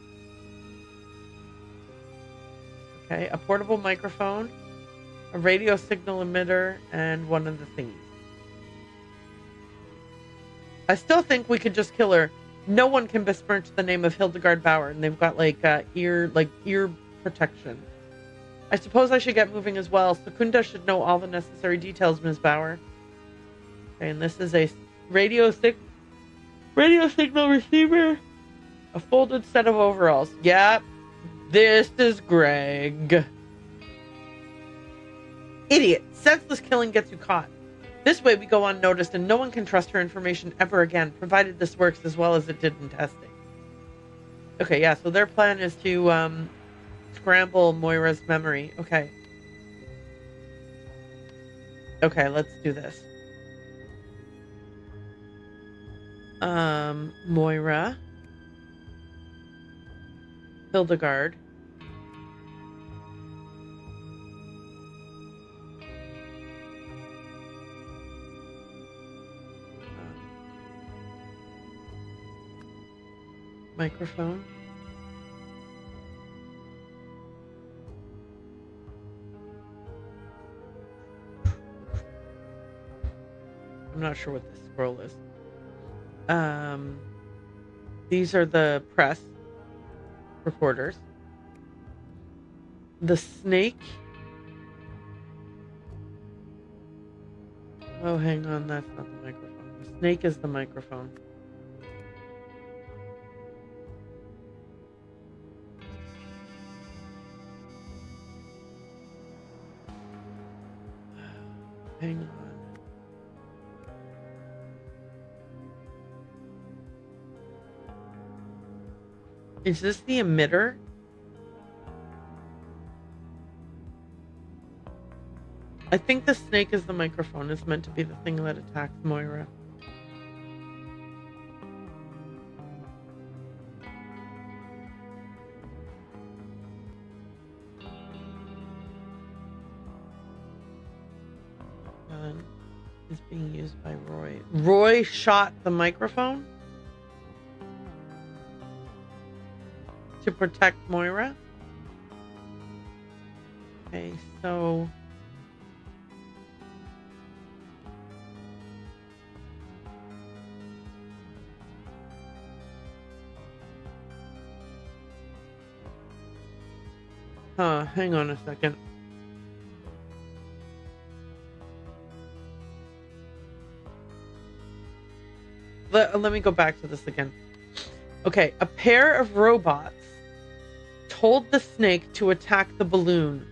Okay, a portable microphone, a radio signal emitter, and one of the thingies. I still think we could just kill her. No one can besmirch the name of Hildegard Bauer, and they've got ear protection. I suppose I should get moving as well. Secunda should know all the necessary details, Ms. Bauer. Okay, and this is a radio signal receiver, a folded set of overalls. Yep, this is Greg. Idiot! Senseless killing gets you caught. This way we go unnoticed, and no one can trust her information ever again, provided this works as well as it did in testing. Okay, yeah, so their plan is to scramble Moira's memory. Okay. Okay, let's do this. Moira. Hildegard. Microphone. I'm not sure what this scroll is. These are the press reporters. The snake. Oh, hang on. That's not the microphone. The snake is the microphone. Hang on. Is this the emitter? I think the snake is the microphone. It's meant to be the thing that attacks Moira. Gun is being used by Roy. Roy shot the microphone to protect Moira. Okay, so hang on a second. Let me go back to this again. Okay, a pair of robots told the snake to attack the balloon.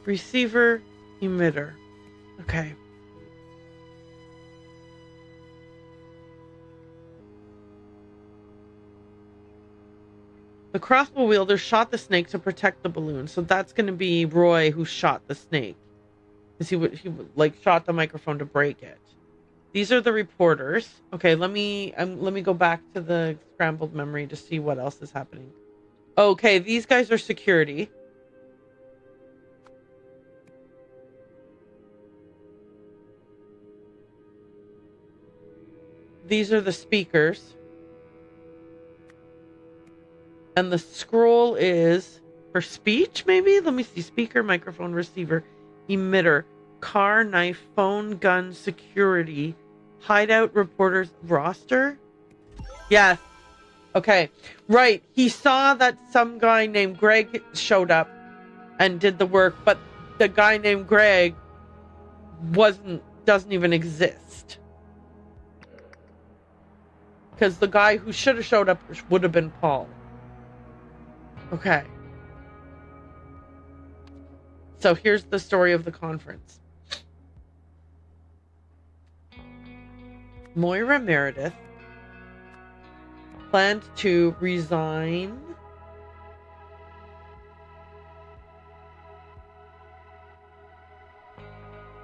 Receiver, emitter. Okay. The crossbow wielder shot the snake to protect the balloon. So that's going to be Roy who shot the snake. Because he would like shot the microphone to break it. These are the reporters. Okay, let me go back to the scrambled memory to see what else is happening. Okay, these guys are security. These are the speakers. And the scroll is for speech, maybe? Let me see. Speaker, microphone, receiver, emitter, car, knife, phone, gun, security, hideout, reporters, roster? Yes. Okay. Right. He saw that some guy named Greg showed up and did the work, but the guy named Greg doesn't even exist. Because the guy who should have showed up would have been Paul. Okay. So here's the story of the conference. Moira Meredith planned to resign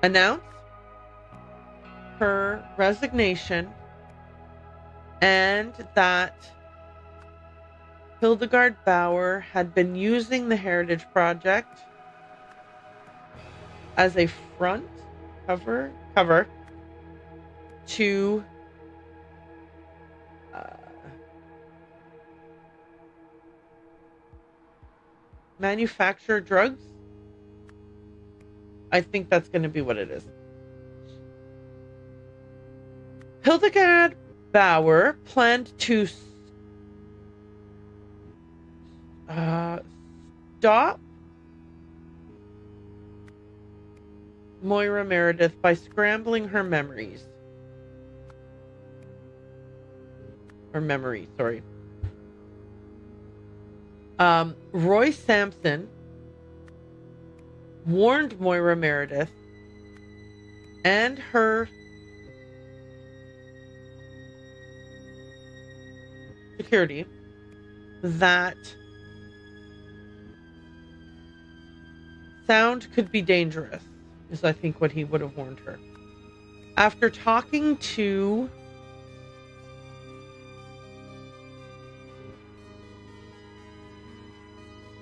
announce her resignation and that Hildegard Bauer had been using the Heritage Project as a front cover to manufacture drugs. I think that's going to be what it is. Hildegard Bauer planned to stop Moira Meredith by scrambling her memories. Or memory, sorry. Roy Sampson warned Moira Meredith and her security that sound could be dangerous, is I think what he would have warned her. After talking to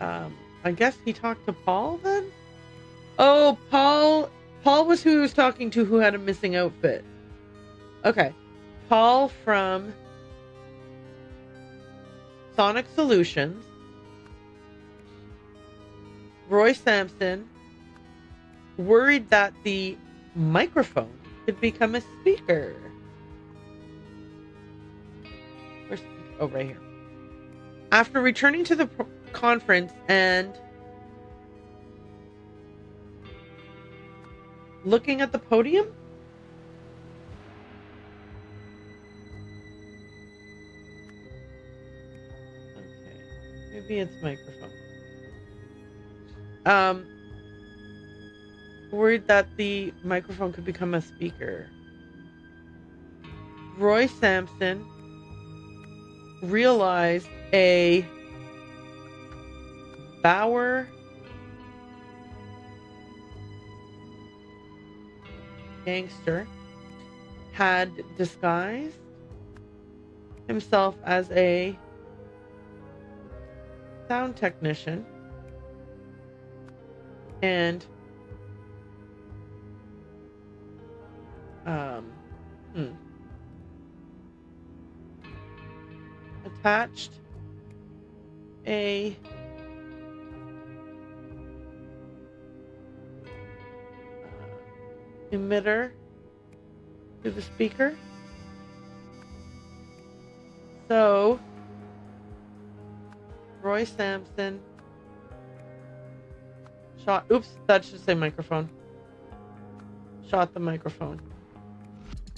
I guess he talked to Paul then? Oh, Paul was who he was talking to who had a missing outfit. Okay. Paul from Sonic Solutions. Roy Sampson worried that the microphone could become a speaker. Where's, oh, right here. After returning to the conference and looking at the podium, okay, maybe it's microphone. Worried that the microphone could become a speaker. Roy Sampson realized a Bauer gangster had disguised himself as a sound technician and attached a emitter to the speaker. So Roy Sampson shot, oops, that should say microphone. Shot the microphone.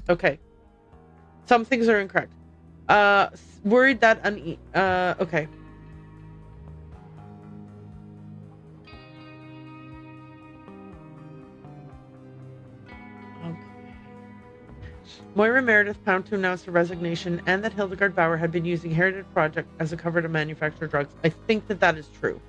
Okay. Some things are incorrect. Worried that okay. Moira Meredith found to announce her resignation and that Hildegard Bauer had been using Heritage Project as a cover to manufacture drugs. I think that is true.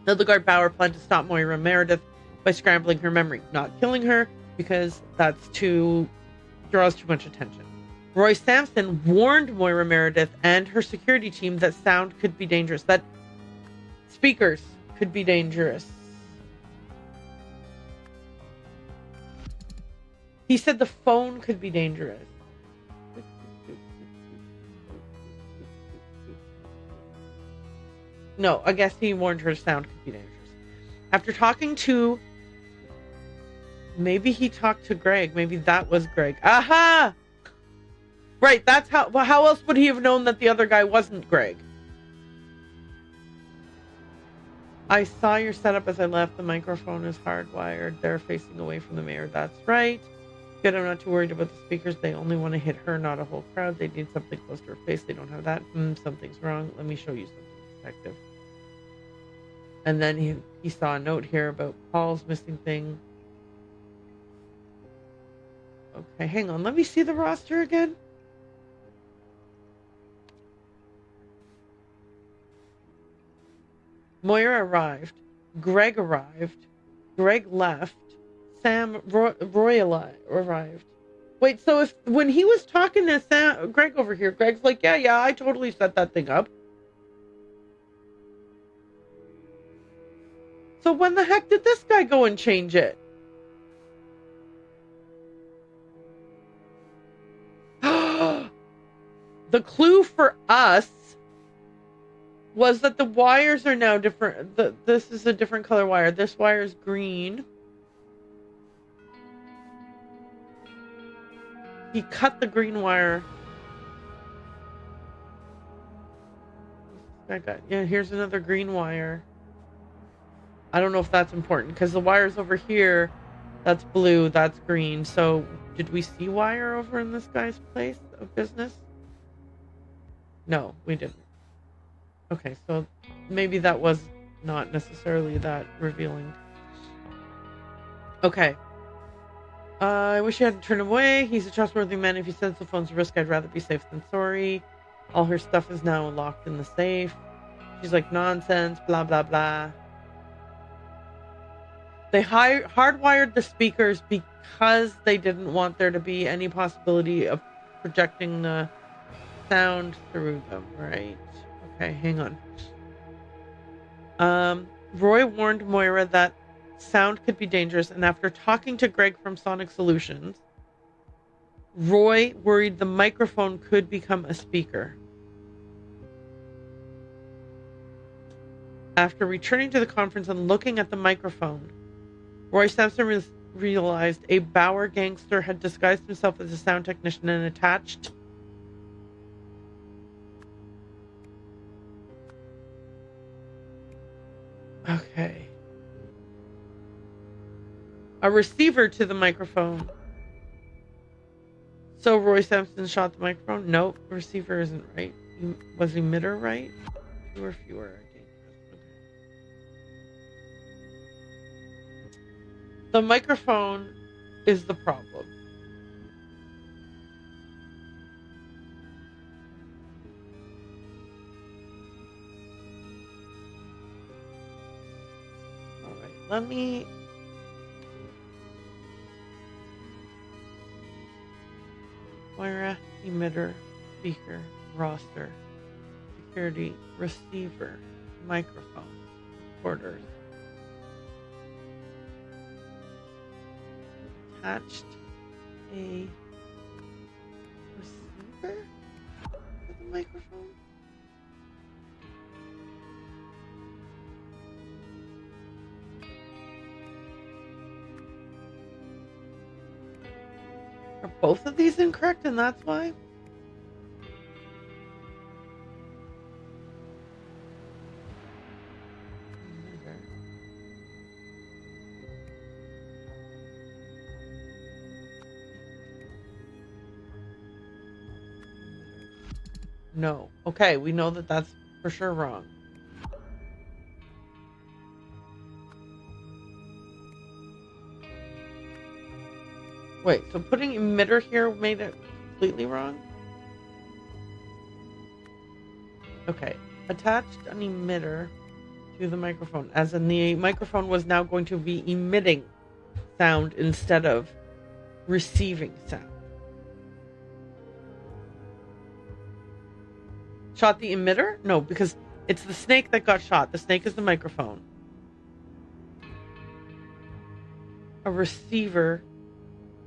Hildegard Bauer planned to stop Moira Meredith by scrambling her memory, not killing her, because draws too much attention. Roy Sampson warned Moira Meredith and her security team that sound could be dangerous, that speakers could be dangerous. He said the phone could be dangerous. No, I guess he warned her sound could be dangerous. After talking to... Maybe he talked to Greg. Maybe that was Greg. Aha! Right, that's how... Well, how else would he have known that the other guy wasn't Greg? I saw your setup as I left. The microphone is hardwired. They're facing away from the mayor. That's right. Good, I'm not too worried about the speakers. They only want to hit her, not a whole crowd. They need something close to her face. They don't have that. Something's wrong. Let me show you something, detective. And then he saw a note here about Paul's missing thing. Okay, hang on. Let me see the roster again. Moira arrived. Greg arrived. Greg left. Roy arrived. Wait, so when he was talking to Greg over here, Greg's like, yeah, I totally set that thing up. So when the heck did this guy go and change it? The clue for us was that the wires are now different. This is a different color wire. This wire is green. He cut the green wire. Yeah, here's another green wire. I don't know if that's important because the wire's over here. That's blue, that's green. So did we see wire over in this guy's place of business? No, we didn't. Okay, so maybe that was not necessarily that revealing. Okay. I wish you hadn't turned him away. He's a trustworthy man. If he says the phone's a risk, I'd rather be safe than sorry. All her stuff is now locked in the safe. She's like, nonsense, blah, blah, blah. They hardwired the speakers because they didn't want there to be any possibility of projecting the sound through them, right? Okay, hang on. Roy warned Moira that sound could be dangerous, and after talking to Greg from Sonic Solutions, Roy worried the microphone could become a speaker. After returning to the conference and looking at the microphone, Roy Sampson realized a Bauer gangster had disguised himself as a sound technician and attached a receiver to the microphone. So Roy Sampson shot the microphone? Nope, receiver isn't right. Was emitter right? Fewer. Okay. The microphone is the problem. Alright, let me... Moira, emitter, speaker, roster, security, receiver, microphone, orders. Attached a receiver to the microphone? Are both of these incorrect and that's why? No. Okay, we know that that's for sure wrong. Wait, so putting emitter here made it completely wrong? Okay, attached an emitter to the microphone, as in the microphone was now going to be emitting sound instead of receiving sound. Shot the emitter? No, because it's the snake that got shot. The snake is the microphone. A receiver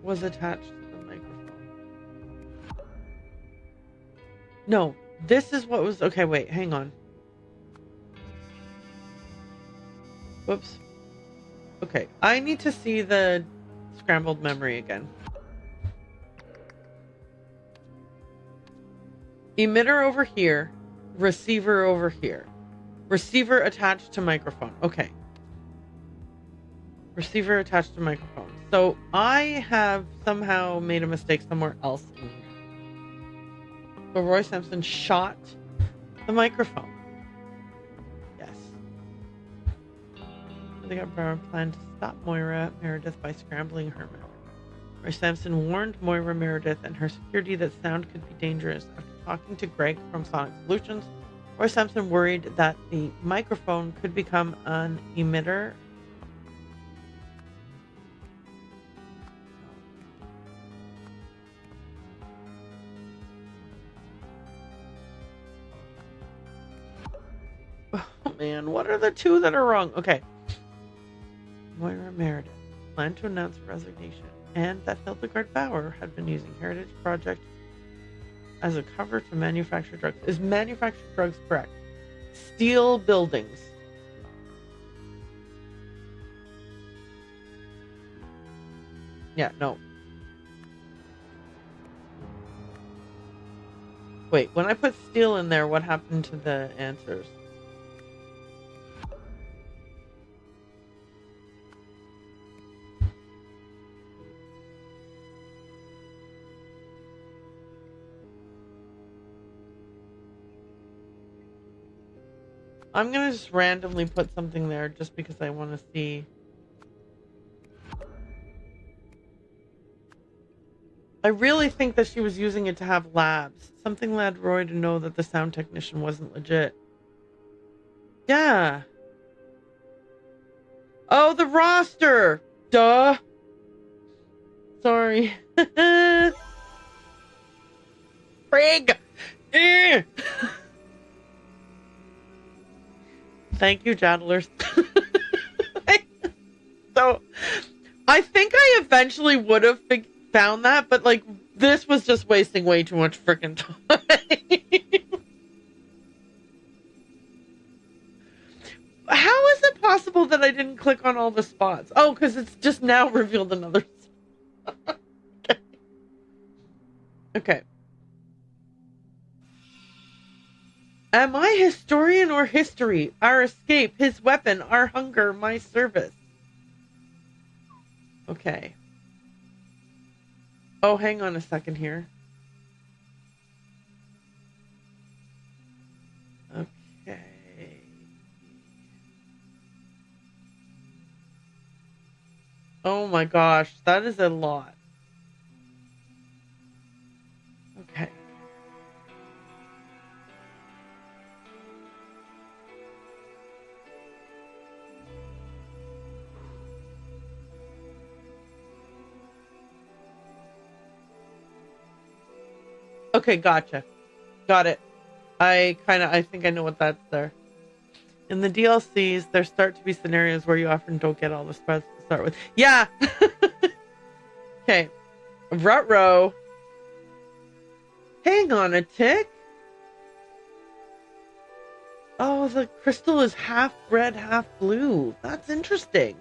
was attached to the microphone. No, this is what was... Okay, wait, hang on. Whoops. Okay, I need to see the scrambled memory again. Emitter over here, receiver over here. Receiver attached to microphone. Okay. Receiver attached to microphone. So I have somehow made a mistake somewhere else in here. So Roy Sampson shot the microphone. Yes. They got Brown planned to stop Moira Meredith by scrambling her memory. Roy Sampson warned Moira Meredith and her security that sound could be dangerous. After talking to Greg from Sonic Solutions, Roy Sampson worried that the microphone could become an emitter. Oh man, what are the two that are wrong? Okay. Moira Meredith planned to announce resignation, and that Hildegard Bauer had been using Heritage Project as a cover to manufacture drugs. Is manufacture drugs correct? Steel buildings. Yeah, no. Wait, when I put steel in there, what happened to the answers? I'm gonna just randomly put something there just because I want to see. I really think that she was using it to have labs. Something led Roy to know that the sound technician wasn't legit. Yeah. Oh, the roster! Duh! Sorry. Frig! Thank you, Jaddlers. So, I think I eventually would have found that, but like, this was just wasting way too much freaking time. How is it possible that I didn't click on all the spots? Oh, because it's just now revealed another spot. Okay. Okay. Am I historian or history? Our escape, his weapon, our hunger, my service. Okay. Oh, hang on a second here. Okay. Oh my gosh, that is a lot. Okay. Okay, gotcha. Got it. I think I know what that's there. In the DLCs, there start to be scenarios where you often don't get all the spreads to start with. Yeah! Okay. Rutrow. Hang on a tick. Oh, the crystal is half red, half blue. That's interesting.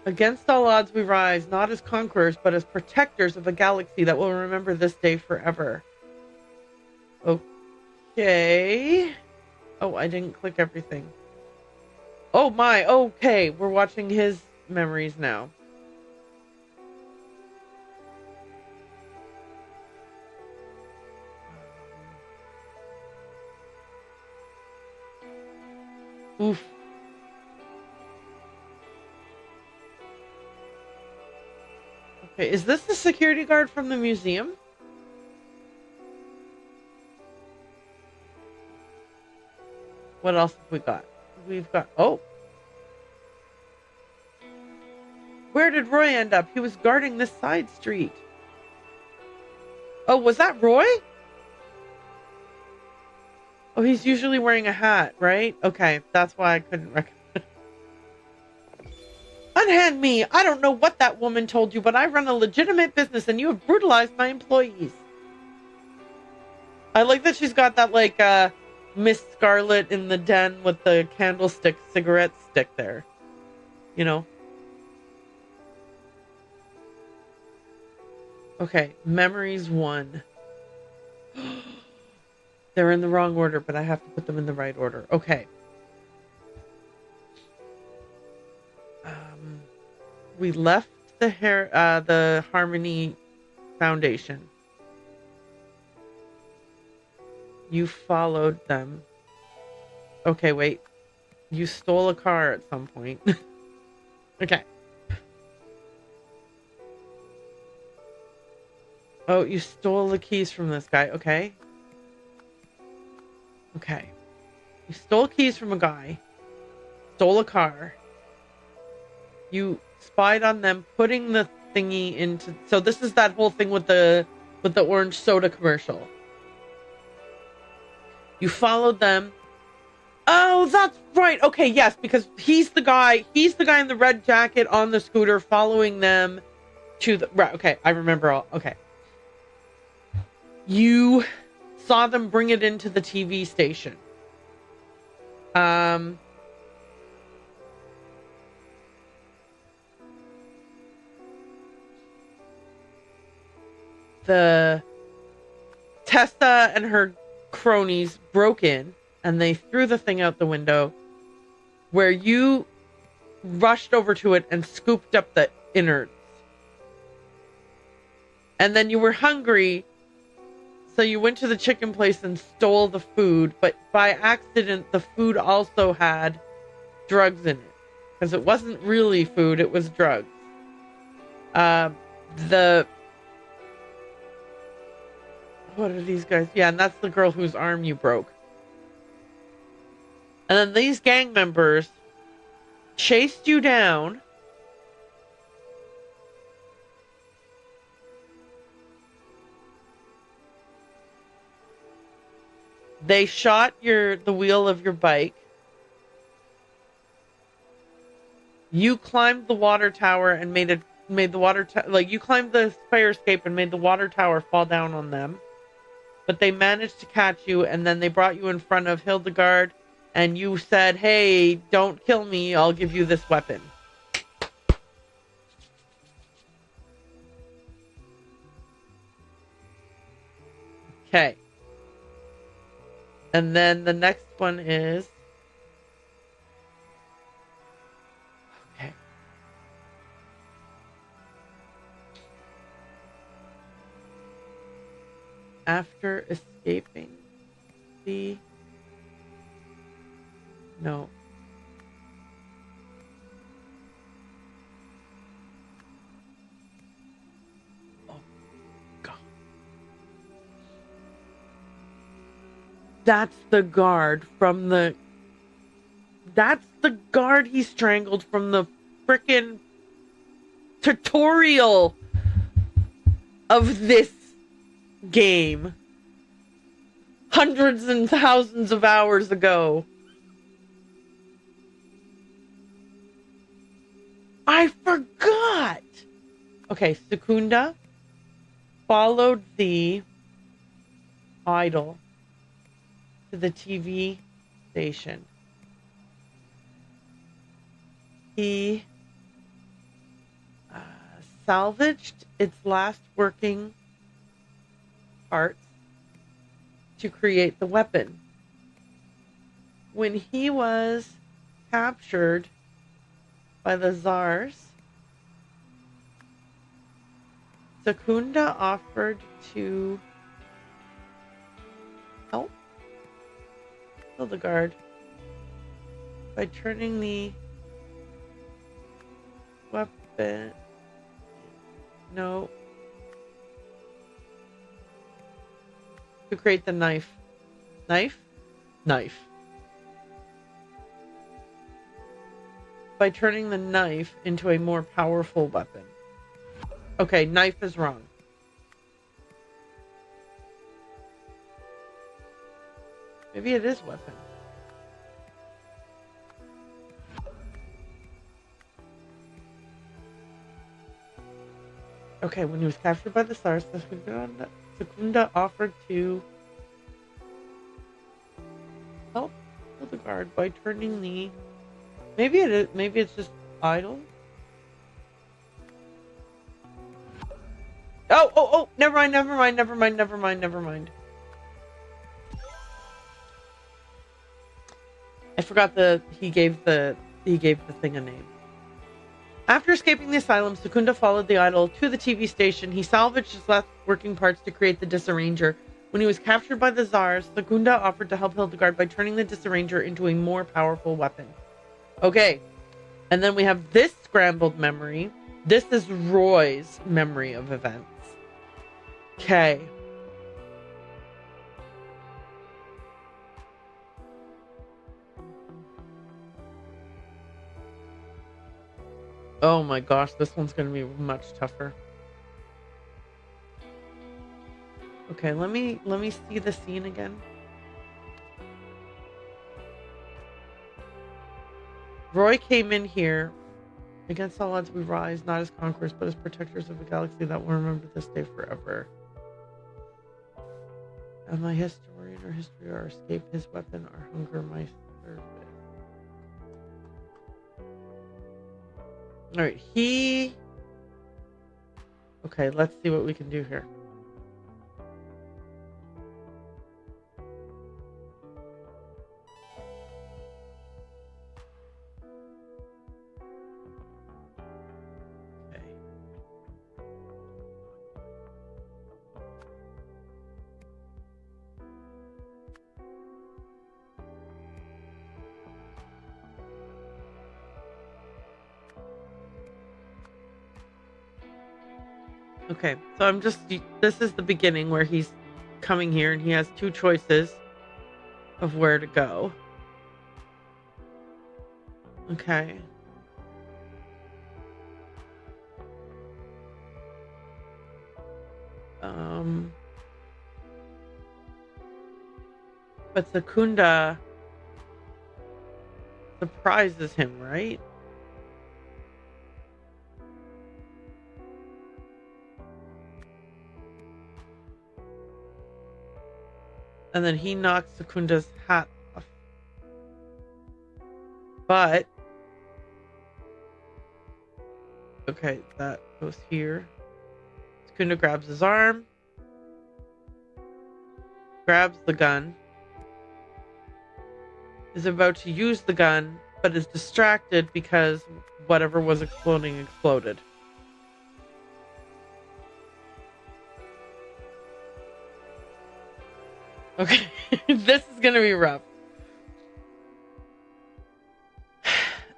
Against all odds we rise, not as conquerors, but as protectors of a galaxy that will remember this day forever. Okay. Oh, I didn't click everything. Oh my, okay. We're watching his memories now. Oof. Okay, is this the security guard from the museum? What else have we got? We've got... Oh! Where did Roy end up? He was guarding this side street. Oh, was that Roy? Oh, he's usually wearing a hat, right? Okay, that's why I couldn't recognize. Unhand me! I don't know what that woman told you, but I run a legitimate business and you have brutalized my employees. I like that she's got that, like, Miss Scarlet in the den with the candlestick cigarette stick there. You know? Okay, memories 1. They're in the wrong order, but I have to put them in the right order. Okay. We left the Harmony Foundation. You followed them. Okay, wait. You stole a car at some point. Okay. Oh, you stole the keys from this guy. Okay. Okay. You stole keys from a guy. Stole a car. You spied on them putting the thingy into... So this is that whole thing with the orange soda commercial. You followed them. Oh, that's right. Okay, yes, because he's the guy in the red jacket on the scooter following them to the... Right, okay, I remember all. Okay. You saw them bring it into the TV station. The Tessa and her cronies broke in and they threw the thing out the window, where you rushed over to it and scooped up the innards. And then you were hungry, so you went to the chicken place and stole the food, but by accident the food also had drugs in it, because it wasn't really food, it was drugs. What are these guys? Yeah, and that's the girl whose arm you broke. And then these gang members chased you down. They shot the wheel of your bike. You climbed the water tower and made the water you climbed the fire escape and made the water tower fall down on them. But they managed to catch you, and then they brought you in front of Hildegard, and you said, hey, don't kill me, I'll give you this weapon. Okay. And then the next one is... Okay. After escaping the... No. Oh, God. That's the guard from the... That's the guard he strangled from the frickin' tutorial of this game. Hundreds and thousands of hours ago. I forgot! Okay, Secunda followed the idol to the TV station. He salvaged its last working parts to create the weapon. When he was captured by the Tsars, Secunda offered to help Hildegard by turning the weapon... No. To create the knife. Knife? Knife. By turning the knife into a more powerful weapon. Okay, knife is wrong. Maybe it is weapon. Okay, when he was captured by the Tsars, Secunda offered to help Hildegard by turning the... Maybe it is. Maybe it's just idle. Oh! Never mind. I forgot he gave the thing a name. After escaping the asylum, Secunda followed the idol to the TV station. He salvaged his last working parts to create the disarranger. When he was captured by the Tsars, Secunda offered to help Hildegard by turning the disarranger into a more powerful weapon. Okay, and then we have this scrambled memory. This is Roy's memory of events. Okay. Oh my gosh, this one's going to be much tougher. Okay, let me see the scene again. Roy came in here. Against all odds we rise, not as conquerors, but as protectors of a galaxy that will remember this day forever. Am I historian or history, or escape his weapon, or hunger my service? Alright, okay, let's see what we can do here. Okay, so this is the beginning where he's coming here and he has two choices of where to go. Okay. But Secunda surprises him, right? And then he knocks Secunda's hat off. But okay, that goes here. Secunda grabs his arm, grabs the gun, is about to use the gun, but is distracted because whatever was exploding exploded. Okay, this is gonna be rough.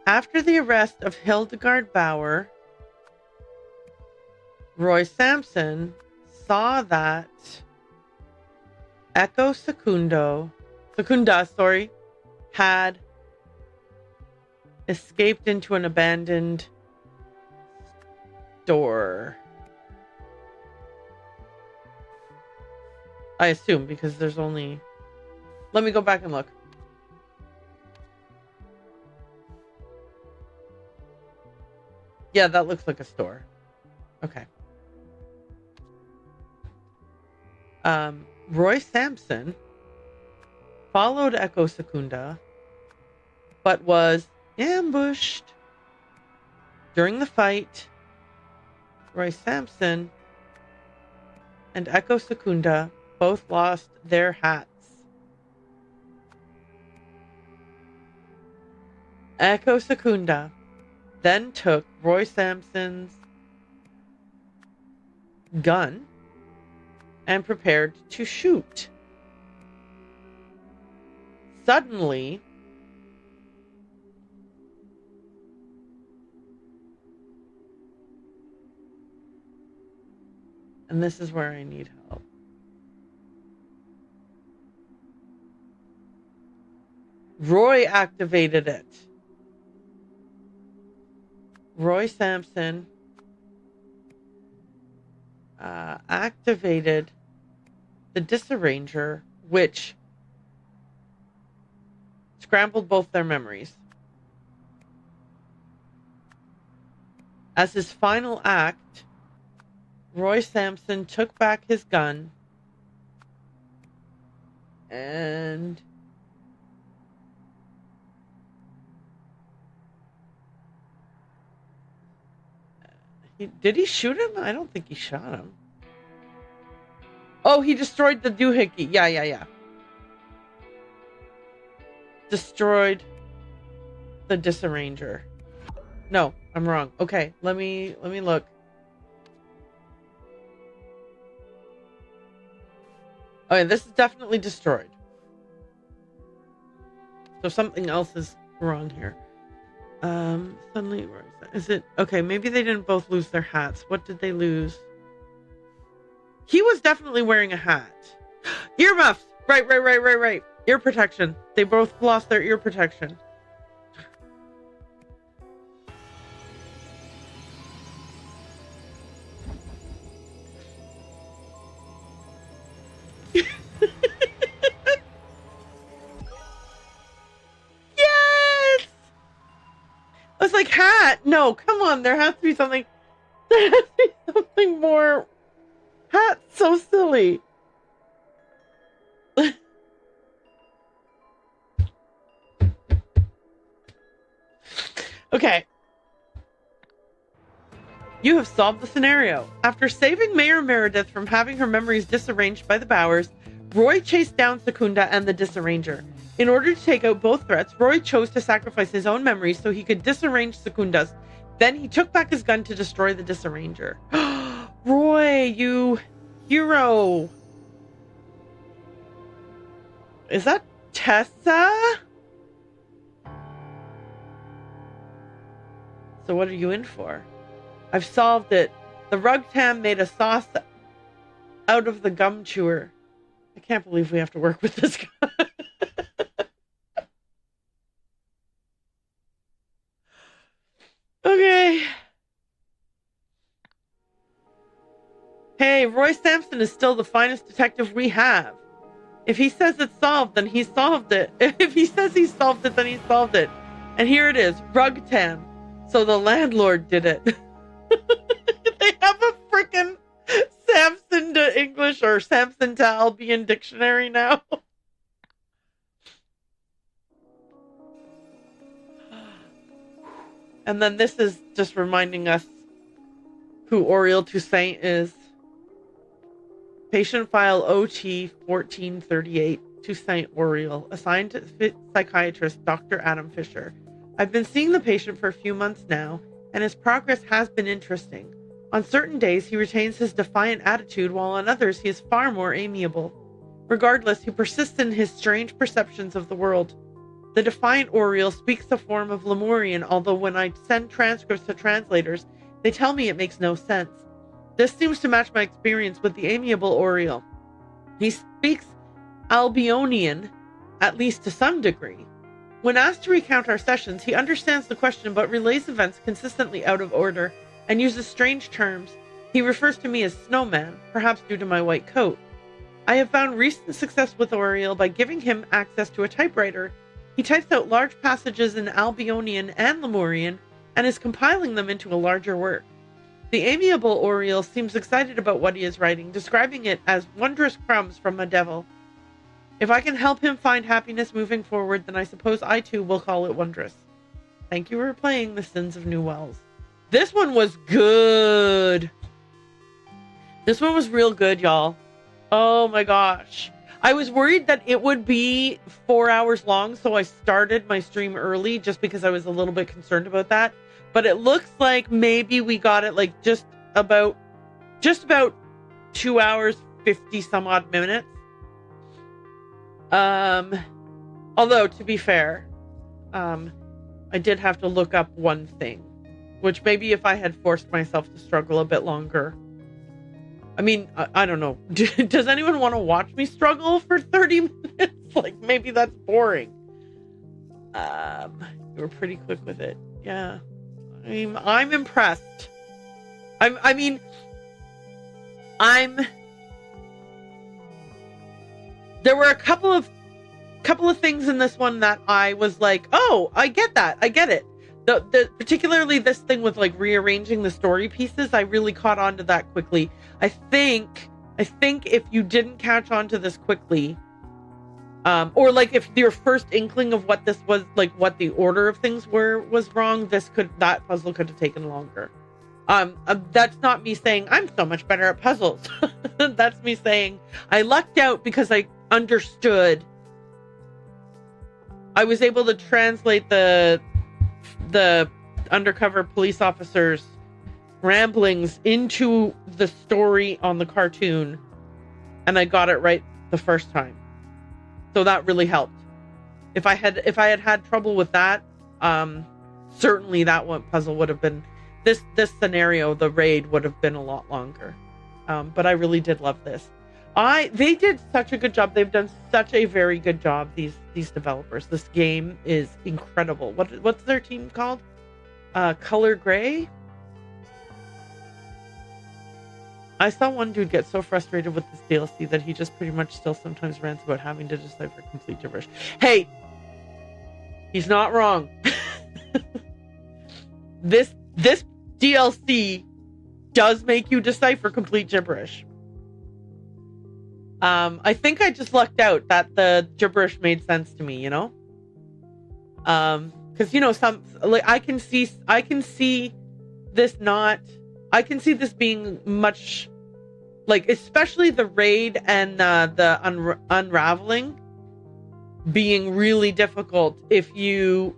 After the arrest of Hildegard Bauer, Roy Sampson saw that Echo Secunda, had escaped into an abandoned store. I assume, because there's only... Let me go back and look. Yeah, that looks like a store. Okay. Roy Sampson followed Echo Secunda, but was ambushed. During the fight, Roy Sampson and Echo Secunda both lost their hats. Echo Secunda then took Roy Sampson's gun and prepared to shoot. Suddenly, and this is where I need help. Roy activated it. Roy Sampson activated the disarranger, which scrambled both their memories. As his final act, Roy Sampson took back his gun and did he shoot him? I don't think he shot him. Oh, he destroyed the doohickey. Yeah. Destroyed the disarranger. No, I'm wrong. Okay, let me look. Okay, this is definitely destroyed. So something else is wrong here. Suddenly, where is it? Okay, maybe they didn't both lose their hats. What did they lose? He was definitely wearing a hat. Earmuffs! Right. Ear protection. They both lost their ear protection. I was like, hat? No, come on. There has to be something. There has to be something more. Hat's so silly. Okay. You have solved the scenario. After saving Mayor Meredith from having her memories disarranged by the Bowers, Roy chased down Secunda and the disarranger. In order to take out both threats, Roy chose to sacrifice his own memories so he could disarrange Secunda's. Then he took back his gun to destroy the disarranger. Roy, you hero. Is that Tessa? So what are you in for? I've solved it. The Rugtam made a sauce out of the gum chewer. I can't believe we have to work with this guy. Okay. Hey, Roy Sampson is still the finest detective we have. If he says it's solved, then he solved it. If he says he solved it, then he solved it. And here it is, Rugtam. So the landlord did it. They have a frickin' Samson to English or Samson to Albion dictionary now. And then this is just reminding us who Oriel Toussaint is. Patient file OT 1438, Toussaint Oriel, assigned to psychiatrist Dr. Adam Fisher. I've been seeing the patient for a few months now, and his progress has been interesting. On certain days, he retains his defiant attitude, while on others, he is far more amiable. Regardless, he persists in his strange perceptions of the world. The defiant Oriel speaks the form of Lemurian, although when I send transcripts to translators, they tell me it makes no sense. This seems to match my experience with the amiable Oriel. He speaks Albionian, at least to some degree. When asked to recount our sessions, he understands the question but relays events consistently out of order and uses strange terms. He refers to me as Snowman, perhaps due to my white coat. I have found recent success with Oriel by giving him access to a typewriter. He types out large passages in Albionian and Lemurian and is compiling them into a larger work. The amiable Oriel seems excited about what he is writing, describing it as wondrous crumbs from a devil. If I can help him find happiness moving forward, then I suppose I too will call it wondrous. Thank you for playing The Sins of New Wells. This one was good. This one was real good, y'all. Oh my gosh. I was worried that it would be 4 hours long, so I started my stream early just because I was a little bit concerned about that. But it looks like maybe we got it like just about 2 hours, 50 some odd minutes. Although to be fair, I did have to look up one thing, which maybe if I had forced myself to struggle a bit longer. I mean, I don't know. Does anyone want to watch me struggle for 30 minutes? Like, maybe that's boring. You were pretty quick with it. Yeah. I mean, I'm impressed. There were a couple of things in this one that I was like, oh, I get that. I get it. The particularly this thing with like rearranging the story pieces, I really caught on to that quickly. I think if you didn't catch on to this quickly, or like if your first inkling of what this was, like what the order of things was wrong, that puzzle could have taken longer. That's not me saying I'm so much better at puzzles. That's me saying I lucked out because I understood. I was able to translate the undercover police officer's ramblings into the story on the cartoon, and I got it right the first time. So that really helped. If I had trouble with that, certainly that one puzzle would have been this scenario, the raid would have been a lot longer. But I really did love this. They did such a good job. They've done such a very good job, these developers. This game is incredible. What's their team called? Color Gray? I saw one dude get so frustrated with this DLC that he just pretty much still sometimes rants about having to decipher complete gibberish. Hey! He's not wrong. This DLC does make you decipher complete gibberish. I think I just lucked out that the gibberish made sense to me, you know? Because, you know, some, like, I can see this being much, like, especially the raid and the unraveling being really difficult if you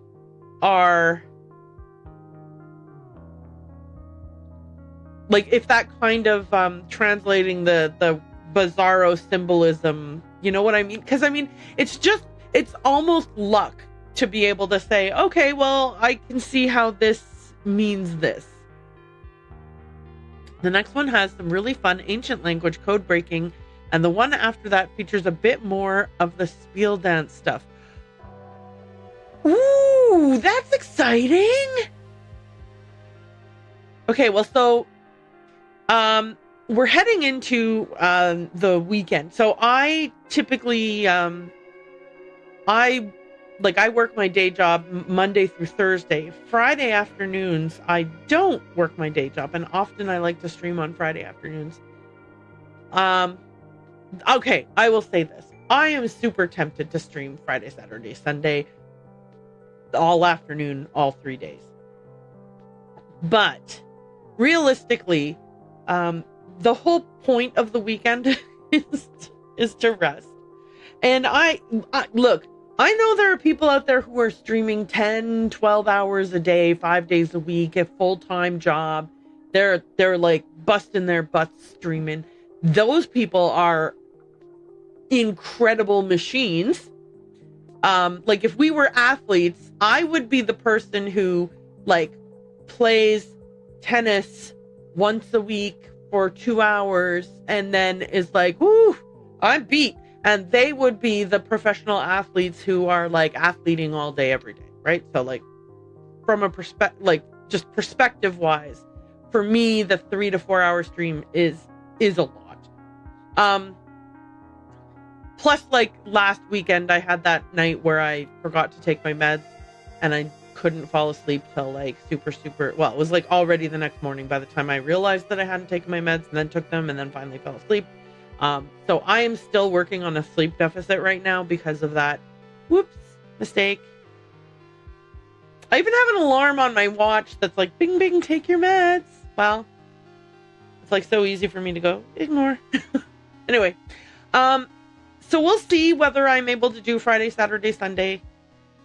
are, like, if that kind of translating the bizarro symbolism, you know what I mean? Because I mean, it's almost luck to be able to say, okay, well, I can see how this means this. The next one has some really fun ancient language code breaking, and the one after that features a bit more of the spiel dance stuff. Ooh, that's exciting. Okay, well, so we're heading into the weekend. So I typically I work my day job Monday through Thursday. Friday afternoons, I don't work my day job, and often I like to stream on Friday afternoons. Okay, I will say this. I am super tempted to stream Friday, Saturday, Sunday, all afternoon, all 3 days. But realistically, the whole point of the weekend is to rest. And I look, I know there are people out there who are streaming 10, 12 hours a day, 5 days a week, a full-time job. They're like busting their butts streaming. Those people are incredible machines. Like if we were athletes, I would be the person who like plays tennis once a week for 2 hours and then is like, whoo, I'm beat. And they would be the professional athletes who are like athleting all day, every day, right? So like from a perspective, like just perspective wise, for me, the 3 to 4 hour stream is a lot. Plus like last weekend, I had that night where I forgot to take my meds and I couldn't fall asleep till like super, well, it was like already the next morning by the time I realized that I hadn't taken my meds and then took them and then finally fell asleep. So I am still working on a sleep deficit right now because of that. Whoops, mistake. I even have an alarm on my watch that's like, bing, bing, take your meds. Well, it's like so easy for me to go, ignore. Anyway, so we'll see whether I'm able to do Friday, Saturday, Sunday.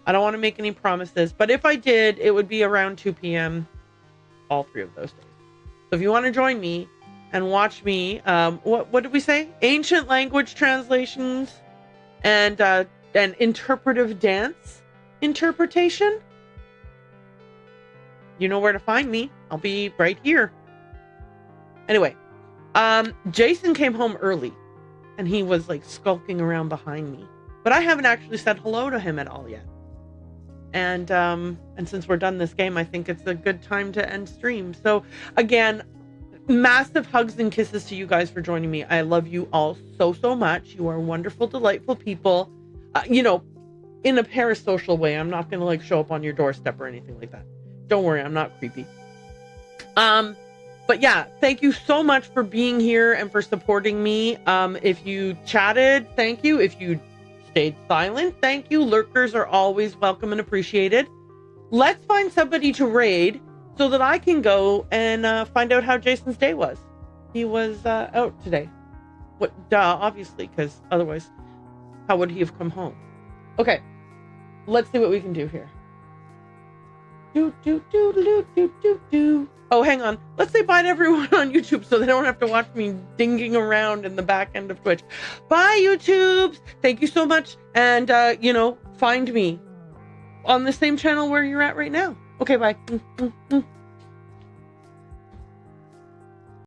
I don't want to make any promises, but if I did, it would be around 2 p.m. all 3 of those days. So if you want to join me and watch me, what did we say? Ancient language translations and interpretive dance interpretation. You know where to find me. I'll be right here. Anyway, Jason came home early and he was like skulking around behind me, but I haven't actually said hello to him at all yet. And since we're done this game, I think it's a good time to end stream. So again, massive hugs and kisses to you guys for joining me. I love you all so much. You are wonderful, delightful people. You know, in a parasocial way. I'm not going to like show up on your doorstep or anything like that. Don't worry, I'm not creepy. But yeah, thank you so much for being here and for supporting me. If you chatted, thank you. If you stayed silent, thank you. Lurkers are always welcome and appreciated. Let's find somebody to raid so that I can go and find out how Jason's day was. He was out today. What? Duh, obviously, because otherwise, how would he have come home? Okay, let's see what we can do here. Oh, hang on. Let's say bye to everyone on YouTube so they don't have to watch me dinging around in the back end of Twitch. Bye, YouTubes. Thank you so much. And, you know, find me on the same channel where you're at right now. Okay, bye.